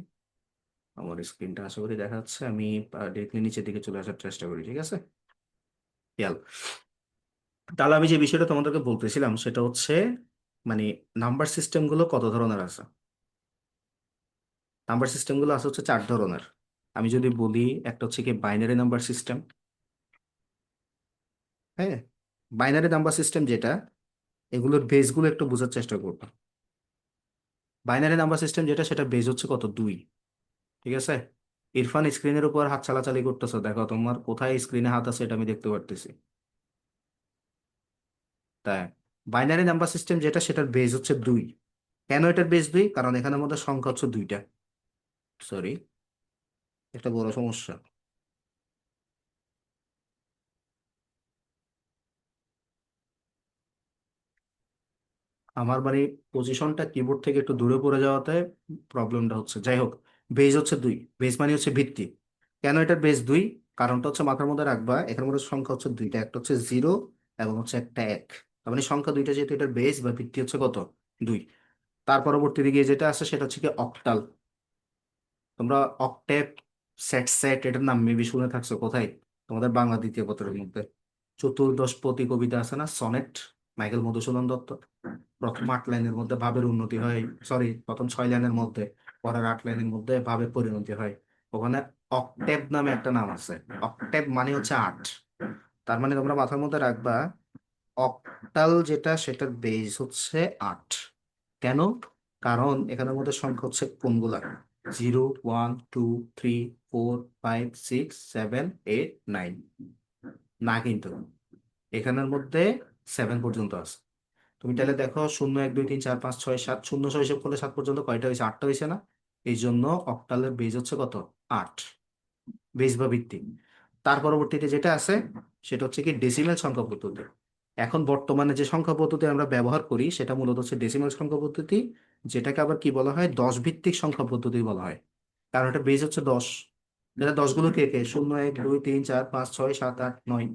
আমার স্ক্রিনটা আশা করি দেখা যাচ্ছে। আমি ডিরেক্টলি নিচের দিকে চলে আসার চেষ্টা করি, ঠিক আছে? খেয়াল। তাহলে আমি যে বিষয়টা তোমাদেরকে বলতেছিলাম সেটা হচ্ছে, মানে নাম্বার সিস্টেমগুলো কত ধরনের আছে। নাম্বার সিস্টেমগুলো আছে হচ্ছে 4 ধরনের। আমি যদি বলি, একটা হচ্ছে কি বাইনারি নাম্বার সিস্টেম। হ্যাঁ, বাইনারি নাম্বার সিস্টেম যেটা, এগুলোর বেসগুলো একটু বোঝার চেষ্টা করবো। বাইনারি নাম্বার সিস্টেম যেটা, সেটা বেস হচ্ছে কত, 2। ঠিক আছে? ইরফান স্ক্রিনের উপর হাত চালাচালি করতেছো, দেখো তোমার কোথায় স্ক্রিনে হাত আছে এটা আমি দেখতে পারতেছি। তাই বাইনারি নাম্বার সিস্টেম যেটা, সেটার বেস হচ্ছে 2। কেন এটার বেস 2? কারণ এখানের মধ্যে সংখ্যা হচ্ছে 2টা। সরি, একটা বড় সমস্যা। আমার মানে পজিশনটা কিবোর্ড থেকে একটু দূরে পড়ে যাওয়াতে প্রবলেমটা হচ্ছে। যাই হোক, বেস হচ্ছে 2। বেস মানে হচ্ছে ভিত্তি। কেন এটার বেস 2? কারণটা হচ্ছে মাথার মধ্যে রাখবা, এখানের মধ্যে সংখ্যা হচ্ছে 2টা, একটা হচ্ছে 0 এবং হচ্ছে একটা 1। তার মানে সংখ্যা 2টা, যেহেতু এটার বেস বা ভিত্তি হচ্ছে কত, 2। তার পরবর্তী দিকে যেটা আছে সেটা হচ্ছে কি অক্টাল। তোমরা অক্টেট, সেট এটার নাম মেবি শুনে থাকছো কোথায়, তোমাদের বাংলা দ্বিতীয় পত্রের মধ্যে। চতুর্দশপদী কবিতা আছে না, সনেট, মাইকেল মধুসূদন দত্ত। প্রথম 8 লাইনের মধ্যে ভাবের উন্নতি হয়, সরি প্রথম 6 লাইনের মধ্যে, পরের 8 লাইনের মধ্যে ভাবের পরিণতি হয়। ওখানে অক্টেভ নামে একটা নাম আছে। অক্টেভ মানে হচ্ছে 8। তার মানে তোমরা মাথার মধ্যে রাখবা, অক্টাল যেটা সেটার বেস হচ্ছে 8। কেন? কারণ এখানের মধ্যে সংখ্যা হচ্ছে কোনগুলা, 0 1 2 3 4 5 6 7 8 9। না কিন্তু, এখানের মধ্যে 7 পর্যন্ত আছে। তুমি তাহলে দেখো, 0 1 2 3 4 5 6 7, 0 হিসেব করলে 7 পর্যন্ত কয়টা হয়েছে, 8টা হয়েছে না? এই জন্য অক্টালের বেজ হচ্ছে কত, 8। বেজ বা ভিত্তি। তার পরবর্তীতে যেটা আছে সেটা হচ্ছে কি ডেসিমেল সংখ্যা পদ্ধতি। এখন বর্তমানে যে সংখ্যা পদ্ধতি আমরা ব্যবহার করি সেটা মূলত হচ্ছে ডেসিমেল সংখ্যা পদ্ধতি, যেটাকে আবার কি বলা হয়, 10 ভিত্তিক সংখ্যা পদ্ধতি বলা হয়। কারণ এটা বেজ হচ্ছে 10। যেটা 10 গুলো কে কে, 0 1 2 3 4 5 6 7 8 9।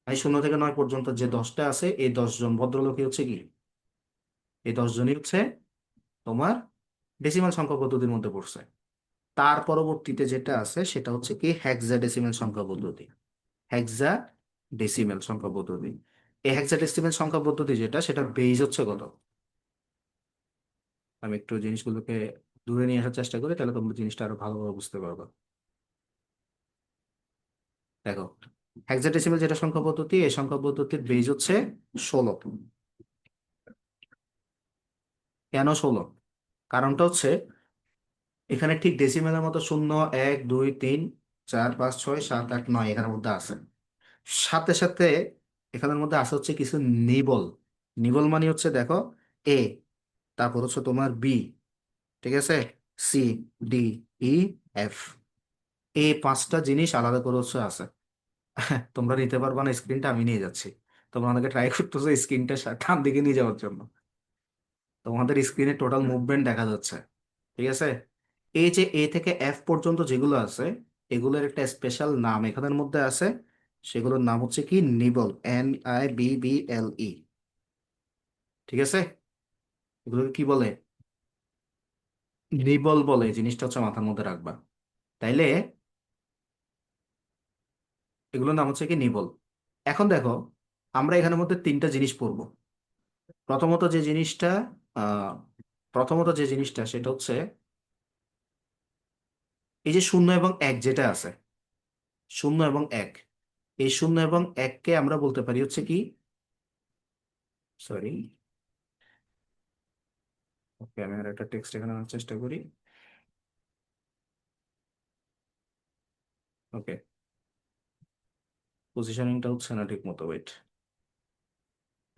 এই 0 থেকে 9 পর্যন্ত যে 10টা আছে, এই 10 জন ভদ্রলোকই হচ্ছে কি, এই 10 জনই হচ্ছে তোমার ডেসিমাল সংখ্যা পদ্ধতির মধ্যে পড়ছে। তার পরবর্তীতে যেটা আছে সেটা হচ্ছে কি হেক্সা ডেসিমেল সংখ্যা পদ্ধতি। হেক্সা ডেসিমেল সংখ্যা পদ্ধতি। এই হেক্সা ডেসিমেল সংখ্যা পদ্ধতি যেটা, সেটার বেস হচ্ছে কত। আমি একটু জিনিসগুলোকে দূরে নিয়ে আসার চেষ্টা করি, তাহলে তোমরা জিনিসটা আরো ভালোভাবে বুঝতে পারবে। দেখো, হেক্সা ডেসিমেল যেটা সংখ্যা পদ্ধতি, এই সংখ্যা পদ্ধতির বেস হচ্ছে 16। কেন 16? কারণটা হচ্ছে, এখানে ঠিক ডেসিমেলের মতো 0 1 2 3 4 5 6 7 8 9 এখানের মধ্যে আছে। সাথে সাথে এখানের মধ্যে আছে হচ্ছে কিছু নিবল। নিবল মানে হচ্ছে দেখো, এ, তারপর হচ্ছে তোমার বি, ঠিক আছে, সি, ডি, ই, এফ। এই 5টা জিনিস আলাদা করে হচ্ছে আছে। তোমরা নিতে পারবা না স্ক্রিনটা, আমি নিয়ে যাচ্ছি। তোমরা আমাকে ট্রাই করতেছো স্ক্রিনটা ডান দিকে নিয়ে যাওয়ার জন্য। তোমাদের স্ক্রিনে টোটাল মুভমেন্ট দেখা যাচ্ছে, ঠিক আছে? এই যে এ থেকে এফ পর্যন্ত যেগুলো আছে, এগুলোর একটা স্পেশাল নাম এখানের মধ্যে আছে। সেগুলোর নাম হচ্ছে কি নিবল, NIBBLE। ঠিক আছে? এগুলোকে কি বলে, নিবল বলে। এই জিনিসটা হচ্ছে মাথার মধ্যে রাখবা। তাইলে এগুলোর নাম হচ্ছে কি নিবল। এখন দেখো, আমরা এখানের মধ্যে 3টা জিনিস পড়বো। প্রথমত যে জিনিসটা, আহ প্রথমত যে জিনিসটা সেটা হচ্ছে, এই যে 0 এবং 1 যেটা আছে, 0 এবং 1, এই 0 এবং 1কে আমরা বলতে পারি হচ্ছে কি, সরি, ওকে আমি আর একটা টেক্সট এখানে আনার চেষ্টা করি। ওকে, পজিশনিংটা হচ্ছে না ঠিক মতো, ওয়েট।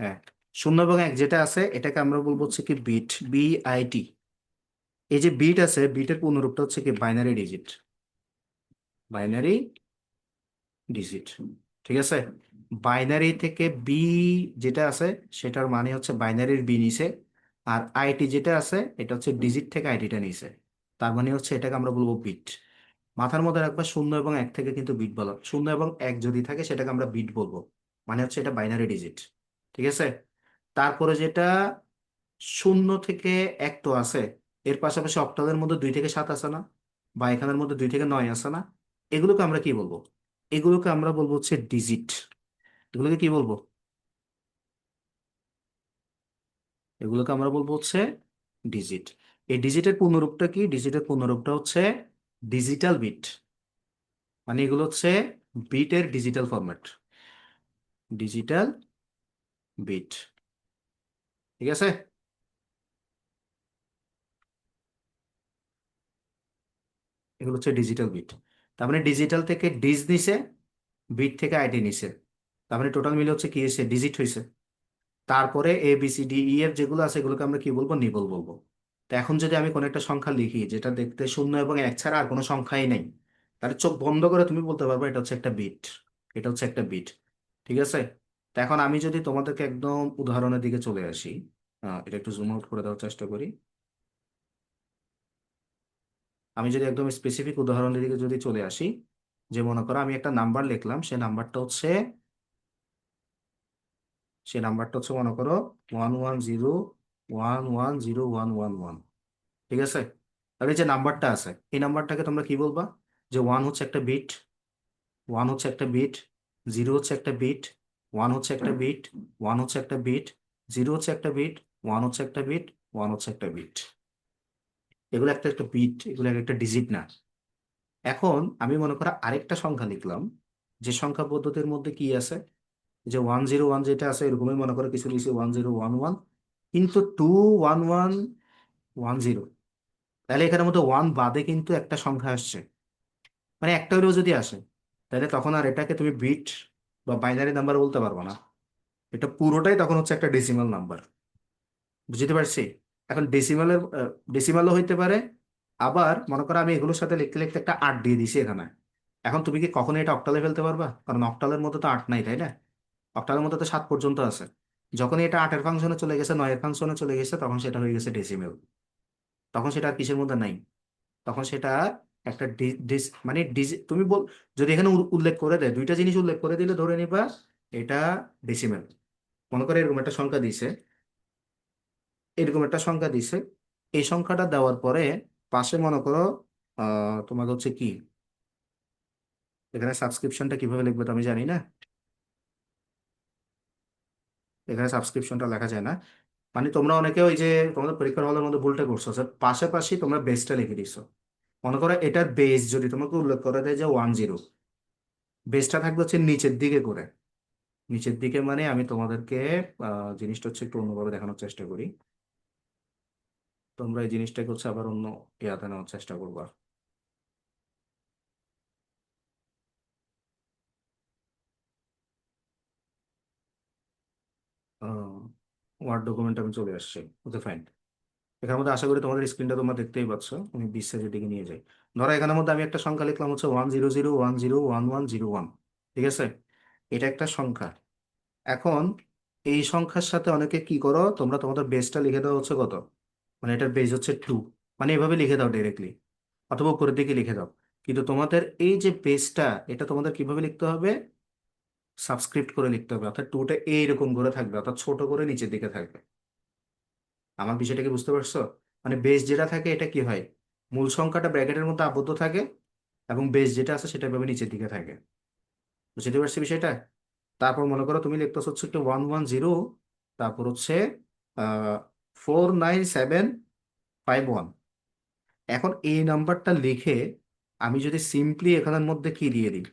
হ্যাঁ, 0 এবং 1 যেটা আছে এটাকে আমরা বলবো হচ্ছে কি বিট, BIT। এই যে বিট আছে, বিটের পূর্ণরূপটা হচ্ছে কি বাইনারি ডিজিট, বাইনারি ডিজিট। ঠিক আছে, বাইনারি থেকে বি যেটা আছে সেটার মানে হচ্ছে বাইনারির বি নিছে, আর আইটি যেটা আছে এটা হচ্ছে ডিজিট থেকে আইটিটা নিছে, তার মানে হচ্ছে এটাকে আমরা বলবো বিট। মাথার মধ্যে রাখবা 0 এবং 1 থেকে কিন্তু বিট বলা, 0 এবং 1 যদি থাকে সেটাকে আমরা বিট বলবো, মানে হচ্ছে এটা বাইনারি ডিজিট। ঠিক আছে, তারপরে যেটা 0 থেকে 1 তো আছে, এর পাশাপাশি অক্টালের মধ্যে 2 থেকে 7 আছে না, বা এখানের মধ্যে 2 থেকে 9 আছে না, এগুলোকে আমরা কি বলবো? এগুলোকে আমরা বলবো হচ্ছে ডিজিট। এগুলোকে কি বলবো? এগুলোকে আমরা বলবো হচ্ছে ডিজিট। এই ডিজিটের পূর্ণরূপটা কি? ডিজিটের পূর্ণরূপটা হচ্ছে ডিজিটাল বিট, মানে এগুলো হচ্ছে বিটের ডিজিটাল ফরম্যাট, ডিজিটাল বিট। ঠিক আছে, এগুলো হচ্ছে ডিজিটাল বিট। তার মানে ডিজিটাল থেকে ডিজ নিছে, বিট থেকে আইডি নিছে, তার মানে টোটাল মিলে হচ্ছে কি হয়েছে, ডিজিট হয়েছে। তারপরে ABCDEF যেগুলো আছে এগুলোকে আমরা কি বলবো? নিবল বলবো। তো এখন যদি আমি কোনো একটা সংখ্যা লিখি যেটা দেখতে 0 এবং 1 ছাড়া আর কোনো সংখ্যাই নেই, তাহলে চোখ বন্ধ করে তুমি বলতে পারবে এটা হচ্ছে একটা বিট, এটা হচ্ছে একটা বিট। ঠিক আছে, তো এখন আমি যদি তোমাদেরকে একদম উদাহরণের দিকে চলে আসি, এটা একটু জুম আউট করে দেওয়ার চেষ্টা করি। আমি যদি একদম স্পেসিফিক উদাহরণের দিকে যদি চলে আসি, যে মনে করো আমি একটা নাম্বার লিখলাম, সে নাম্বারটা হচ্ছে মনে করো 110110111। ঠিক আছে, তাহলে এই যে নাম্বারটা আছে এই নাম্বারটাকে তোমরা কি বলবা? যে ওয়ান হচ্ছে একটা বিট, ওয়ান হচ্ছে একটা বিট, জিরো হচ্ছে একটা বিট, ওয়ান হচ্ছে একটা বিট, ওয়ান হচ্ছে একটা বিট, জিরো হচ্ছে একটা বিট, ওয়ান হচ্ছে একটা বিট, ওয়ান হচ্ছে একটা বিট। এগুলো একটা একটা বিট, এগুলো একটা ডিজিট না। এখন আমি মনে করো আরেকটা সংখ্যা লিখলাম, যে সংখ্যা পদ্ধতির মধ্যে কি আছে, যে 101 যেটা আছে এরকমই মনে করো কিছু লিখছি 1011, কিন্তু 21110, তাহলে এখানের মধ্যে ওয়ান বাদে কিন্তু একটা সংখ্যা আসছে, মানে একটা হলেও যদি আসে, তাহলে তখন আর এটাকে তুমি বিট বা বাইনারি নাম্বার বলতে পারবো না, এটা পুরোটাই তখন হচ্ছে একটা ডেসিমাল নাম্বার। বুঝতে পারছি? এখন ডেসিমালও হইতে পারে, আবার মনে করো আমি এগুলোর সাথে লিখতে লিখতে একটা 8 দিয়ে দিছি এখানে, এখন তুমি কি কখনো এটা অক্টালে ফেলতে পারবা? কারণ অক্টালের মধ্যে তো 8 নাই, তাই না? অক্টালের মধ্যে তো 7 পর্যন্ত আছে। যখন এটা 8-এর ফাংশনে চলে গেছে, 9-এর ফাংশনে চলে গেছে, তখন সেটা হয়ে গেছে ডেসিমেল। তখন সেটা আর কিসের মধ্যে নাই, তখন সেটা একটা মানে তুমি যদি এখানে উল্লেখ করে দেয়, দুইটা জিনিস উল্লেখ করে দিলে ধরে নিবা এটা ডেসিমেল। মনে করে এরকম একটা সংখ্যা দিছে, এরকম একটা সংখ্যা দিছে, এই সংখ্যাটা দেওয়ার পরে পাশে মনে করো তোমাকে হচ্ছে কি, এখানে সাবস্ক্রিপশনটা কিভাবে লিখবে তো আমি জানি না, এখানে সাবস্ক্রিপশনটা লেখা যায় না। মানে তোমরা অনেকে ওই যে তোমাদের পরীক্ষার হলের মধ্যে ভুলটা করছো, যে পাশাপাশি তোমরা বেসটা লিখে দিছো। মনে করো এটার বেস যদি তোমাকে উল্লেখ করে দেয় যে 10, বেসটা থাকবে হচ্ছে নিচের দিকে করে, নিচের দিকে মানে আমি তোমাদেরকে জিনিসটা হচ্ছে একটু অন্যভাবে দেখানোর চেষ্টা করি, তোমরা এই জিনিসটাকে হচ্ছে আবার অন্য ইয়াতে নেওয়ার চেষ্টা করবা। ওয়ার্ড ডকুমেন্ট আমি চলে আসছি, ওকে ফাইন। এখানের মধ্যে আশা করি তোমাদের স্ক্রিনটা তোমরা দেখতেই পাচ্ছ, আমি 20 দিকে নিয়ে যাই। ধরো এখানের মধ্যে আমি একটা সংখ্যা লিখলাম হচ্ছে 100101111। ঠিক আছে, এটা একটা সংখ্যা। এখন এই সংখ্যার সাথে অনেকে কি করো, তোমরা তোমাদের বেসটা লিখে দাও হচ্ছে কত, মানে এটার বেস হচ্ছে 2, মানে এভাবে লিখে দাও ডাইরেক্টলি, অথবা উপরের দিকে লিখে দাও। কিন্তু তোমাদের এই যে বেসটা, এটা তোমাদের কিভাবে লিখতে হবে? সাবস্ক্রিপ্ট করে লিখতে হবে, অর্থাৎ টুটা এইরকম করে থাকবে, অর্থাৎ ছোট করে নিচের দিকে থাকবে। আমার বিষয়টাকে বুঝতে পারছো? মানে বেস যেটা থাকে এটা কি হয়, মূল সংখ্যাটা ব্র্যাকেটের মধ্যে আবদ্ধ থাকে, এবং বেস যেটা আছে সেটা এভাবে নিচের দিকে থাকে। বুঝতে পারছি বিষয়টা? তারপর মনে করো তুমি লিখতেছ হচ্ছে একটু 110, তারপর হচ্ছে 49751। এখন এই নাম্বারটা লিখে আমি যদি সিম্পলি এখানের মধ্যে কি দিয়ে দিই,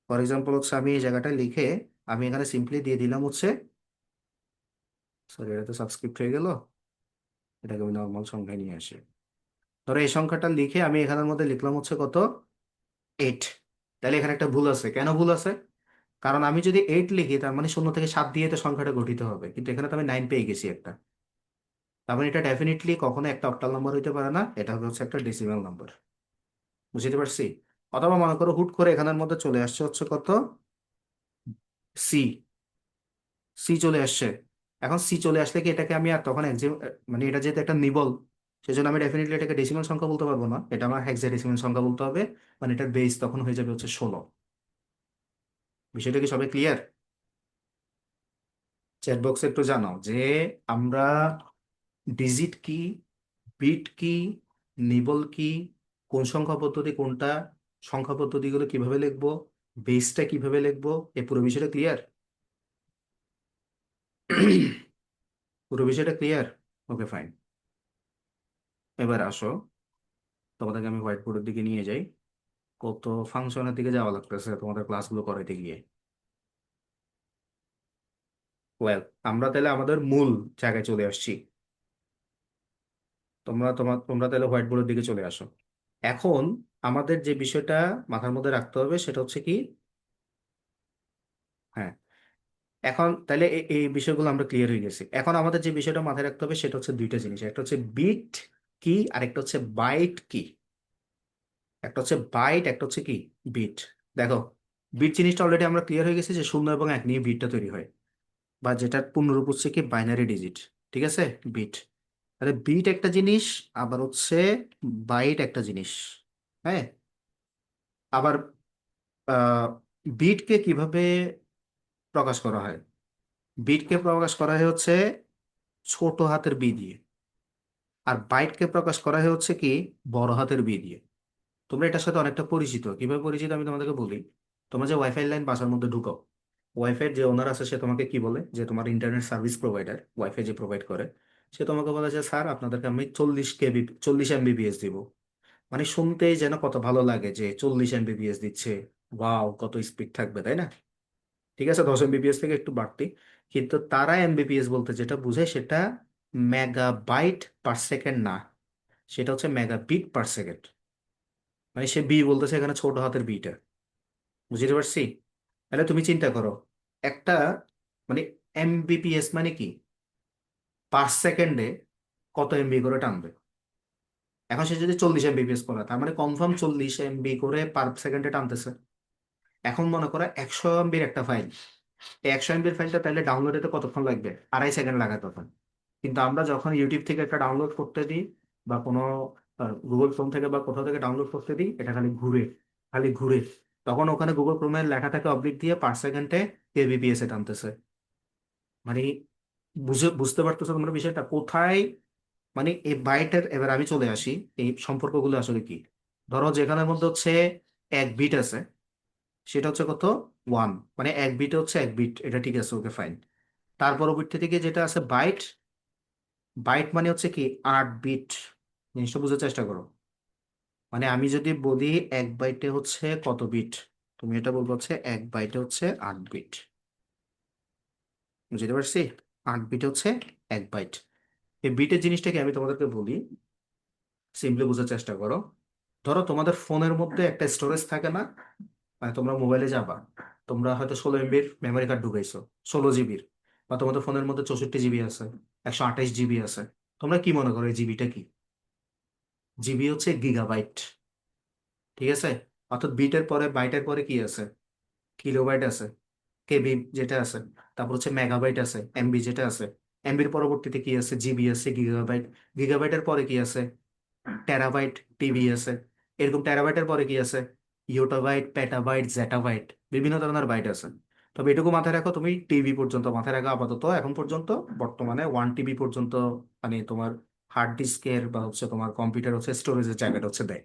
ফর এক্সাম্পল হচ্ছে আমি এই জায়গাটা লিখে আমি এখানে সিম্পলি দিয়ে দিলাম হচ্ছে, সরি এটা তো সাবস্ক্রিপ্ট হয়ে গেল, এটাকে আমি নর্মাল সংখ্যায় নিয়ে আসি। ধরো এই সংখ্যাটা লিখে আমি এখানের মধ্যে লিখলাম হচ্ছে কত, 8। তাহলে এখানে একটা ভুল আছে, কেন ভুল আছে? কারণ আমি যদি 8 লিখি তার মানে 0 থেকে 7 দিয়ে তো সংখ্যাটা গঠিত হবে, কিন্তু এখানে তো আমি 9 পেয়ে গেছি একটা। তার মানে এটা ডেফিনেটলি কখনো একটা অক্টাল নাম্বার হইতে পারে না, এটা হচ্ছে একটা ডেসিমাল নাম্বার। বুঝতে পারছি? অথবা মনে করো হুট করে এখানের মধ্যে চলে আসছে হচ্ছে কত, সি। সি চলে আসছে। এখন সি চলে আসলে কি এটাকে আমি আর তখন মানে এটা যেহেতু একটা নিবল, সেজন্য আমি ডেফিনেটলি এটাকে ডেসিমাল সংখ্যা বলতে পারবো না, এটা আমার হেক্সাডেসিমাল সংখ্যা বলতে হবে। মানে এটার বেস তখন হয়ে যাবে হচ্ছে 16। বিষয়টা কি সবাই ক্লিয়ার? চ্যাট বক্সে একটু জানাও যে আমরা ডিজিট কি, বিট কি, নিবল কি, কোন সংখ্যা পদ্ধতি কোনটা, সংখ্যা পদ্ধতিগুলো কিভাবে লিখবো, বেসটা কিভাবে লিখবো, এই পুরো বিষয়টা ক্লিয়ার? পুরো বিষয়টা ক্লিয়ার? Okay fine. এবার আসো, তোমাদেরকে আমি হোয়াইট বোর্ডের দিকে নিয়ে যাই। কত ফাংশনের দিকে যাওয়া লাগতেছে তোমাদের ক্লাসগুলো করাইতে গিয়ে। ওয়েল, আমরা তাহলে আমাদের মূল জায়গায় চলে আসছি। তোমরা তাহলে হোয়াইট বোর্ডের দিকে চলে আসো। এখন আমাদের যে বিষয়টা মাথার মধ্যে রাখতে হবে সেটা হচ্ছে কি, হ্যাঁ, এখন তাহলে এই বিষয়গুলো আমরা ক্লিয়ার হয়ে গেছি। এখন আমাদের যে বিষয়টা মাথায় রাখতে হবে সেটা হচ্ছে দুইটা জিনিস, একটা হচ্ছে বিট কি আর একটা হচ্ছে বাইট কি। একটা হচ্ছে বাইট, একটা হচ্ছে কি বিট। দেখো, বিট জিনিসটা অলরেডি আমরা ক্লিয়ার হয়ে গেছি যে 0 এবং 1 নিয়ে বিটটা তৈরি হয়, বা যেটার পূর্ণরূপ হচ্ছে কি বাইনারি ডিজিট। ঠিক আছে, বিট। তাহলে বিট একটা জিনিস, আবার হচ্ছে বাইট একটা জিনিস। হ্যাঁ, আবার বিটকে কিভাবে প্রকাশ করা হয়? বিটকে প্রকাশ করা হয় হচ্ছে ছোট হাতের বি দিয়ে, আর বাইটকে প্রকাশ করা হয় হচ্ছে কি বড় হাতের বি দিয়ে। তোমরা এটার সাথে অনেকটা পরিচিত। কিভাবে পরিচিত আমি তোমাদেরকে বলি। তোমরা যে ওয়াইফাই লাইন বাসার মধ্যে ঢুকাও, ওয়াইফাই যে ওনার আছে সে তোমাকে কি বলে, যে তোমার ইন্টারনেট সার্ভিস প্রোভাইডার ওয়াইফাই যে প্রোভাইড করে, সে তোমাকে বলে যে স্যার আপনাদেরকে আমি 40 KB 40 MBPS দিব। মানে শুনতেই যেন কত ভালো লাগে যে 40 MBPS দিচ্ছে, ওয়াও কত স্পিড থাকবে, তাই না? ঠিক আছে, 10 MBPS থেকে একটু বাড়তি। কিন্তু তারা এমবিপিএস বলতে যেটা বুঝে সেটা মেগাবাইট পার সেকেন্ড না, সেটা হচ্ছে মেগাবিট পার সেকেন্ড। মানে সে বি বলতেছে এখানে ছোট হাতের বিটা। বুঝতে পারছি? তাহলে তুমি চিন্তা করো, একটা মানে এমবিপিএস মানে কি, পার সেকেন্ডে কত এমবি করে টানবে। এখন সে যদি 40 MBPS করে তার মানে কনফার্ম 40 MB করে পার সেকেন্ডে টানতেছে। এখন মনে করো 100 MBর একটা ফাইল, এই 100 MBর ফাইলটা তাহলে ডাউনলোড হতে কতক্ষণ লাগবে? 2.5 সেকেন্ড লাগে তখন। কিন্তু আমরা যখন ইউটিউব থেকে একটা ডাউনলোড করতে দিই, বা কোনো গুগল ক্রোম থেকে বা কোথাও থেকে ডাউনলোড করতে দিই, এটা খালি ঘুরে তখন ওখানে গুগল ক্রোমের লেখা থাকে অবলিক দিয়ে পার সেকেন্ডে কেবিপিএস এ টানতেছে। মানে বুঝতে পারতেছো তোমরা বিষয়টা কোথায়? মানে এই বাইটের, এবার আমি চলে আসি এই সম্পর্কগুলো আসলে কি। ধরো যেখানের মধ্যে হচ্ছে 1 বিট আছে, সেটা হচ্ছে কত, 1। মানে 1 বিটে হচ্ছে 1 বিট, এটা ঠিক আছে, ওকে ফাইন। তার পরবর্তী থেকে যেটা আছে বাইট, বাইট মানে হচ্ছে কি 8 বিট। জিনিসটা বোঝার চেষ্টা করো। মানে আমি যদি বলি 1 বাইটে হচ্ছে কত বিট, তুমি এটা বলবো হচ্ছে 1 বাইটে হচ্ছে 8 বিট। বুঝতে পারছি? 8 বিট হচ্ছে 1 বাইট। এই বিটের জিনিসটাকে আমি তোমাদেরকে বলি, সিম্পলি বোঝার চেষ্টা করো। ধরো তোমাদের ফোনের মধ্যে একটা স্টোরেজ থাকে না, মানে তোমরা মোবাইলে যাবা, তোমরা হয়তো 16 MBর মেমোরি কার্ড ঢুকাইছো, 16 জিবির, বা তোমাদের ফোনের মধ্যে 64 জিবি আছে, 128 জিবি আছে। তোমরা কি মনে করো এই জিবিটা কি? জিবি হচ্ছে গিগাবাইট। ঠিক আছে, অর্থাৎ বিটের পরে বাইটের পরে কি আছে, কিলোবাইট আছে, কেবি যেটা আছে, তারপর হচ্ছে মেগাবাইট আছে, এমবি যেটা আছে। এমবির পরবর্তীতে কি আছে, জিবি আছে, গিগাবাইট। গিগাবাইটের পরে কি আছে, টেরাবাইট, টিবি আছে। এরকম টেরাবাইটের পরে কি আছে, ইয়োটাবাইট, পেটাবাইট, জেটাবাইট, বিভিন্ন ধরনের বাইট আছে। তবে এটুকু মাথায় রাখো, তুমি টিবি পর্যন্ত মাথায় রাখো আপাতত, এখন পর্যন্ত বর্তমানে 1 TB পর্যন্ত মানে তোমার হার্ড ডিস্কের বা হচ্ছে তোমার কম্পিউটার হচ্ছে স্টোরেজের জায়গাটা হচ্ছে দেয়।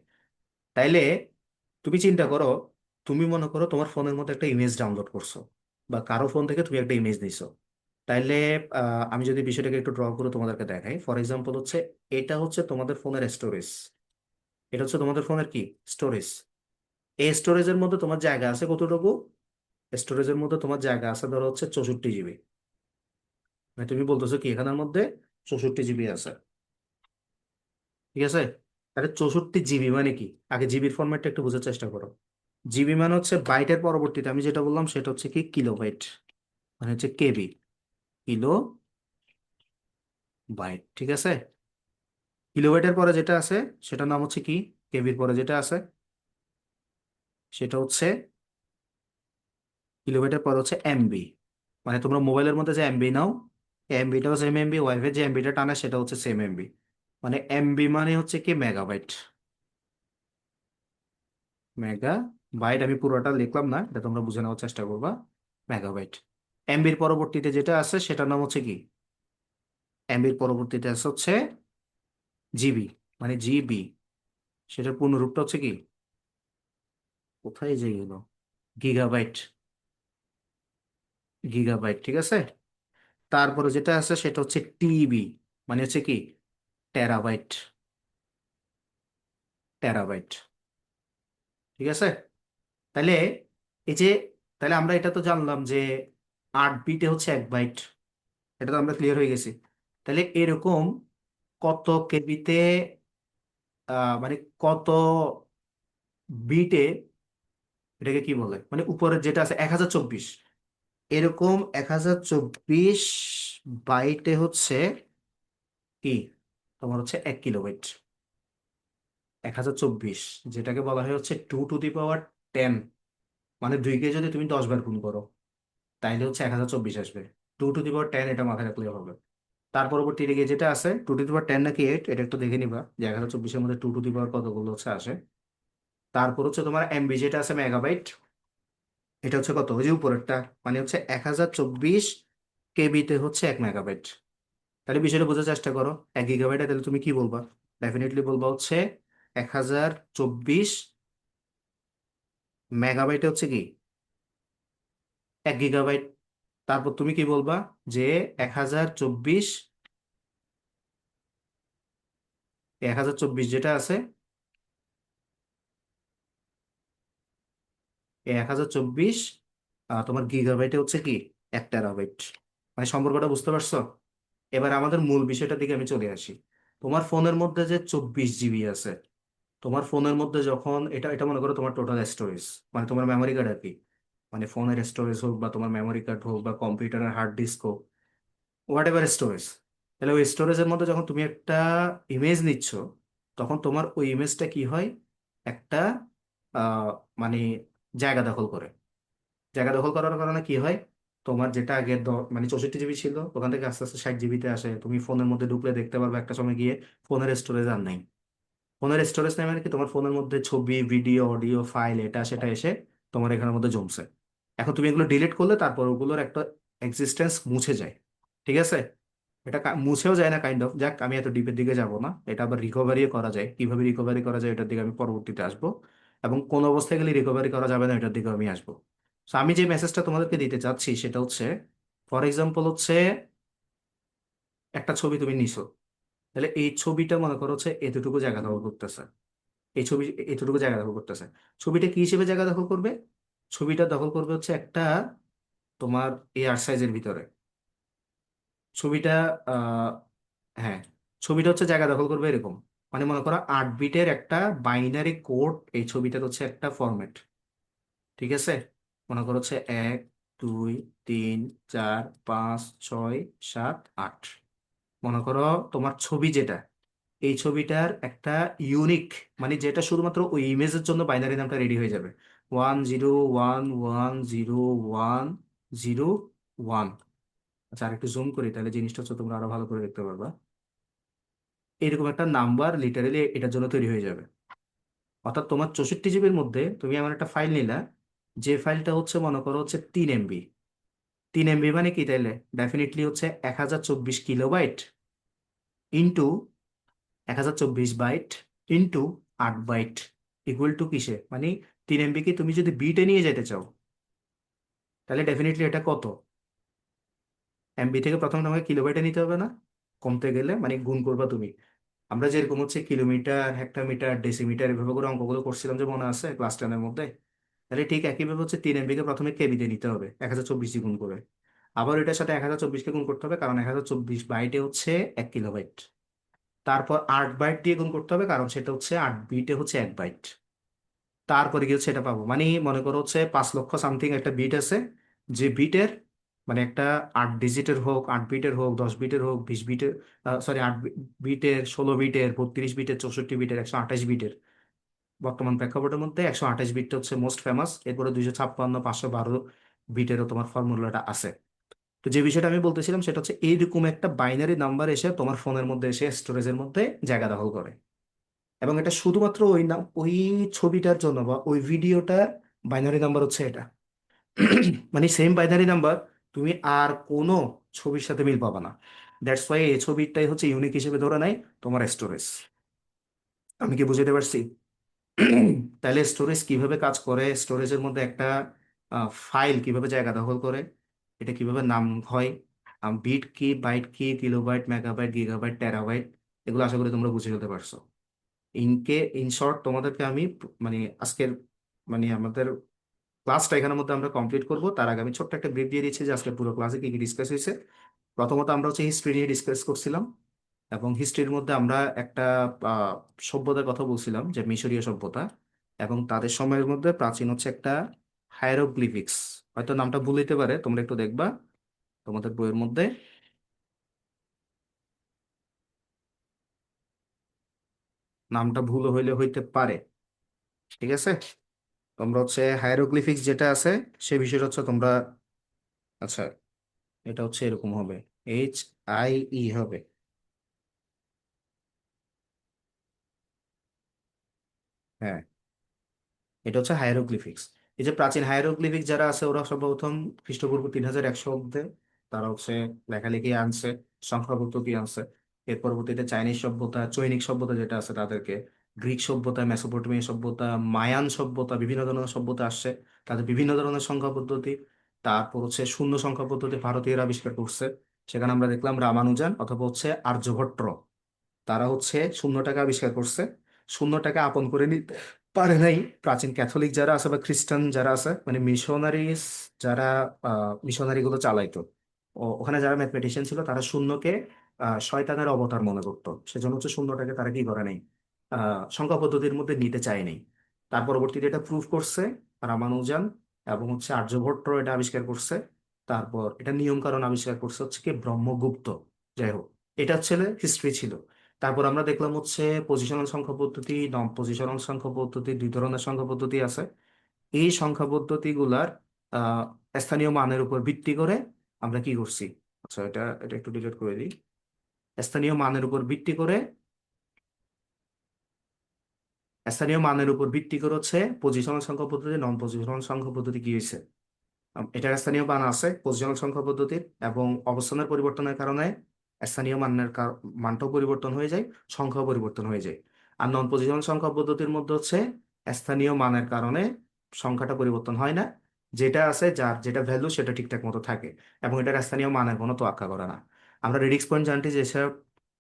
তাইলে তুমি চিন্তা করো, তুমি মনে করো তোমার ফোনের মধ্যে একটা ইমেজ ডাউনলোড করছো, বা কারো ফোন থেকে তুমি একটা ইমেজ নিছো। তাইলে আমি যদি বিষয়টাকে একটু ড্র করে তোমাদেরকে দেখাই, ফর এক্সাম্পল হচ্ছে এটা হচ্ছে তোমাদের ফোনের স্টোরেজ, এটা হচ্ছে তোমাদের ফোনের কি স্টোরেজ। এই স্টোরেজের মধ্যে তোমার জায়গা আছে কতটুকু? স্টোরেজের মধ্যে তোমার জায়গা আছে ধরো হচ্ছে 64 জিবি। মানে তুমি বলতেছো কি এখানের মধ্যে 64 জিবি আছে, ঠিক আছে? তাহলে 64 জিবি মানে কি? আগে জিবির ফরম্যাটটা একটু বোঝার চেষ্টা করো। জিবি মানে হচ্ছে বাইটের পরবর্তীতে আমি যেটা বললাম সেটা হচ্ছে কি কিলোবাইট, মানে হচ্ছে কেবি, কিলো বাইট, ঠিক আছে? কিলোবাইটের পরে যেটা আছে সেটার নাম হচ্ছে কি? কেবির পরে যেটা আছে সেটা হচ্ছে, কিলোবাইটের পরে হচ্ছে এমবি। মানে তোমরা মোবাইলের মধ্যে যে এমবি নাও, এমবিটাও সেম এমবি, ওয়াইফাই যে এমবিটা টানে সেটা হচ্ছে সেম এমবি। মানে এমবি মানে হচ্ছে কি মেগাবাইট। মেগা বাইট আমি পুরোটা লিখলাম না, এটা তোমরা বুঝে নেওয়ার চেষ্টা করবা। মেগাবাইট। এমবির পরবর্তীতে যেটা আছে সেটার নাম হচ্ছে কি? এমবির পরবর্তীতে আছে হচ্ছে জিবি, মানে জিবি। সেটার পূর্ণরূপটা হচ্ছে কি? কোথায় যে গেল? গিগাবাইট। গিগাবাইট, ঠিক আছে? তারপরে যেটা আছে সেটা হচ্ছে টিবি, মানে হচ্ছে কি? টেরাবাইট। টেরাবাইট, ঠিক আছে? তাহলে এই যে, তাহলে আমরা এটা তো জানলাম যে 8 বিটে হচ্ছে 1 বাইট, এটা তো আমরা ক্লিয়ার হয়ে গেছি। তাহলে এরকম কত কেবিতে, মানে কত বিটে, এটাকে কি বলে, মানে উপরের যেটা আছে 1024, এরকম 1024 বাইটে হচ্ছে কি তোমার হচ্ছে 1 কিলোবাইট। 1024, যেটাকে বলা হয় হচ্ছে 2 টু দি পাওয়ার 10, মানে 2কে যদি তুমি 10 বার গুণ করো তাইলে হচ্ছে 1024 আসবে। 2 টু দি পাওয়ার 10, এটা মাথায় রাখলে হবে। তার পরবর্তী দিকে যেটা আছে 2 টু দি পাওয়ার 10 নাকি 8, এটা একটু দেখে নিবা যে 1024-এর মধ্যে 2 টু দি পাওয়ার কতগুলো হচ্ছে আসে। তারপর হচ্ছে তোমার এমবি যেটা আছে মেগাবাইট, এটা হচ্ছে কত? ওই যে উপরেরটা, মানে হচ্ছে 1024 কেবিতে হচ্ছে 1 মেগাবাইট। তাহলে বিষয়টা বোঝার চেষ্টা করো। 1 গিগাবাইটে তাহলে তুমি কি বলবা? ডেফিনেটলি বলবা হচ্ছে 1024 মেগাবাইটে হচ্ছে কি 1 গিগাবাইট। তারপর তুমি কি বলবা? যে 1024, 1024 যেটা আছে, এই 1024 তোমার গিগাবাইটে হচ্ছে কি 1 টেরাবাইট। মানে সম্পর্কটা বুঝতে পারছো? এবার আমাদের মূল বিষয়টার দিকে আমি চলে আসি। তোমার ফোনের মধ্যে যে 24 জিবি আছে, তোমার ফোনের মধ্যে যখন এটা এটা মনে করো তোমার টোটাল স্টোরেজ, মানে তোমার মেমোরি কার্ড আর কি, মানে ফোনের স্টোরেজ হোক বা তোমার মেমোরি কার্ড হোক বা কম্পিউটারের হার্ড ডিস্ক হোক, হোয়াট এভার স্টোরেজ। তাহলে ওই স্টোরেজের মধ্যে যখন তুমি একটা ইমেজ নিচ্ছ, তখন তোমার ওই ইমেজটা কি হয়? একটা আহ, মানে জায়গা দখল করে। জায়গা দখল করার কারণে কি হয়? তোমার যেটা আগে মানে 64 জিবি ছিল, ওখান থেকে আস্তে আস্তে 60 জিবিতে আসে। তুমি ফোনের মধ্যে ঢুকলে দেখতে পারবে একটা সময় গিয়ে ফোনের স্টোরেজ আর নেই। ফোনের স্টোরেজ নেই মানে কি, তোমার ফোনের মধ্যে ছবি, ভিডিও, অডিও, ফাইল, এটা সেটা এসে তোমার এখানের মধ্যে জমছে। এখন তুমি এগুলো ডিলিট করলে তারপর ওগুলোর একটা এক্সিস্টেন্স মুছে যায়, ঠিক আছে? এটা মুছেও যায় না কাইন্ড অফ, যাক আমি এত ডিপের দিকে যাব না। এটা আবার রিকভারিও করা যায়, কিভাবে রিকভারি করা যায় এটার দিকে আমি পরবর্তীতে আসবো। এবং কোন অবস্থায় গেলে রিকভারি করা যাবে না এটার দিকে আমি আসবো। তো আমি যে মেসেজটা তোমাদেরকে দিতে চাচ্ছি সেটা হচ্ছে, ফর এক্সাম্পল হচ্ছে একটা ছবি তুমি নিছো, তাহলে এই ছবিটা মনে করো হচ্ছে এতটুকু জায়গা দখল করতেছে। এই ছবি এতটুকু জায়গা দখল করতেছে। ছবিটা কি হিসেবে জায়গা দখল করবে? ছবিটা দখল করবে হচ্ছে একটা তোমার এয়ার সাইজের ভিতরে। ছবিটা আহ হ্যাঁ, ছবিটা হচ্ছে জায়গা দখল করবে এরকম। মানে মনে করো 8 বিটের একটা বাইনারি কোড এই ছবিটার হচ্ছে একটা ফরম্যাট, ঠিক আছে? মনে করো হচ্ছে 1 2 3 4 5 6 7 8। মনে করো তোমার ছবি যেটা, এই ছবিটার একটা ইউনিক, মানে যেটা শুধুমাত্র ওই ইমেজের জন্য বাইনারি নামটা রেডি হয়ে যাবে 10111001। আচ্ছা আর একটু জুম করি তাহলে জিনিসটা হচ্ছে তোমরা আরো ভালো করে দেখতে পারবা। এরকম একটা নাম্বার লিটারেলি এটার জন্য তৈরি হয়ে যাবে। অর্থাৎ তোমার 64 জিবির মধ্যে তুমি এমন একটা ফাইল নিলা, যে ফাইলটা হচ্ছে মনে করো হচ্ছে 3 এমবি। 3 এমবি মানে কি তাইলে? ডেফিনেটলি হচ্ছে 1024 kilobyte into 1024 byte into 8 byte equal to কিসে, মানে 3 এমবি কি তুমি যদি বিটে নিয়ে যেতে চাও তাহলে ডেফিনেটলি এটা কত? এমবি থেকে প্রথমে তোমাকে কিলোবাইটে নিতে হবে না? কমতে গেলে মানে গুণ করবা তুমি। আমরা যেরকম হচ্ছে কিলোমিটার, হেক্টোমিটার, ডেসিমিটার এভাবে করে অঙ্কগুলো করছিলাম, যে মনে আছে ক্লাস 10-এর মধ্যে, তাহলে ঠিক একইভাবে হচ্ছে 3 MB কে প্রথমে কেবিতে নিতে হবে 1024 দিয়ে গুণ করে। আবার এটার সাথে 1024-কে গুণ করতে হবে, কারণ 1024 বাইটে হচ্ছে 1 কিলোবাইট। তারপর 8 বাইট দিয়ে গুণ করতে হবে, কারণ সেটা হচ্ছে 8 বিটে হচ্ছে 1 বাইট। তারপরে কি হচ্ছে এটা পাবো, মানে মনে করো হচ্ছে 5 লক্ষ সামথিং একটা বিট আছে, যে বিটের মানে একটা 8 ডিজিটের হোক, 8 বিটের হোক, 10 বিটের হোক, 20 বিটের, সরি 8 বিটের, 16 বিটের, 32 বিটের, 64 বিটের, 128 বিটের, বর্তমান প্রেক্ষাপটের মধ্যে 128 বিটটা হচ্ছে মোস্ট ফেমাস। এরপরে 256, 512 বিটেরও তোমার ফর্মুলাটা আছে। তো যে বিষয়টা আমি বলতেছিলাম সেটা হচ্ছে এইরকম একটা বাইনারি নাম্বার এসে তোমার ফোনের মধ্যে এসে স্টোরেজের মধ্যে জায়গা দখল করে, এবং এটা শুধুমাত্র ওই নাম ওই ছবিটার জন্য বা ওই ভিডিওটার বাইনারি নাম্বার হচ্ছে এটা। মানে সেম বাইনারি নাম্বার তুমি আর কোনো ছবির সাথে মিল পাবা না। দ্যাটস ওয়াই এই ছবিটাই হচ্ছে ইউনিক হিসেবে ধরে নেয় তোমার স্টোরেজ। আমি কি বুঝাতে পারছি? তাহলে স্টোরেজ কিভাবে কাজ করে, স্টোরেজের মধ্যে একটা ফাইল কিভাবে জায়গা দখল করে, এটা কিভাবে নাম হয়, বিট কি, বাইট কি, কিলোবাইট, মেগাবাইট, গিগাবাইট, টেরাবাইট, এগুলো আশা করি তোমরা বুঝে ফেলতে পারছো। ইন শর্ট তোমাদেরকে আমি মানে আজকের মানে আমাদের ক্লাসটা এখানের মধ্যে আমরা কমপ্লিট করব, তার আগে আমি ছোট্ট একটা ব্রিফ দিয়ে দিচ্ছি যে আজকে পুরো ক্লাসে কি কি ডিসকাস হয়েছে। প্রথমত আমরা হচ্ছে হিস্ট্রি নিয়ে ডিসকাস করছিলাম, এবং হিস্ট্রির মধ্যে আমরা একটা আহ, সভ্যতার কথা বলছিলাম, যে মিশরীয় সভ্যতা, এবং তাদের সময়ের মধ্যে প্রাচীন হচ্ছে একটা হায়ারোগ্লিফিক্স। হয়তো নামটা ভুল হইতে পারে, তোমরা একটু দেখবা তোমাদের বইয়ের মধ্যে, নামটা ভুল হইলে হইতে পারে। ঠিক আছে, তোমরা হচ্ছে হায়ারোগ্লিফিক্স যেটা আছে সে বিষয়টা হচ্ছে তোমরা, আচ্ছা এটা হচ্ছে এরকম হবে, HIE হবে। হ্যাঁ, এটা হচ্ছে হায়ারোগ্লিফিক্স। এই যে প্রাচীন হায়ারোগ্লিফিক্স যারা আছে ওরা সর্বপ্রথম খ্রিস্টপূর্ব 3100 অব্দে তারা হচ্ছে লেখালেখি আনছে, সংখ্যা পদ্ধতি আনছে। এর পরবর্তীতে চাইনিজ সভ্যতা, চৈনিক সভ্যতা যেটা আছে তাদেরকে, গ্রিক সভ্যতা, মেসোপটেমিয়া সভ্যতা, মায়ান সভ্যতা, বিভিন্ন ধরনের সভ্যতা আসছে, তাদের বিভিন্ন ধরনের সংখ্যা পদ্ধতি। তারপর হচ্ছে শূন্য সংখ্যা পদ্ধতি ভারতীয়রা আবিষ্কার করছে। সেখানে আমরা দেখলাম রামানুজান অথবা হচ্ছে আর্যভট্ট, তারা হচ্ছে শূন্যটাকে আবিষ্কার করছে। শূন্যটাকে আপন করে নিতে পারে নাই প্রাচীন ক্যাথলিক যারা আছে বা খ্রিস্টান যারা আছে, মানে মিশনারিজ, যারা মিশনারি গুলো চালাইতো, ওখানে যারা ম্যাথমেটিশিয়ান ছিল, তারা শূন্যকে শয়তানের অবতার মনে করতো। সেজন্য হচ্ছে শূন্যটাকে তারা কি করে নাই, সংখ্যা পদ্ধতির মধ্যে নিতে চায় নাই। তার পরবর্তীতে এটা প্রুভ করছে রামানুজান, এবং হচ্ছে আর্যভট্ট এটা আবিষ্কার করছে। তারপর এটা নিয়ম কানুন আবিষ্কার করছে হচ্ছে কি ব্রহ্মগুপ্ত। যাই হোক, এটা হচ্ছে হিস্ট্রি ছিল। তারপর আমরা দেখলাম হচ্ছে পজিশনাল সংখ্যা পদ্ধতি, নন পজিশনাল সংখ্যা পদ্ধতি, দুই ধরনের সংখ্যা পদ্ধতি আছে। এই সংখ্যা পদ্ধতিগুলার আহ স্থানীয় মানের উপর ভিত্তি করে আমরা কি করছি, আচ্ছা এটা এটা একটু ডিলিট করে দিই। স্থানীয় মানের উপর ভিত্তি করে, স্থানীয় মানের উপর ভিত্তি করে হচ্ছে পজিশনাল সংখ্যা পদ্ধতি, নন পজিশনাল সংখ্যা পদ্ধতি কি হয়েছে, এটার স্থানীয় মান আছে পজিশনাল সংখ্যা পদ্ধতির, এবং অবস্থানের পরিবর্তনের কারণে স্থানীয় মানটাও পরিবর্তন হয়ে যায়, সংখ্যাও পরিবর্তন হয়ে যায়। আর নন পজিশনাল সংখ্যা পদ্ধতির মধ্যে হচ্ছে স্থানীয় মানের কারণে সংখ্যাটা পরিবর্তন হয় না, যেটা আছে যার যেটা ভ্যালু সেটা ঠিকঠাক মতো থাকে, এবং এটার স্থানীয় মানের কোনো তোয়াক্কা করে না। আমরা রেডিক্স পয়েন্ট জানতে যেসব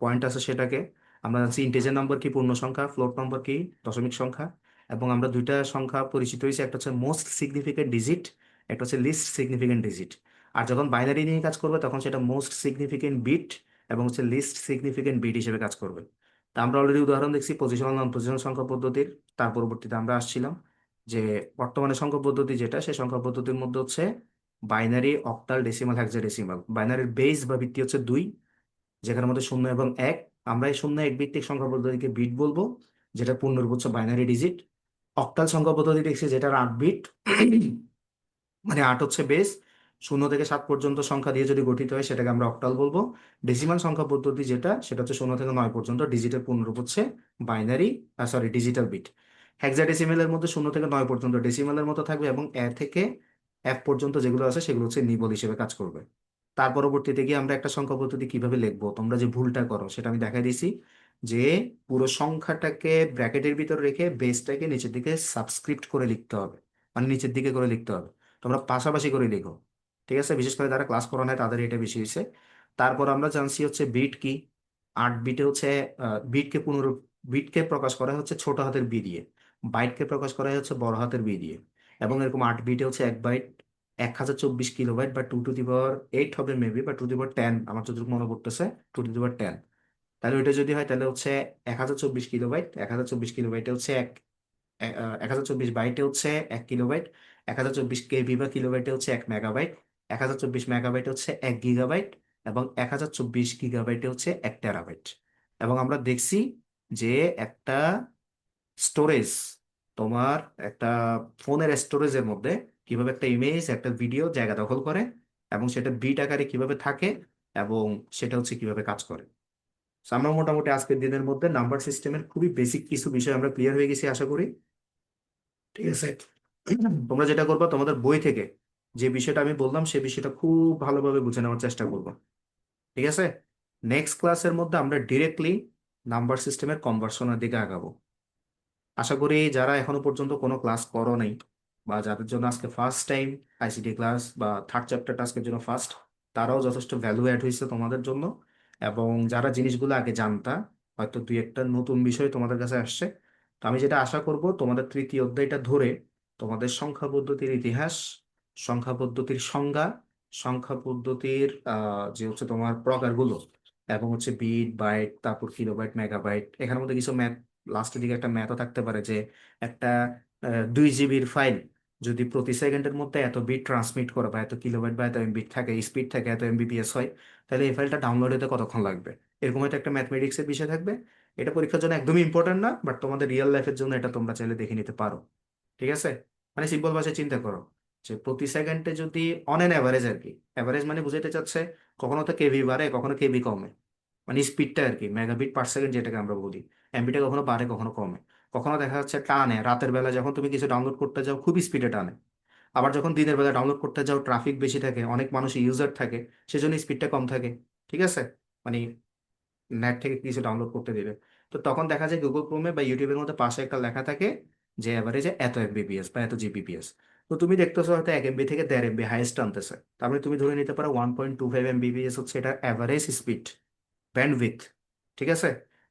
পয়েন্ট আছে সেটাকে আমরা জানছি ইন্টিজার নাম্বার কি, পূর্ণ সংখ্যা, ফ্লোট নাম্বার কি, দশমিক সংখ্যা। এবং আমরা দুইটা সংখ্যা পরিচিত হয়েছে, একটা হচ্ছে মোস্ট সিগনিফিকেন্ট ডিজিট, একটা হচ্ছে লিস্ট সিগনিফিকেন্ট ডিজিট। আর যখন বাইনারি নিয়ে কাজ করবে তখন সেটা মোস্ট সিগনিফিকেন্ট বিট এবং হচ্ছে লিস্ট সিগনিফিকেন্ট বিট হিসেবে কাজ করবে। তা আমরা অলরেডি উদাহরণ দেখছি পজিশনাল নন পজিশনাল সংখ্যা পদ্ধতির। তার পরবর্তীতে আমরা আসছিলাম যে বর্তমানে সংখ্যা পদ্ধতি যেটা, সেই সংখ্যা পদ্ধতির মধ্যে হচ্ছে বাইনারি, অক্টাল, ডেসিমাল, হেক্সাডেসিমাল। বাইনারির বেস বা ভিত্তি হচ্ছে 2, যেখানের মধ্যে 0 এবং 1। আমরা এই 0-1 ভিত্তিক সংখ্যা পদ্ধতিকে বিট বলবো, যেটা পূর্ণরূপ হচ্ছে বাইনারি ডিজিট। অক্টাল সংখ্যা পদ্ধতি দেখছি যেটার 8 বিট, মানে 8 হচ্ছে বেস, 0 থেকে 7 পর্যন্ত সংখ্যা দিয়ে যদি গঠিত হয় সেটাকে আমরা অক্টাল বলবো। ডেসিমাল সংখ্যা পদ্ধতি যেটা, সেটা হচ্ছে 0 থেকে 9 পর্যন্ত, ডিজিটের পূর্ণরূপ হচ্ছে বাইনারি, সরি ডিজিটাল বিট। হেক্সাডেসিমেলের মধ্যে 0 থেকে 9 পর্যন্ত ডেসিমালের মতো থাকবে, এবং এ থেকে F পর্যন্ত যেগুলো আছে সেগুলো হচ্ছে নিবল হিসেবে কাজ করবে। তার পরবর্তীতে গিয়ে আমরা একটা সংখ্যা পদ্ধতি কিভাবে লিখবো, তোমরা যে ভুলটা করো সেটা আমি দেখাই দিছি, যে পুরো সংখ্যাটাকে ব্র্যাকেটের ভিতর রেখে বেসটাকে নিচের দিকে সাবস্ক্রিপ্ট করে লিখতে হবে, মানে নিচের দিকে করে লিখতে হবে। তোমরা পাশাপাশি করে লিখো, ঠিক আছে? বিশেষ করে যারা ক্লাস করো না তাদের এটা বেশি হয়েছে। তারপর আমরা জানছি হচ্ছে বিট কি, বিটে হচ্ছে বিটকে বিটকে প্রকাশ করা হচ্ছে ছোট হাতের বি দিয়ে, বাইটকে প্রকাশ করা হচ্ছে বড় হাতের বি দিয়ে। এবং এরকম 8 বিটে হচ্ছে এক বাইট 1024 কিলোবাইট বা 2 টু দি পাওয়ার 8 হবে মেবি, বা 2 টু দি পাওয়ার 10, আমার যতটুকু মনে পড়তেছে 2 টু দি পাওয়ার 10। তাহলে ওইটা যদি হয় তাহলে হচ্ছে 1024 কিলোবাইট, 1024 কিলোবাইটে হচ্ছে 1024 বাইটে হচ্ছে 1 কিলোবাইট, 1024 কেবি বা কিলোবাইটে হচ্ছে 1 মেগাবাইট, 1024 মেগাবাইটে হচ্ছে 1 গিগাবাইট, এবং 1024 গিগাবাইটে হচ্ছে 1 টেরাবাইট। এবং আমরা দেখছি যে একটা স্টোরেজ, তোমার একটা ফোনের স্টোরেজের মধ্যে কিভাবে একটা ইমেজ একটা ভিডিও জায়গা দখল করে, এবং সেটা বিট আকারে কিভাবে থাকে, এবং সেটা হচ্ছে কিভাবে কাজ করে। So, আমরা মোটামুটি আজকের দিনের মধ্যে নাম্বার সিস্টেমের খুবই বেসিক কিছু বিষয় আমরা ক্লিয়ার হয়ে গেছি আশা করি। ঠিক আছে, তোমরা যেটা করবা তোমাদের বই থেকে যে বিষয়টা আমি বললাম সেই বিষয়টা খুব ভালোভাবে বুঝে নেওয়ার চেষ্টা করবো। ঠিক আছে, নেক্সট ক্লাসের মধ্যে আমরা ডিরেক্টলি নাম্বার সিস্টেমের কনভার্সনের দিকে আগাবো। আশা করি যারা এখনো পর্যন্ত কোনো ক্লাস করো নাই, বা যাদের জন্য আজকে ফার্স্ট টাইম আইসিটি ক্লাস বা থার্ড চ্যাপ্টারটা আজকের জন্য ফার্স্ট, তারাও যথেষ্ট ভ্যালু অ্যাড হয়েছে তোমাদের জন্য। এবং যারা জিনিসগুলো আগে জানতা, হয়তো দুই একটা নতুন বিষয় তোমাদের কাছে আসছে। তো আমি যেটা আশা করব, তোমাদের তৃতীয় অধ্যায়টা ধরে তোমাদের সংখ্যা পদ্ধতির ইতিহাস, সংখ্যা পদ্ধতির সংজ্ঞা, সংখ্যা পদ্ধতির যে হচ্ছে তোমার প্রকারগুলো, এবং হচ্ছে বিট বাইট তারপর কিলোবাইট মেগাবাইট, এখানের মধ্যে কিছু ম্যাথ, লাস্টের দিকে একটা ম্যাথও থাকতে পারে যে একটা 2 জিবির ফাইল যদি প্রতি সেকেন্ডের মধ্যে এত বিট ট্রান্সমিট করে বা এত কিলোবাইট বা এত এমবি থাকে, স্পিড থাকে, এত এমবিপিএস হয়, তাহলে এই ফাইলটা ডাউনলোড হতে কতক্ষণ লাগবে। এরকম হয়তো একটা ম্যাথমেটিক্সের বিষয় থাকবে। এটা পরীক্ষার জন্য একদমই ইম্পর্টেন্ট না, বাট তোমাদের রিয়েল লাইফের জন্য এটা তোমরা চাইলে দেখে নিতে পারো। ঠিক আছে, মানে সিম্পল ভাষায় চিন্তা করো যে প্রতি সেকেন্ডে যদি অন এন অ্যাভারেজ আর কি, অ্যাভারেজ মানে বুঝাইতে চাচ্ছে কখনো তো কেভি বাড়ে কখনো কেভি কমে, মানে স্পিডটা আর কি, মেগাবিট পার সেকেন্ড যেটাকে আমরা বলি। এমবিটা কখনো বাড়ে কখনো কমে, কখনো দেখা যাচ্ছে টানে, রাতের বেলা যখন তুমি কিছু ডাউনলোড করতে যাও খুবই স্পিডে টানে। আবার যখন দিনের বেলা ডাউনলোড করতে যাও ট্রাফিক বেশি থাকে, অনেক মানুষ ইউজার থাকে, সেজন্য স্পিডটা কম থাকে। ঠিক আছে, মানে নেট থেকে কিছু ডাউনলোড করতে দিবে, তো তখন দেখা যায় গুগল ক্রোমে বা ইউটিউবের মধ্যে পাশে একটা লেখা থাকে যে এভারেজে এত এমবিপিএস বা এত জিবিপিএস। তো তুমি দেখতেছো হয়তো 1 এমবি থেকে 1.5 এমবি হাইয়েস্ট আনতেছে, তারপরে তুমি ধরে নিতে পারো 1.25 এমবিপিএস হচ্ছে এটা অ্যাভারেজ স্পিড, ব্যান্ডউইথ। ঠিক আছে,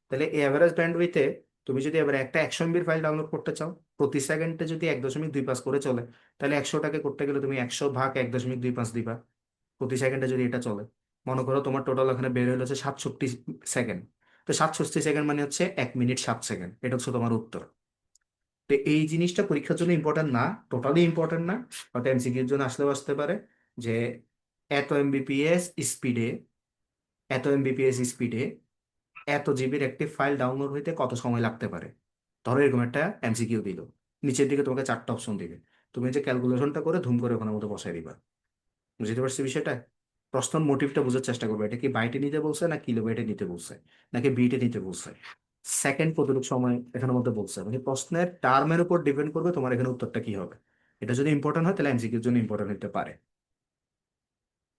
তাহলে এই অ্যাভারেজ ব্যান্ডউইথে তুমি যদি এবার একটা 100 এমবির ফাইল ডাউনলোড করতে চাও, প্রতি সেকেন্ডে যদি 1.25 করে চলে, তাহলে 100টাকে করতে গেলে তুমি 100 ভাগ 1.25 দিবা প্রতি সেকেন্ডে যদি এটা চলে। মনে করো তোমার টোটাল এখানে বের হলো হচ্ছে 67 সেকেন্ড। তো 67 সেকেন্ড মানে হচ্ছে 1 মিনিট 7 সেকেন্ড, এটা হচ্ছে তোমার উত্তর। তো এই জিনিসটা পরীক্ষার জন্য ইম্পর্টেন্ট না, টোটালি ইম্পর্টেন্ট না, হয়তো এমসিকিউর জন্য আসলেও আসতে পারে যে এত এমবিপিএস স্পিডে, এত এমবিপিএস স্পিডে এত জিবির একটি ফাইল ডাউনলোড হইতে কত সময় লাগতে পারে। ধরো এরকম একটা এমসিকিউ দিল, নিচের দিকে তোমাকে 4টা অপশন দিবে, তুমি যে ক্যালকুলেশনটা করে ধুম করে ওখানের মধ্যে বসাই দিবা। বুঝতে পারছি বিষয়টা? প্রশ্নের মোটিভটা বোঝার চেষ্টা করবে, এটা কি বাইটে নিতে বলছে না কিলোবাইটে নিতে বলছে নাকি বিটে নিতে বলছে, সেকেন্ড কতটুকু সময় এখানের মধ্যে বলছে, মানে প্রশ্নের টার্মের উপর ডিপেন্ড করবে তোমার এখানে উত্তরটা কি হবে। এটা যদি ইম্পর্টেন্ট হয় তাহলে এমসিকিউর জন্য ইম্পর্টেন্ট হতে পারে।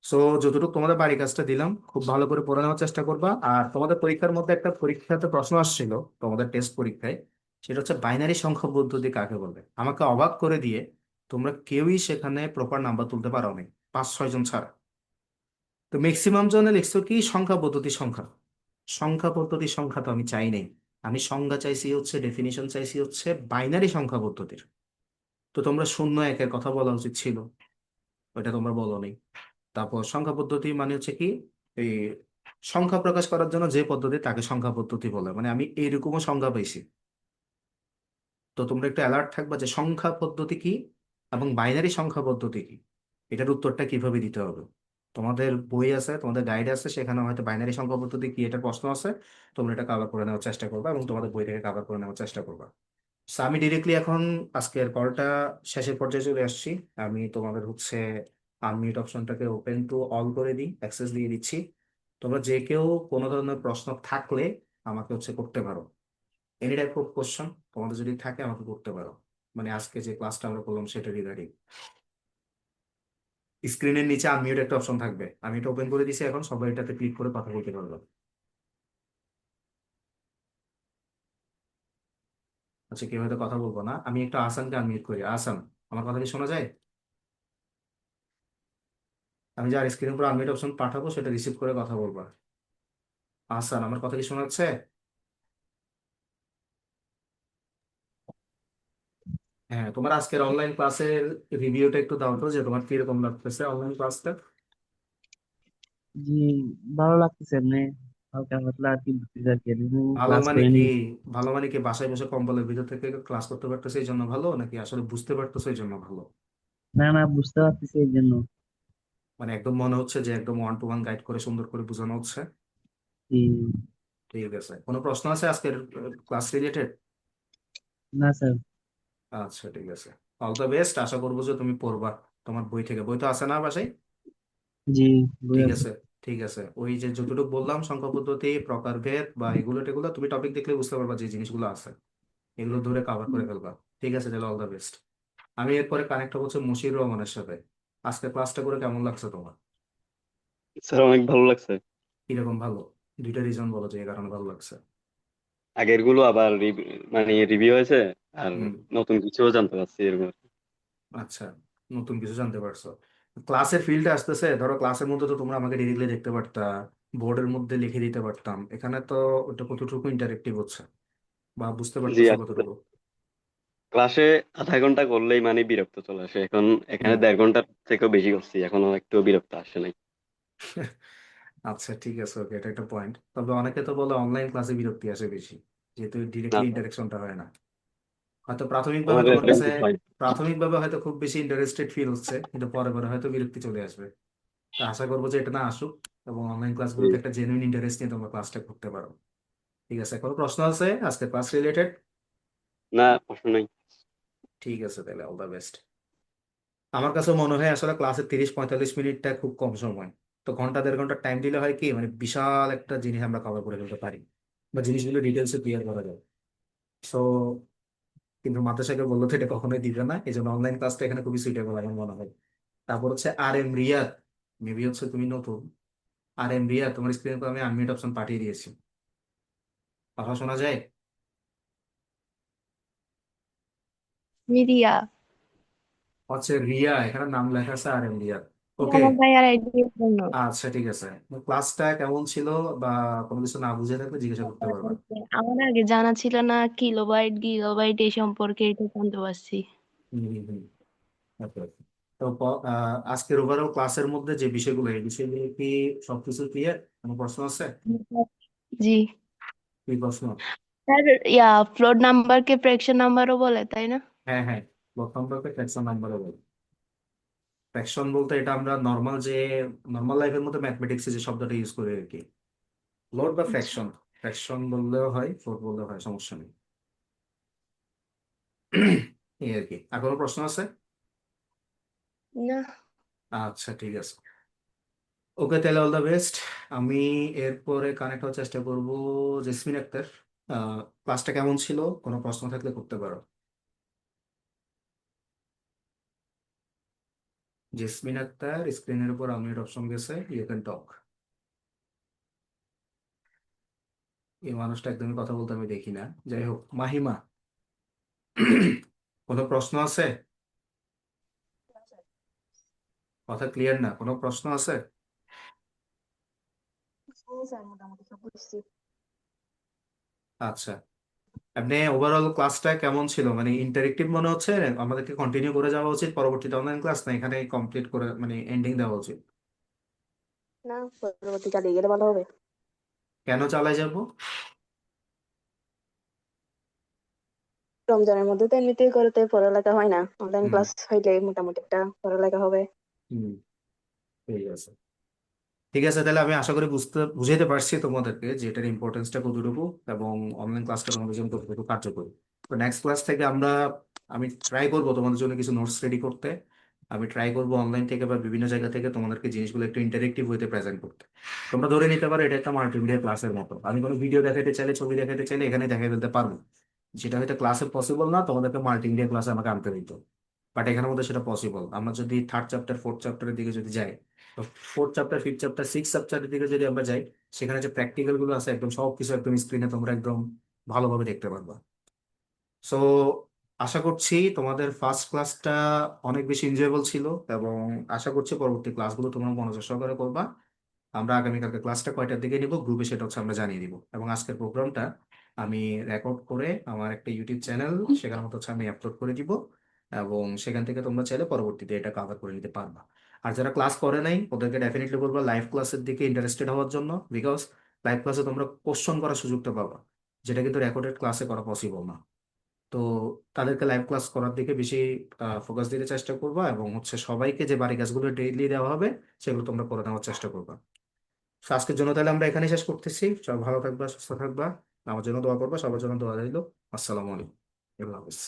সো যতটুকু তোমাদের বাড়ির কাজটা দিলাম খুব ভালো করে পড়ে নেওয়ার চেষ্টা করবা। আর তোমাদের পরীক্ষার মধ্যে একটা পরীক্ষাতে প্রশ্ন আসছিল, তোমাদের টেস্ট পরীক্ষায়, সেটা হচ্ছে বাইনারি সংখ্যা পদ্ধতি কাকে বলে। আমাকে অবাক করে দিয়ে তোমরা কেউই সেখানে প্রপার নাম্বার তুলতে পারো নাই, 5-6 জন ছাড়া। তো ম্যাক্সিমাম জনে লিখছো কি সংখ্যা পদ্ধতি সংখ্যা, সংখ্যা পদ্ধতি সংখ্যা তো আমি চাই নাই। আমি সংজ্ঞা চাইছি হচ্ছে, ডেফিনিশন চাইছি হচ্ছে বাইনারি সংখ্যা পদ্ধতির। তো তোমরা 0-1-এর কথা বলা উচিত ছিল, ওইটা তোমরা বলো নাই। তারপর সংখ্যা পদ্ধতি মানে হচ্ছে কি, এই সংখ্যা প্রকাশ করার জন্য যে পদ্ধতি তাকে সংখ্যা পদ্ধতি বলে, মানে আমি এইরকমও সংখ্যা পাইছি। তো তোমরা একটু অ্যালার্ট থাকবা যে সংখ্যা পদ্ধতি কি এবং বাইনারি সংখ্যা পদ্ধতি কি, এটার উত্তরটা কিভাবে দিতে হবে। তোমাদের বই আছে, তোমাদের গাইড আছে, সেখানে হয়তো বাইনারি সংখ্যা পদ্ধতি কি এটার প্রশ্ন আছে, তোমরা এটা কভার করে নেওয়ার চেষ্টা করবা এবং তোমাদের বই থেকে কভার করে নেওয়ার চেষ্টা করবা। So, আমি ডিরেক্টলি এখন আজকের কলটা শেষের পর্যায়ে চলে আসছি। আমি তোমাদের হচ্ছে আনমিউট অপশনটাকে ওপেন টু অল করে দিই, অ্যাক্সেস দিয়ে দিচ্ছি। তোমরা যে কেউ কোনো ধরনের প্রশ্ন থাকলে আমাকে হচ্ছে করতে পারো, এনি টাইপ অফ কোশ্চেন তোমাদের যদি থাকে আমাকে করতে পারো, মানে আজকে যে ক্লাসটা আমরা করলাম সেটা রিগার্ডিং। স্ক্রিনের নিচে আনমিউট একটা অপশন থাকবে, আমি এটা ওপেন করে দিছি, এখন সবাই এটাতে ক্লিক করে কথা বলতে পারবে। আচ্ছা, কেউ হয়তো কথা বলবো না, আমি একটু আসানকে আনমিউট করি। আসান, আমার কথা কি শোনা যায়? আমি যার স্ক্রিনের উপর আনমিউট অপশন পাঠাবো সেটা রিসিভ করে কথা বলবা। আসান, আমার কথা কি শোনা যাচ্ছে? হ্যাঁ, তোমার আজকের অনলাইন ক্লাসের রিভিউটা একটু দাও তো, যে তোমার কিরকম লাগতেছে অনলাইন ক্লাসটা। জি, ভালো লাগতেছে এমনি। হালকা পাতলা আর কি বুঝতেছি আর কি, এমনি ভালো ক্লাস মানে করে কি? নি। ভালো মানে কি বাসায় বসে কম্বলের ভিতর থেকে ক্লাস করতে পারতেছে এই জন্য ভালো, নাকি আসলে বুঝতে পারতেছে এই জন্য ভালো? না না, বুঝতে পারতেছি এই জন্য। মানে একদম মনে হচ্ছে যে একদম ওয়ান টু ওয়ান গাইড করে সুন্দর করে বোঝানো হচ্ছে। জি। ঠিক আছে, কোনো প্রশ্ন আছে আজকের ক্লাস রিলেটেড? না স্যার। আচ্ছা ঠিক আছে। অল দ্য বেস্ট, আশা করবো যে তুমি পড়বা তোমার বই থেকে। বই তো আছে না বাসায়? জি, বই ঠিক আছে। আছে। ঠিক আছে, ওই যে যতটুকু বললাম সংখ্যা পদ্ধতি, প্রকারভেদ বা এগুলো টেগুলো তুমি টপিক দেখলে বুঝতে পারবা যে জিনিসগুলো আছে, এগুলো ধরে কভার করে ফেলবা। ঠিক আছে, তাহলে অল দ্য বেস্ট। আমি এরপরে কানেক্ট হচ্ছে মুশির রহমানের সাথে। আজকে ক্লাসটা করে কেমন লাগছে তোমার? স্যার অনেক ভালো লাগছে। কিরকম ভালো? দুইটা রিজন বলো যে এই কারণে ভালো লাগছে। আগের গুলো আবার মানে রিভিউ হয়েছে, আর হুম। নতুন কিছুও জানতে পারছি এরকম। আচ্ছা, নতুন কিছু জানতে পারছো। ক্লাসের ফিল্ডে আসতেছে, ধরো ক্লাসের মধ্যে তো তোমরা আমাকে ডিরেক্টলি দেখতে পারতা, বোর্ডের মধ্যে লিখে দিতে পারতাম। এখানে তো ওটা কতটুকু ইন্টারেক্টিভ হচ্ছে বা বুঝতে জি, পারতেছো আসলে কতটুকু? ক্লাসে আধা ঘন্টা করলেই মানে বিরক্ত চলে আসে, এখন এখানে হুম। 1.5 ঘন্টার থেকেও বেশি করছি, এখনো একটু বিরক্ত আসে নাই। আচ্ছা ঠিক আছে, ওকে, এটা একটা পয়েন্ট। তবে অনেকে তো বলে অনলাইন ক্লাসে বিরক্তি আসে বেশি, যেহেতু না ডিরেক্টলি স্যার, ইন্টারেকশনটা হয় না। হয়তো প্রাথমিকভাবে আমাদের তোমার কাছে, খুব হয়। প্রাথমিকভাবে হয়তো খুব বেশি ইন্টারেস্টেড ফিল হচ্ছে, কিন্তু পরে পরে হয়তো বিরক্তি চলে আসবে। তা আশা করবো যে এটা না আসুক, এবং অনলাইন জি। ক্লাসগুলোতে একটা জেনুইন ইন্টারেস্ট নিয়ে তোমরা ক্লাসটা করতে পারো। ঠিক আছে, কোনো প্রশ্ন আছে আজকে ক্লাস রিলেটেড? না, প্রশ্ন নাই। ঠিক আছে, তাহলে অল দ্য বেস্ট। আমার কাছে মনে হয় আসলে ক্লাসে 30-45 মিনিটটা খুব কম সময়। তো ঘন্টা দেড় ঘন্টা টাইম দিলে হয় কি, মানে বিশাল একটা জিনিস আমরা কভার করে ফেলতে পারি, বা জিনিসগুলো ডিটেলসে ক্লিয়ার করা যায়। সো, কিন্তু মাদ্রাসাকে বললো তো এটা কখনোই দিবে না, এই জন্য অনলাইন ক্লাসটা এখানে খুবই সুইটেবল আমার মনে হয়। তারপর হচ্ছে আর এম রিয়াদ, মেবি হচ্ছে তুমি নতুন। আর এম রিয়াদ, তোমার স্ক্রিনে তো আমি আনমিউট অপশন পাঠিয়ে দিয়েছি। কথা শোনা যায়? মিডিয়া। হচ্ছে রিয়া, এখানে নাম লেখা আছে আর এম রিয়াদ। ওকে। আমার ভাইয়ার আইডির জন্য। আচ্ছা ঠিক আছে। ক্লাসটা কেমন ছিল, বা কোনো কিছু না বুঝে থাকলে জিজ্ঞাসা করতে পারবা। আমার আগে জানা ছিল না কিলোবাইট গিগাবাইট এই সম্পর্কে, এটা জানতে পারছি। হুম হুম হুম। Okay, okay. তো আজকের ওভারঅল ক্লাসের মধ্যে যে বিষয়গুলো, এই বিষয়গুলো কি সবকিছু ক্লিয়ার? কোনো প্রশ্ন আছে? জি। কি প্রশ্ন? স্যার, ফ্লোর নাম্বারকে ফ্র্যাকশন নাম্বারও বলে, তাই না? হ্যাঁ হ্যাঁ, প্রথম টপিক ফ্র্যাকশন নাম্বারে বলি। ফ্র্যাকশন বলতে এটা আমরা নর্মাল যে, নর্মাল লাইফের মধ্যে ম্যাথমেটিক্সে যে শব্দটা ইউজ করি আর কি। লোড বা আচ্ছা। ফ্র্যাকশন, ফ্র্যাকশন বললেও হয়, ফ্লোট বললেও হয়, সমস্যা নেই। এই আর কি। আর কোনো প্রশ্ন আছে? না। আচ্ছা ঠিক আছে। ওকে, তাহলে অল দ্য বেস্ট। আমি এরপরে কানেক্ট হওয়ার চেষ্টা করবো জেসমিন আক্তার। ক্লাসটা কেমন ছিল, কোনো প্রশ্ন থাকলে করতে পারো। জেসমিন আক্তার, স্ক্রিনের উপর আনমিউট অপশন গেছে, ইউ ক্যান টক। এই মানুষটা একদমই কথা বলতে আমি দেখি না। যাই হোক, মাহিমা, কোনো প্রশ্ন আছে? কথা ক্লিয়ার না, কোনো প্রশ্ন আছে? স্যার মোটামুটি সব বুঝছি। আচ্ছা, আপনি ওভারঅল ক্লাসটা কেমন ছিল, মানে ইন্টারেক্টিভ মনে হচ্ছে? আমাদেরকে কন্টিনিউ করে যাওয়া উচিত পরবর্তীতে অনলাইন ক্লাস, না এখানে কমপ্লিট করে মানে এন্ডিং দেওয়া উচিত? না, পরবর্তী চালিয়ে গেলে ভালো হবে। কেন চালাই যাব? রমজানের মধ্যে তো এমনিতেই করতে পড়ালেখা হয় না, অনলাইন হুম ক্লাস হইলে মোটামুটি একটা পড়ালেখা হবে। হুম। ঠিক আছে। ঠিক আছে, তাহলে আমি আশা করি বুঝাইতে পারছি তোমাদেরকে যে এটার ইম্পর্টেন্সটা কতটুকু, এবং অনলাইন ক্লাসটা তোমাদের জন্য কতটুকু কার্যকরী। তো নেক্সট ক্লাস থেকে আমি ট্রাই করবো তোমাদের জন্য কিছু নোটস রেডি করতে। আমি ট্রাই করবো অনলাইন থেকে বা বিভিন্ন জায়গা থেকে তোমাদেরকে জিনিসগুলো একটু ইন্টারেক্টিভ ওয়েতে প্রেজেন্ট করতে। তোমরা ধরে নিতে পারো এটা একটা মাল্টিমিডিয়া ক্লাসের মতো, আমি কোনো ভিডিও দেখাতে চাইলে, ছবি দেখাতে চাইলে এখানে দেখাই ফেলতে পারবো। যেটা হয়তো ক্লাসে পসিবল না, তোমাদেরকে মাল্টিমিডিয়া ক্লাসে আমাকে আনতে দিত। বাট এখানের মধ্যে সেটা পসিবল। আমরা যদি থার্ড চ্যাপ্টার ফোর্থ চ্যাপ্টারের দিকে যদি যাই, তো fourth chapter fifth chapter six চ্যাপ্টারের দিকে যদি আমরা যাই, সেখানে যে প্র্যাকটিক্যাল গুলো আছে একদম সবকিছু একদম স্ক্রিনে তোমরা একদম ভালোভাবে দেখতে পারবা। সো, আশা করছি তোমাদের ফার্স্ট ক্লাসটা অনেক বেশি এনজয়েবল ছিল, এবং আশা করছি পরবর্তী ক্লাসগুলো তোমরা মনোযোগ সহকারে করবা। আমরা আগামীকালকে ক্লাসটা কয়টার দিকে নিব গ্রুপে, সেটা হচ্ছে আমরা জানিয়ে দিব। এবং আজকের প্রোগ্রামটা আমি রেকর্ড করে আমার একটা ইউটিউব চ্যানেল, সেখানে মতো হচ্ছে আমি আপলোড করে দিব, এবং সেখান থেকে তোমরা চাইলে পরবর্তীতে এটা কভার করে নিতে পারবা। আর যারা ক্লাস করে নাই ওদেরকে ডেফিনেটলি বলবো লাইভ ক্লাসের দিকে ইন্টারেস্টেড হওয়ার জন্য, বিকজ লাইভ ক্লাসে তোমরা কোশ্চেন করার সুযোগটা পাবা, যেটা কিন্তু রেকর্ডেড ক্লাসে করা পসিবল না। তো তাদেরকে লাইভ ক্লাস করার দিকে বেশি ফোকাস দিতে চেষ্টা করবা, এবং হচ্ছে সবাইকে যে বাড়ি কাজগুলো ডেইলি দেওয়া হবে সেগুলো তোমরা করে নেওয়ার চেষ্টা করবা। তো আজকের জন্য তাহলে আমরা এখানে শেষ করতেছি। সব ভালো থাকবা, সুস্থ থাকবা, আমার জন্য দোয়া করবা, সবার জন্য দোয়া রইলো। আসসালামু আলাইকুম, আল্লাহ হাফিজ।